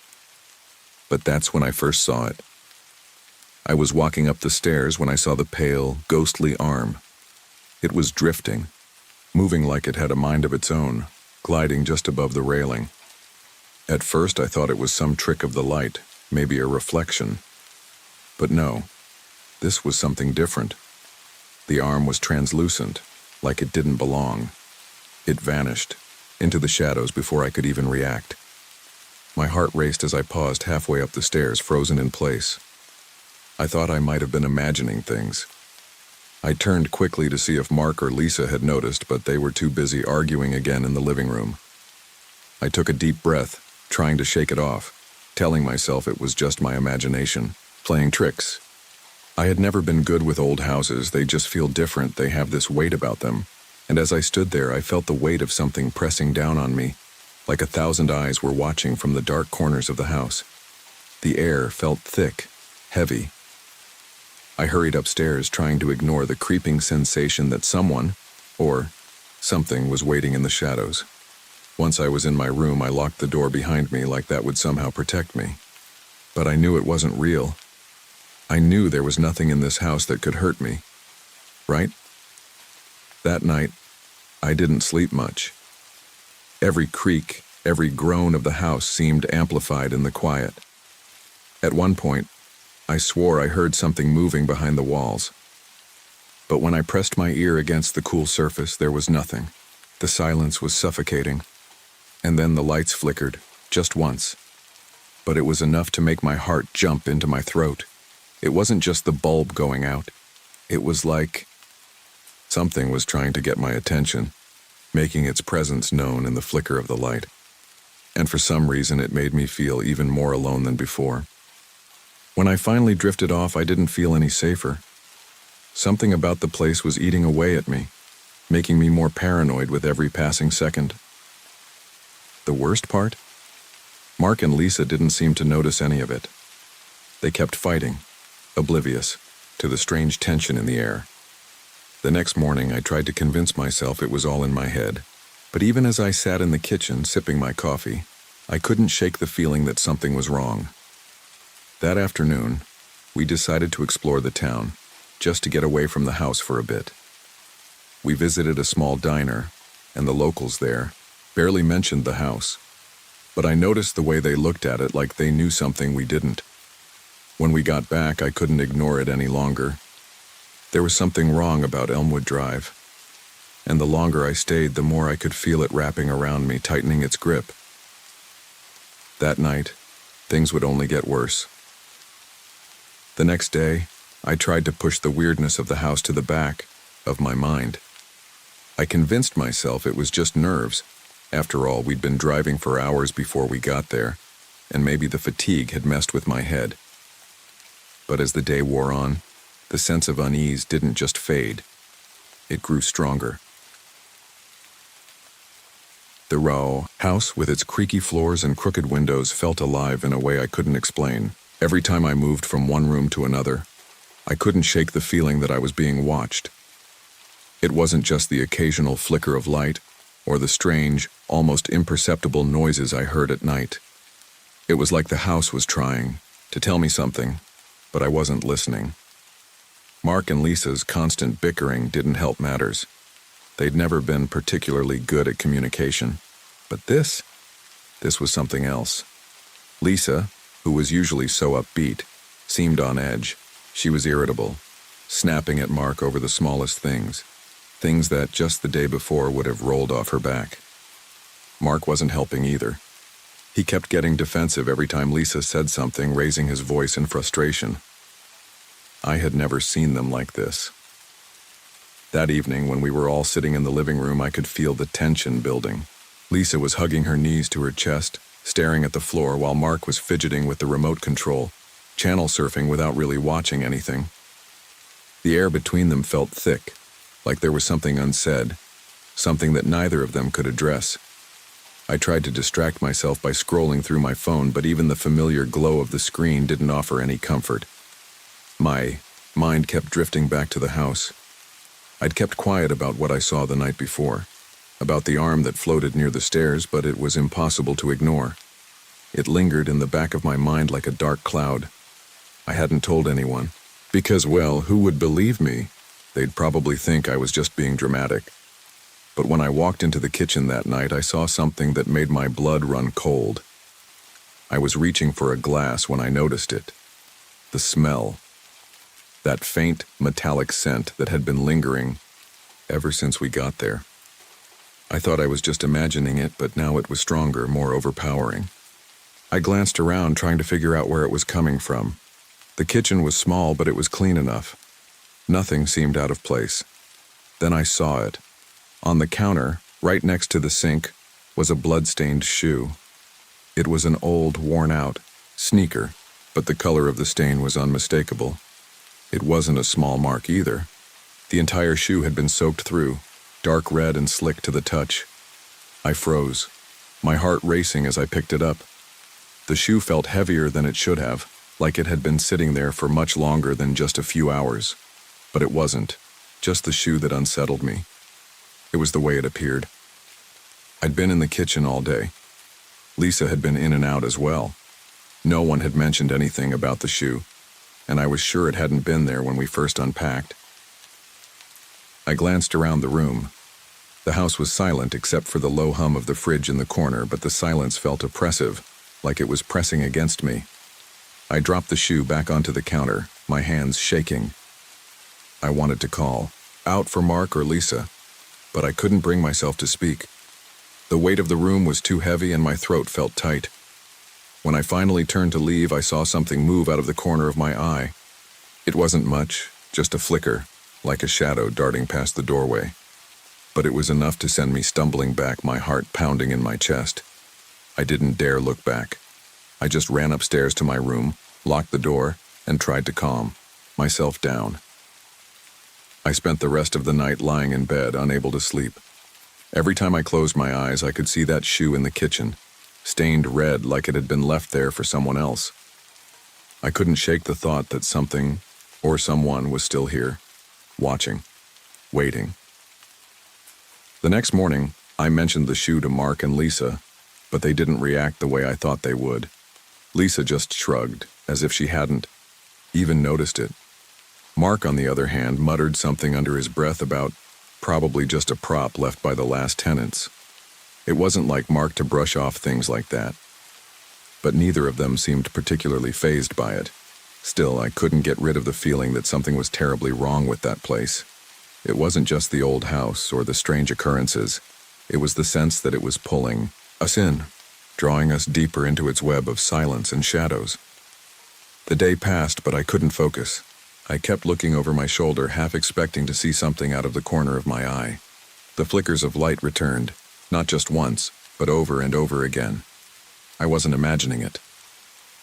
But that's when I first saw it. I was walking up the stairs when I saw the pale, ghostly arm. It was drifting, moving like it had a mind of its own, gliding just above the railing. At first I thought it was some trick of the light, maybe a reflection. But no, this was something different. The arm was translucent, like it didn't belong. It vanished, into the shadows before I could even react. My heart raced as I paused halfway up the stairs, frozen in place. I thought I might have been imagining things. I turned quickly to see if Mark or Lisa had noticed, but they were too busy arguing again in the living room. I took a deep breath, trying to shake it off, telling myself it was just my imagination, playing tricks. I had never been good with old houses, they just feel different, they have this weight about them. And as I stood there, I felt the weight of something pressing down on me, like 1,000 eyes were watching from the dark corners of the house. The air felt thick, heavy. I hurried upstairs, trying to ignore the creeping sensation that someone, or something, was waiting in the shadows. Once I was in my room, I locked the door behind me like that would somehow protect me. But I knew it wasn't real. I knew there was nothing in this house that could hurt me. Right? That night, I didn't sleep much. Every creak, every groan of the house seemed amplified in the quiet. At one point, I swore I heard something moving behind the walls. But when I pressed my ear against the cool surface, there was nothing. The silence was suffocating. And then the lights flickered, just once. But it was enough to make my heart jump into my throat. It wasn't just the bulb going out. It was like something was trying to get my attention. making its presence known in the flicker of the light. And for some reason, it made me feel even more alone than before. When I finally drifted off, I didn't feel any safer. Something about the place was eating away at me, making me more paranoid with every passing second. The worst part? Mark and Lisa didn't seem to notice any of it. They kept fighting, oblivious to the strange tension in the air. The next morning, I tried to convince myself it was all in my head, but even as I sat in the kitchen sipping my coffee, I couldn't shake the feeling that something was wrong. That afternoon, we decided to explore the town, just to get away from the house for a bit. We visited a small diner, and the locals there barely mentioned the house, but I noticed the way they looked at it like they knew something we didn't. When we got back, I couldn't ignore it any longer. There was something wrong about Elmwood Drive, and the longer I stayed, the more I could feel it wrapping around me, tightening its grip. That night, things would only get worse. The next day, I tried to push the weirdness of the house to the back of my mind. I convinced myself it was just nerves. After all, we'd been driving for hours before we got there, and maybe the fatigue had messed with my head. But as the day wore on, the sense of unease didn't just fade. It grew stronger. The row house, with its creaky floors and crooked windows, felt alive in a way I couldn't explain. Every time I moved from one room to another, I couldn't shake the feeling that I was being watched. It wasn't just the occasional flicker of light or the strange, almost imperceptible noises I heard at night. It was like the house was trying to tell me something, but I wasn't listening. Mark and Lisa's constant bickering didn't help matters. They'd never been particularly good at communication. But this was something else. Lisa, who was usually so upbeat, seemed on edge. She was irritable, snapping at Mark over the smallest things that just the day before would have rolled off her back. Mark wasn't helping either. He kept getting defensive every time Lisa said something, raising his voice in frustration. I had never seen them like this. That evening, when we were all sitting in the living room, I could feel the tension building. Lisa was hugging her knees to her chest, staring at the floor, while Mark was fidgeting with the remote control, channel surfing without really watching anything. The air between them felt thick, like there was something unsaid, something that neither of them could address. I tried to distract myself by scrolling through my phone, but even the familiar glow of the screen didn't offer any comfort. My mind kept drifting back to the house. I'd kept quiet about what I saw the night before, about the arm that floated near the stairs, but it was impossible to ignore. It lingered in the back of my mind like a dark cloud. I hadn't told anyone, because, well, who would believe me? They'd probably think I was just being dramatic. But when I walked into the kitchen that night, I saw something that made my blood run cold. I was reaching for a glass when I noticed it. The smell. That faint, metallic scent that had been lingering ever since we got there. I thought I was just imagining it, but now it was stronger, more overpowering. I glanced around, trying to figure out where it was coming from. The kitchen was small, but it was clean enough. Nothing seemed out of place. Then I saw it. On the counter, right next to the sink, was a blood-stained shoe. It was an old, worn-out sneaker, but the color of the stain was unmistakable. It wasn't a small mark either. The entire shoe had been soaked through, dark red and slick to the touch. I froze, my heart racing as I picked it up. The shoe felt heavier than it should have, like it had been sitting there for much longer than just a few hours. But it wasn't, just the shoe that unsettled me. It was the way it appeared. I'd been in the kitchen all day. Lisa had been in and out as well. No one had mentioned anything about the shoe, and I was sure it hadn't been there when we first unpacked. I glanced around the room. The house was silent except for the low hum of the fridge in the corner, but the silence felt oppressive, like it was pressing against me. I dropped the shoe back onto the counter, my hands shaking. I wanted to call out for Mark or Lisa, but I couldn't bring myself to speak. The weight of the room was too heavy and my throat felt tight. When I finally turned to leave, I saw something move out of the corner of my eye. It wasn't much, just a flicker, like a shadow darting past the doorway. but it was enough to send me stumbling back, my heart pounding in my chest. I didn't dare look back. I just ran upstairs to my room, locked the door, and tried to calm myself down. I spent the rest of the night lying in bed, unable to sleep. Every time I closed my eyes, I could see that shoe in the kitchen, stained red like it had been left there for someone else. I couldn't shake the thought that something or someone was still here, watching, waiting. The next morning, I mentioned the shoe to Mark and Lisa, but they didn't react the way I thought they would. Lisa just shrugged, as if she hadn't even noticed it. Mark, on the other hand, muttered something under his breath about probably just a prop left by the last tenants. It wasn't like Mark to brush off things like that. But neither of them seemed particularly fazed by it. Still, I couldn't get rid of the feeling that something was terribly wrong with that place. It wasn't just the old house or the strange occurrences. It was the sense that it was pulling us in, drawing us deeper into its web of silence and shadows. The day passed, but I couldn't focus. I kept looking over my shoulder, half expecting to see something out of the corner of my eye. The flickers of light returned, not just once, but over and over again. I wasn't imagining it.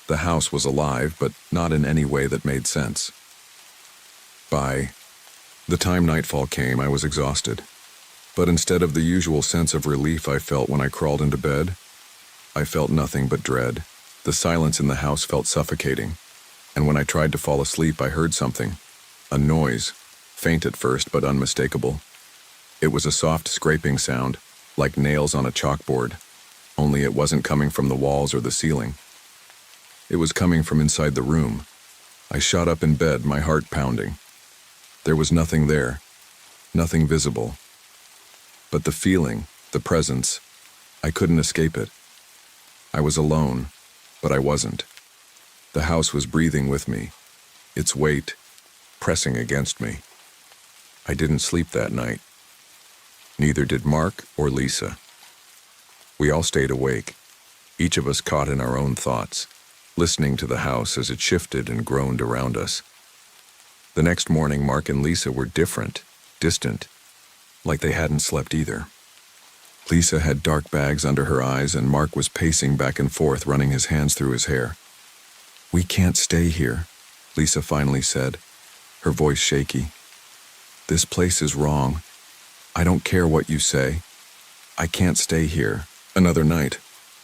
The house was alive, but not in any way that made sense. By the time nightfall came, I was exhausted. But instead of the usual sense of relief I felt when I crawled into bed, I felt nothing but dread. The silence in the house felt suffocating. And when I tried to fall asleep, I heard something. A noise, faint at first but unmistakable. It was a soft scraping sound, like nails on a chalkboard, only it wasn't coming from the walls or the ceiling. It was coming from inside the room. I shot up in bed, my heart pounding. There was nothing there, nothing visible. But the feeling, the presence, I couldn't escape it. I was alone, but I wasn't. The house was breathing with me, its weight pressing against me. I didn't sleep that night. Neither did Mark or Lisa. We all stayed awake, each of us caught in our own thoughts, listening to the house as it shifted and groaned around us. The next morning, Mark and Lisa were different, distant, like they hadn't slept either. Lisa had dark bags under her eyes, and Mark was pacing back and forth, running his hands through his hair. "We can't stay here," Lisa finally said, her voice shaky. "This place is wrong. I don't care what you say. I can't stay here another night."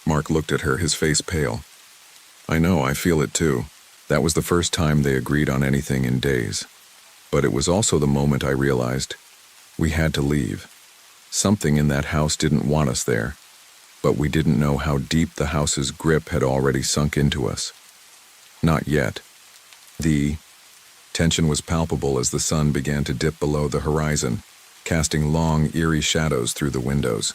Mark looked at her, his face pale. "I know, I feel it too." That was the first time they agreed on anything in days. But it was also the moment I realized we had to leave. Something in that house didn't want us there, but we didn't know how deep the house's grip had already sunk into us. Not yet. The tension was palpable as the sun began to dip below the horizon, casting long, eerie shadows through the windows.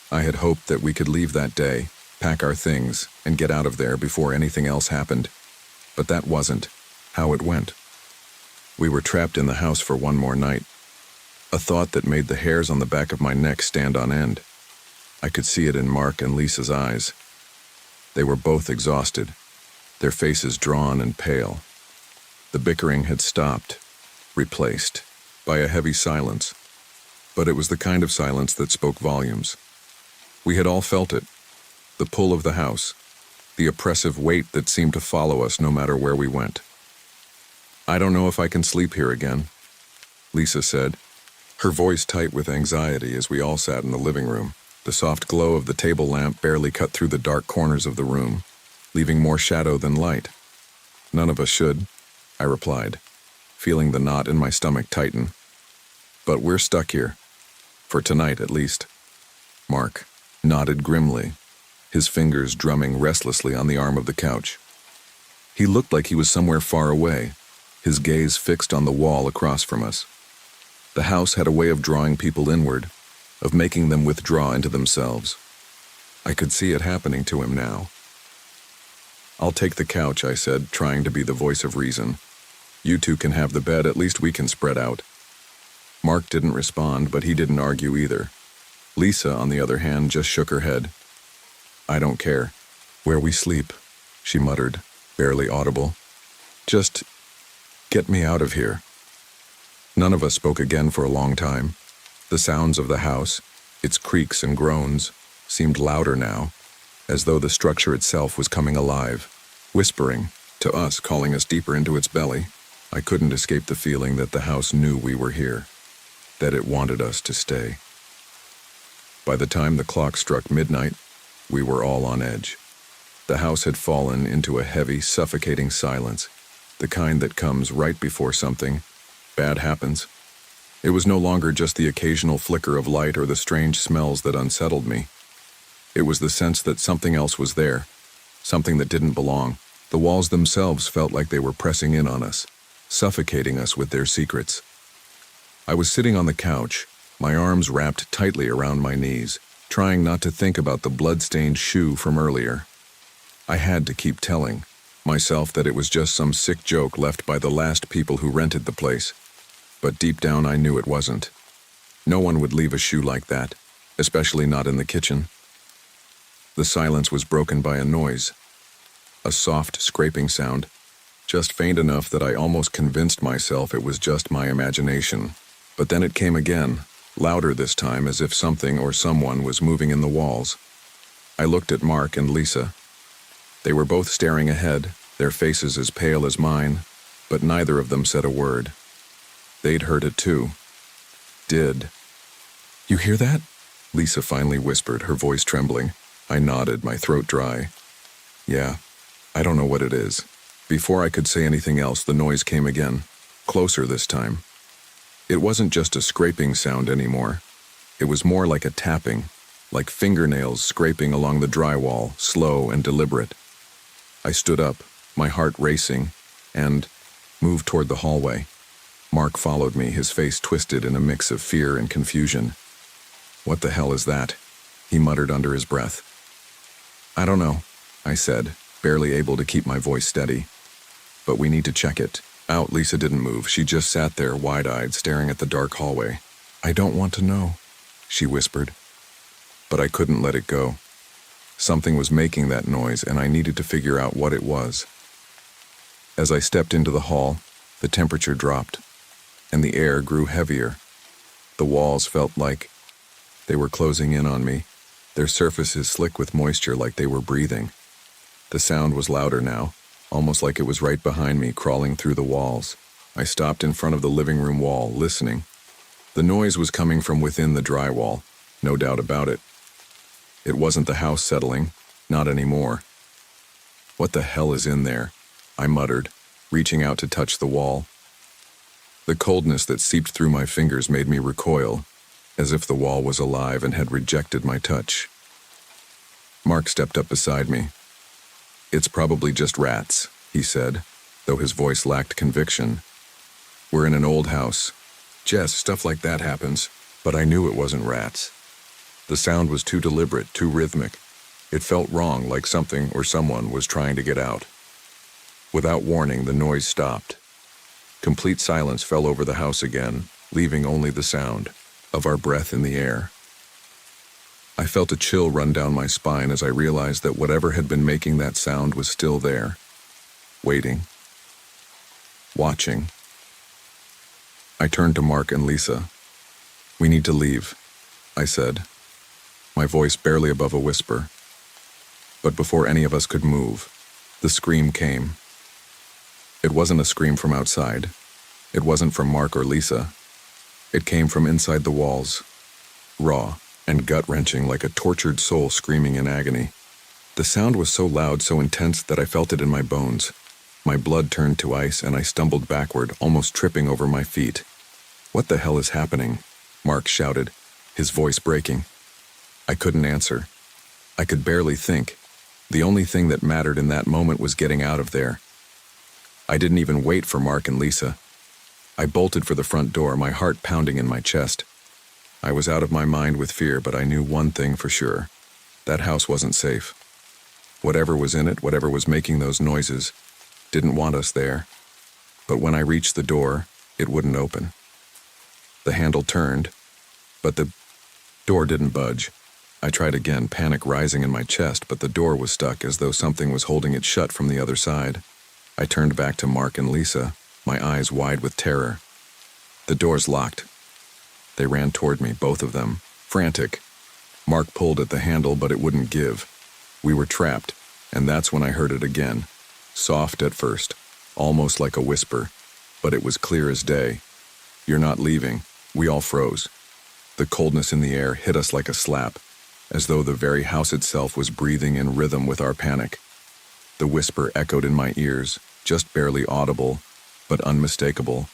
I had hoped that we could leave that day, pack our things, and get out of there before anything else happened. But that wasn't how it went. We were trapped in the house for one more night, a thought that made the hairs on the back of my neck stand on end. I could see it in Mark and Lisa's eyes. They were both exhausted, their faces drawn and pale. The bickering had stopped, replaced by a heavy silence, but it was the kind of silence that spoke volumes. We had all felt it, the pull of the house, the oppressive weight that seemed to follow us no matter where we went. "I don't know if I can sleep here again," Lisa said, her voice tight with anxiety as we all sat in the living room. The soft glow of the table lamp barely cut through the dark corners of the room, leaving more shadow than light. "None of us should," I replied, feeling the knot in my stomach tighten. "But we're stuck here, for tonight at least." Mark nodded grimly, his fingers drumming restlessly on the arm of the couch. He looked like he was somewhere far away, his gaze fixed on the wall across from us. The house had a way of drawing people inward, of making them withdraw into themselves. I could see it happening to him now. "I'll take the couch," I said, trying to be the voice of reason. "You two can have the bed, at least we can spread out." Mark didn't respond, but he didn't argue either. Lisa, on the other hand, just shook her head. "I don't care where we sleep," she muttered, barely audible. "Just get me out of here." None of us spoke again for a long time. The sounds of the house, its creaks and groans, seemed louder now, as though the structure itself was coming alive, whispering to us, calling us deeper into its belly. I couldn't escape the feeling that the house knew we were here, that it wanted us to stay. By the time the clock struck midnight, we were all on edge. The house had fallen into a heavy, suffocating silence, the kind that comes right before something bad happens. It was no longer just the occasional flicker of light or the strange smells that unsettled me. It was the sense that something else was there, something that didn't belong. The walls themselves felt like they were pressing in on us, suffocating us with their secrets. I was sitting on the couch, my arms wrapped tightly around my knees, trying not to think about the blood-stained shoe from earlier. I had to keep telling myself that it was just some sick joke left by the last people who rented the place. But deep down I knew it wasn't. No one would leave a shoe like that, especially not in the kitchen. The silence was broken by a noise, a soft scraping sound, just faint enough that I almost convinced myself it was just my imagination. But then it came again, louder this time, as if something or someone was moving in the walls. I looked at Mark and Lisa. They were both staring ahead, their faces as pale as mine, but neither of them said a word. They'd heard it too. Did. "You hear that?" Lisa finally whispered, her voice trembling. I nodded, my throat dry. "Yeah, I don't know what it is." Before I could say anything else, the noise came again, closer this time. It wasn't just a scraping sound anymore. It was more like a tapping, like fingernails scraping along the drywall, slow and deliberate. I stood up, my heart racing, and moved toward the hallway. Mark followed me, his face twisted in a mix of fear and confusion. "What the hell is that?" he muttered under his breath. "I don't know," I said, barely able to keep my voice steady. "But we need to check it out." Lisa didn't move. She just sat there, wide-eyed, staring at the dark hallway. "I don't want to know," she whispered. But I couldn't let it go. Something was making that noise, and I needed to figure out what it was. As I stepped into the hall, the temperature dropped, and the air grew heavier. The walls felt like they were closing in on me, their surfaces slick with moisture like they were breathing. The sound was louder now, almost like it was right behind me, crawling through the walls. I stopped in front of the living room wall, listening. The noise was coming from within the drywall, no doubt about it. It wasn't the house settling, not anymore. "What the hell is in there?" I muttered, reaching out to touch the wall. The coldness that seeped through my fingers made me recoil, as if the wall was alive and had rejected my touch. Mark stepped up beside me. "It's probably just rats," he said, though his voice lacked conviction. "We're in an old house. Jess, stuff like that happens." But I knew it wasn't rats. The sound was too deliberate, too rhythmic. It felt wrong, like something or someone was trying to get out. Without warning, the noise stopped. Complete silence fell over the house again, leaving only the sound of our breath in the air. I felt a chill run down my spine as I realized that whatever had been making that sound was still there, waiting, watching. I turned to Mark and Lisa. "We need to leave," I said, my voice barely above a whisper. But before any of us could move, the scream came. It wasn't a scream from outside. It wasn't from Mark or Lisa. It came from inside the walls, raw and gut-wrenching, like a tortured soul screaming in agony. The sound was so loud, so intense, that I felt it in my bones. My blood turned to ice, and I stumbled backward, almost tripping over my feet. "What the hell is happening?" Mark shouted, his voice breaking. I couldn't answer. I could barely think. The only thing that mattered in that moment was getting out of there. I didn't even wait for Mark and Lisa. I bolted for the front door, my heart pounding in my chest. I was out of my mind with fear, but I knew one thing for sure. That house wasn't safe. Whatever was in it, whatever was making those noises, didn't want us there. But when I reached the door, it wouldn't open. The handle turned, but the door didn't budge. I tried again, panic rising in my chest, but the door was stuck, as though something was holding it shut from the other side. I turned back to Mark and Lisa, my eyes wide with terror. "The door's locked." They ran toward me, both of them, frantic. Mark pulled at the handle, but it wouldn't give. We were trapped, and that's when I heard it again. Soft at first, almost like a whisper, but it was clear as day. "You're not leaving." We all froze. The coldness in the air hit us like a slap, as though the very house itself was breathing in rhythm with our panic. The whisper echoed in my ears, just barely audible, but unmistakable.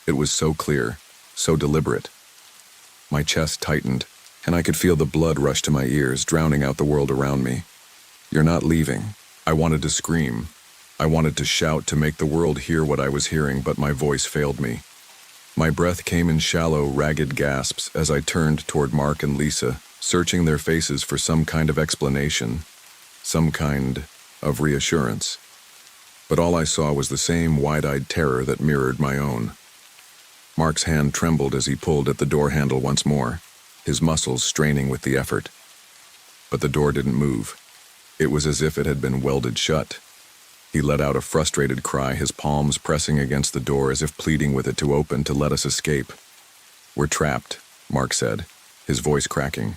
It was so clear, so deliberate. My chest tightened, and I could feel the blood rush to my ears, drowning out the world around me. "You're not leaving." I wanted to scream. I wanted to shout to make the world hear what I was hearing, but my voice failed me. My breath came in shallow, ragged gasps as I turned toward Mark and Lisa, searching their faces for some kind of explanation, some kind of reassurance. But all I saw was the same wide-eyed terror that mirrored my own. Mark's hand trembled as he pulled at the door handle once more, his muscles straining with the effort. But the door didn't move. It was as if it had been welded shut. He let out a frustrated cry, his palms pressing against the door as if pleading with it to open, to let us escape. "We're trapped," Mark said, his voice cracking.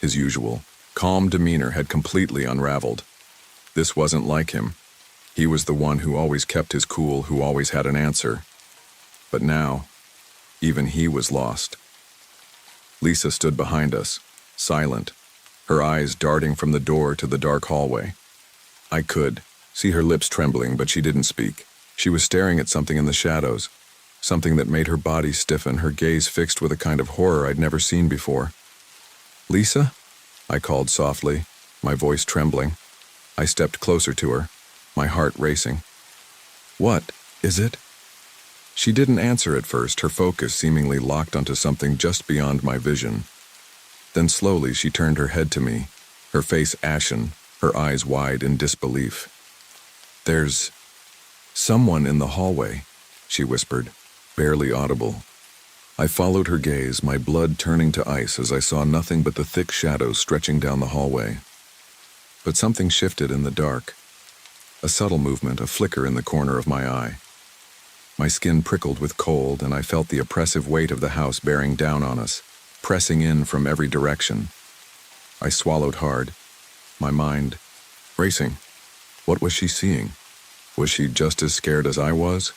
His usual, calm demeanor had completely unraveled. This wasn't like him. He was the one who always kept his cool, who always had an answer. But now, even he was lost. Lisa stood behind us, silent, her eyes darting from the door to the dark hallway. I could see her lips trembling, but she didn't speak. She was staring at something in the shadows, something that made her body stiffen, her gaze fixed with a kind of horror I'd never seen before. "Lisa?" I called softly, my voice trembling. I stepped closer to her, my heart racing. "What is it?" She didn't answer at first, her focus seemingly locked onto something just beyond my vision. Then slowly she turned her head to me, her face ashen, her eyes wide in disbelief. "There's someone in the hallway," she whispered, barely audible. I followed her gaze, my blood turning to ice as I saw nothing but the thick shadows stretching down the hallway. But something shifted in the dark. A subtle movement, a flicker in the corner of my eye. My skin prickled with cold, and I felt the oppressive weight of the house bearing down on us, pressing in from every direction. I swallowed hard, my mind racing. What was she seeing? Was she just as scared as I was?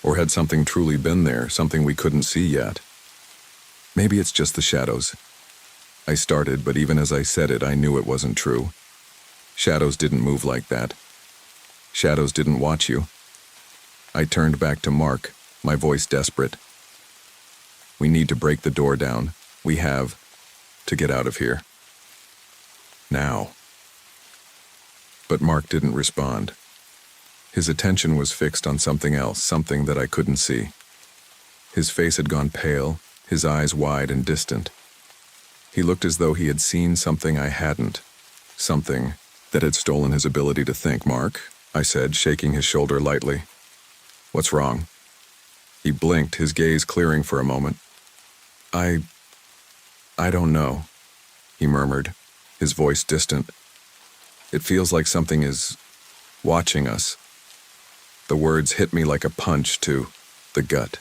Or had something truly been there, something we couldn't see yet? "Maybe it's just the shadows," I started, but even as I said it, I knew it wasn't true. Shadows didn't move like that. Shadows didn't watch you. I turned back to Mark, my voice desperate. "We need to break the door down. We have to get out of here. Now." But Mark didn't respond. His attention was fixed on something else, something that I couldn't see. His face had gone pale, his eyes wide and distant. He looked as though he had seen something I hadn't, something that had stolen his ability to think. "Mark," I said, shaking his shoulder lightly. "What's wrong?" He blinked, his gaze clearing for a moment. I don't know," he murmured, his voice distant. "It feels like something is watching us." The words hit me like a punch to the gut.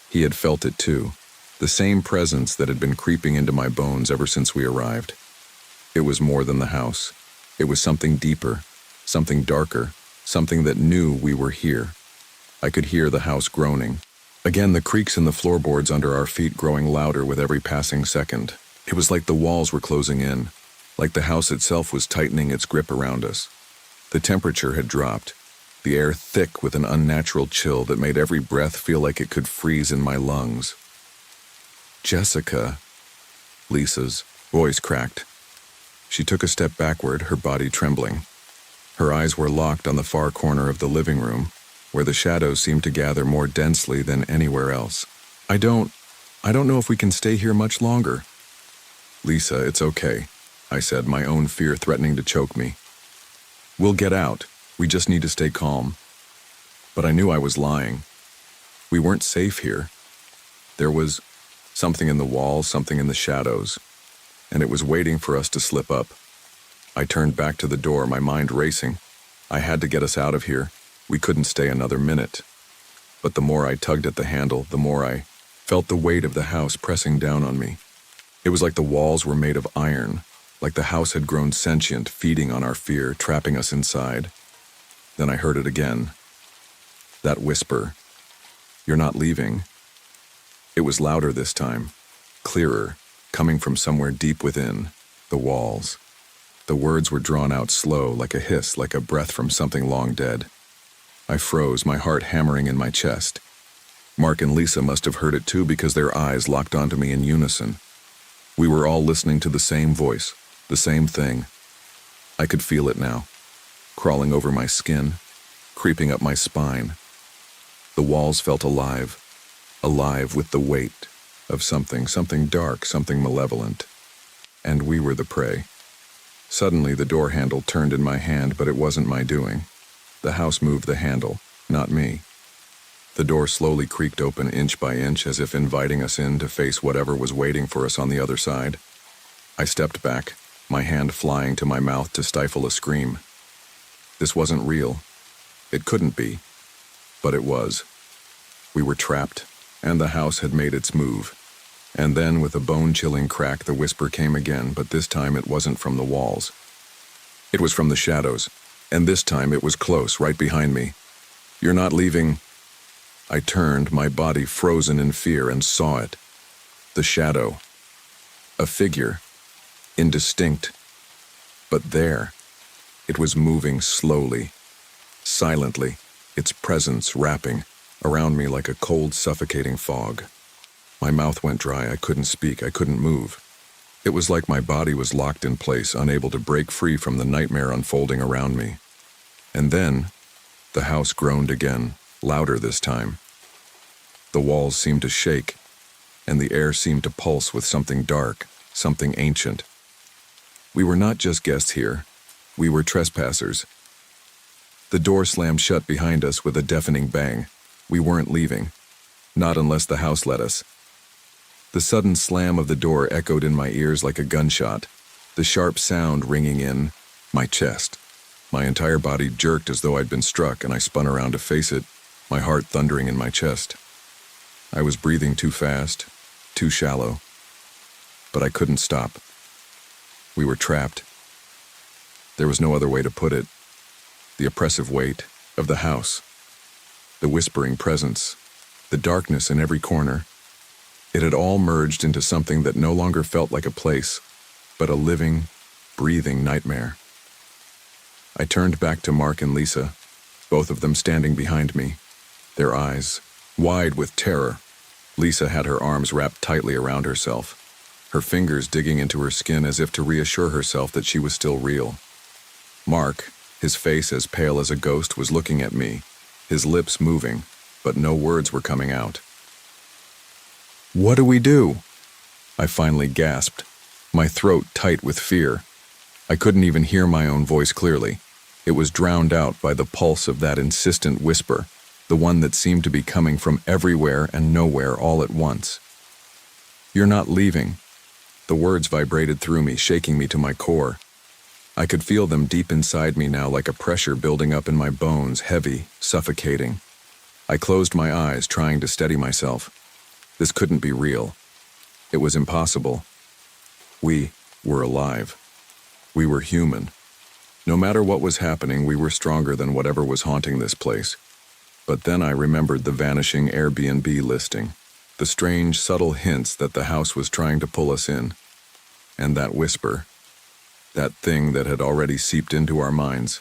He had felt it too, the same presence that had been creeping into my bones ever since we arrived. It was more than the house. It was something deeper, something darker, something that knew we were here. I could hear the house groaning. Again, the creaks in the floorboards under our feet growing louder with every passing second. It was like the walls were closing in, like the house itself was tightening its grip around us. The temperature had dropped, the air thick with an unnatural chill that made every breath feel like it could freeze in my lungs. "Jessica," Lisa's voice cracked. She took a step backward, her body trembling. Her eyes were locked on the far corner of the living room, where the shadows seemed to gather more densely than anywhere else. I don't know if we can stay here much longer." "Lisa, it's okay," I said, my own fear threatening to choke me. "We'll get out. We just need to stay calm." But I knew I was lying. We weren't safe here. There was something in the walls, something in the shadows, and it was waiting for us to slip up. I turned back to the door, my mind racing. I had to get us out of here. We couldn't stay another minute. But the more I tugged at the handle, the more I felt the weight of the house pressing down on me. It was like the walls were made of iron, like the house had grown sentient, feeding on our fear, trapping us inside. Then I heard it again. That whisper, "You're not leaving." It was louder this time, clearer, coming from somewhere deep within, the walls. The words were drawn out slow, like a hiss, like a breath from something long dead. I froze, my heart hammering in my chest. Mark and Lisa must have heard it too because their eyes locked onto me in unison. We were all listening to the same voice, the same thing. I could feel it now, crawling over my skin, creeping up my spine. The walls felt alive, alive with the weight of something dark, something malevolent. And we were the prey. Suddenly, the door handle turned in my hand, but it wasn't my doing. The house moved the handle, not me. The door slowly creaked open inch by inch as if inviting us in to face whatever was waiting for us on the other side. I stepped back, my hand flying to my mouth to stifle a scream. This wasn't real. It couldn't be. But it was. We were trapped, and the house had made its move. And then, with a bone-chilling crack, the whisper came again, but this time it wasn't from the walls. It was from the shadows, and this time it was close, right behind me. "You're not leaving." I turned, my body frozen in fear, and saw it. The shadow. A figure. Indistinct. But there. It was moving slowly, silently, its presence wrapping around me like a cold, suffocating fog. My mouth went dry, I couldn't speak, I couldn't move. It was like my body was locked in place, unable to break free from the nightmare unfolding around me. And then, the house groaned again, louder this time. The walls seemed to shake, and the air seemed to pulse with something dark, something ancient. We were not just guests here, we were trespassers. The door slammed shut behind us with a deafening bang. We weren't leaving, not unless the house let us. The sudden slam of the door echoed in my ears like a gunshot, the sharp sound ringing in my chest. My entire body jerked as though I'd been struck, and I spun around to face it, my heart thundering in my chest. I was breathing too fast, too shallow, but I couldn't stop. We were trapped. There was no other way to put it. The oppressive weight of the house, the whispering presence, the darkness in every corner. It had all merged into something that no longer felt like a place, but a living, breathing nightmare. I turned back to Mark and Lisa, both of them standing behind me, their eyes wide with terror. Lisa had her arms wrapped tightly around herself, her fingers digging into her skin as if to reassure herself that she was still real. Mark, his face as pale as a ghost, was looking at me, his lips moving, but no words were coming out. "What do we do?" I finally gasped, my throat tight with fear. I couldn't even hear my own voice clearly. It was drowned out by the pulse of that insistent whisper, the one that seemed to be coming from everywhere and nowhere all at once. "You're not leaving." The words vibrated through me, shaking me to my core. I could feel them deep inside me now, like a pressure building up in my bones, heavy, suffocating. I closed my eyes, trying to steady myself. This couldn't be real. It was impossible. We were alive. We were human. No matter what was happening, we were stronger than whatever was haunting this place. But then I remembered the vanishing Airbnb listing, the strange, subtle hints that the house was trying to pull us in, and that whisper, that thing that had already seeped into our minds.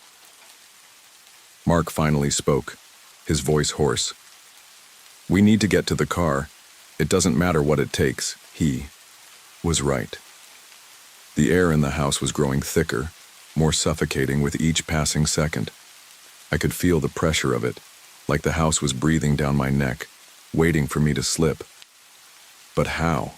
Mark finally spoke, his voice hoarse. "We need to get to the car. It doesn't matter what it takes." He was right. The air in the house was growing thicker, more suffocating with each passing second. I could feel the pressure of it, like the house was breathing down my neck, waiting for me to slip. But how?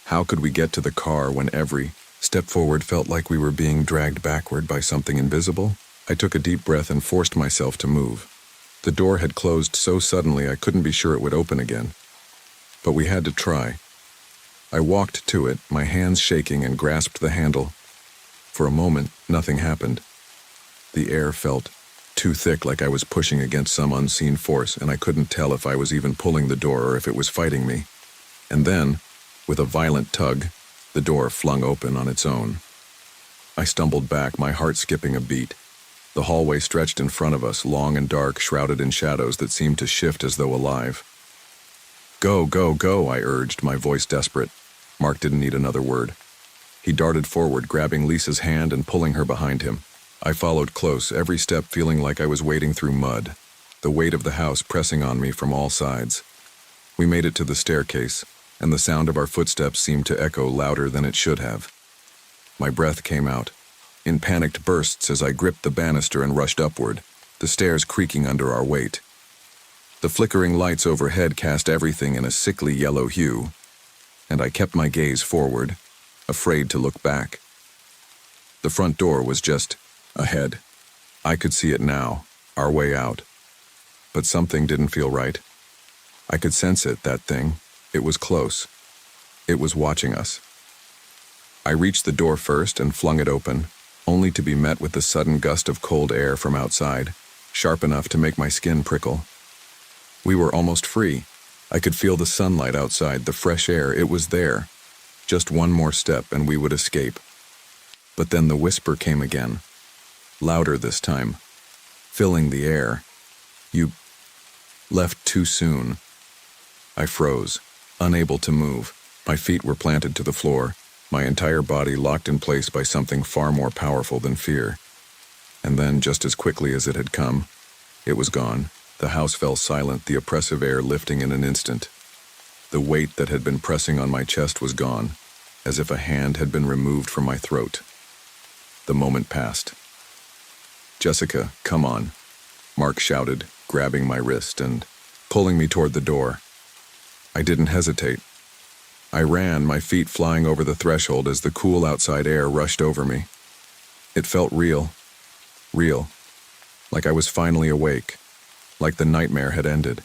How could we get to the car when every step forward felt like we were being dragged backward by something invisible? I took a deep breath and forced myself to move. The door had closed so suddenly I couldn't be sure it would open again. But we had to try. I walked to it, my hands shaking, and grasped the handle. For a moment, nothing happened. The air felt too thick, like I was pushing against some unseen force, and I couldn't tell if I was even pulling the door or if it was fighting me. And then, with a violent tug, the door flung open on its own. I stumbled back, my heart skipping a beat. The hallway stretched in front of us, long and dark, shrouded in shadows that seemed to shift as though alive. "Go, go, go," I urged, my voice desperate. Mark didn't need another word. He darted forward, grabbing Lisa's hand and pulling her behind him. I followed close, every step feeling like I was wading through mud, the weight of the house pressing on me from all sides. We made it to the staircase, and the sound of our footsteps seemed to echo louder than it should have. My breath came out, in panicked bursts as I gripped the banister and rushed upward, the stairs creaking under our weight. The flickering lights overhead cast everything in a sickly yellow hue, and I kept my gaze forward, afraid to look back. The front door was just ahead. I could see it now, our way out. But something didn't feel right. I could sense it, that thing. It was close. It was watching us. I reached the door first and flung it open, only to be met with the sudden gust of cold air from outside, sharp enough to make my skin prickle. We were almost free. I could feel the sunlight outside, the fresh air. It was there. Just one more step and we would escape. But then the whisper came again, louder this time, filling the air. "You left too soon." I froze, unable to move. My feet were planted to the floor, my entire body locked in place by something far more powerful than fear. And then, just as quickly as it had come, it was gone. The house fell silent, the oppressive air lifting in an instant. The weight that had been pressing on my chest was gone, as if a hand had been removed from my throat. The moment passed. "Jessica, come on," Mark shouted, grabbing my wrist and pulling me toward the door. I didn't hesitate. I ran, my feet flying over the threshold as the cool outside air rushed over me. It felt real, like I was finally awake, like the nightmare had ended.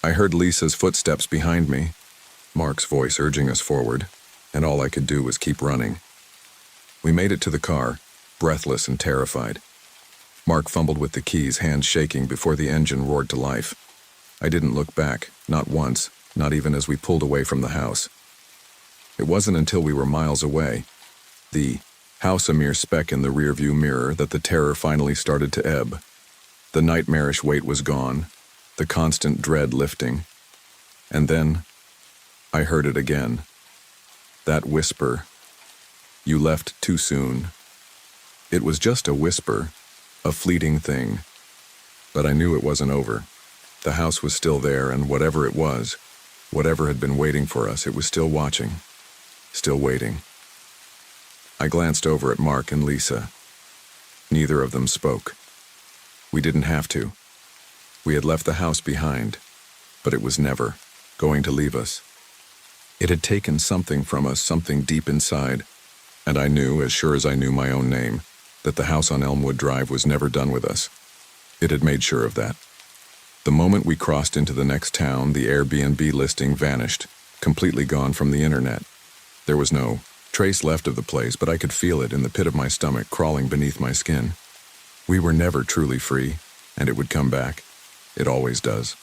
I heard Lisa's footsteps behind me, Mark's voice urging us forward, and all I could do was keep running. We made it to the car, breathless and terrified. Mark fumbled with the keys, hands shaking before the engine roared to life. I didn't look back, not once, not even as we pulled away from the house. It wasn't until we were miles away, the house a mere speck in the rearview mirror, that the terror finally started to ebb. The nightmarish weight was gone, the constant dread lifting. And then, I heard it again. That whisper. "You left too soon." It was just a whisper, a fleeting thing. But I knew it wasn't over. The house was still there, and whatever it was, whatever had been waiting for us, it was still watching, still waiting. I glanced over at Mark and Lisa. Neither of them spoke. We didn't have to. We had left the house behind, but it was never going to leave us. It had taken something from us, something deep inside, and I knew, as sure as I knew my own name, that the house on Elmwood Drive was never done with us. It had made sure of that. The moment we crossed into the next town, the Airbnb listing vanished, completely gone from the internet. There was no trace left of the place, but I could feel it in the pit of my stomach, crawling beneath my skin. We were never truly free, and it would come back. It always does.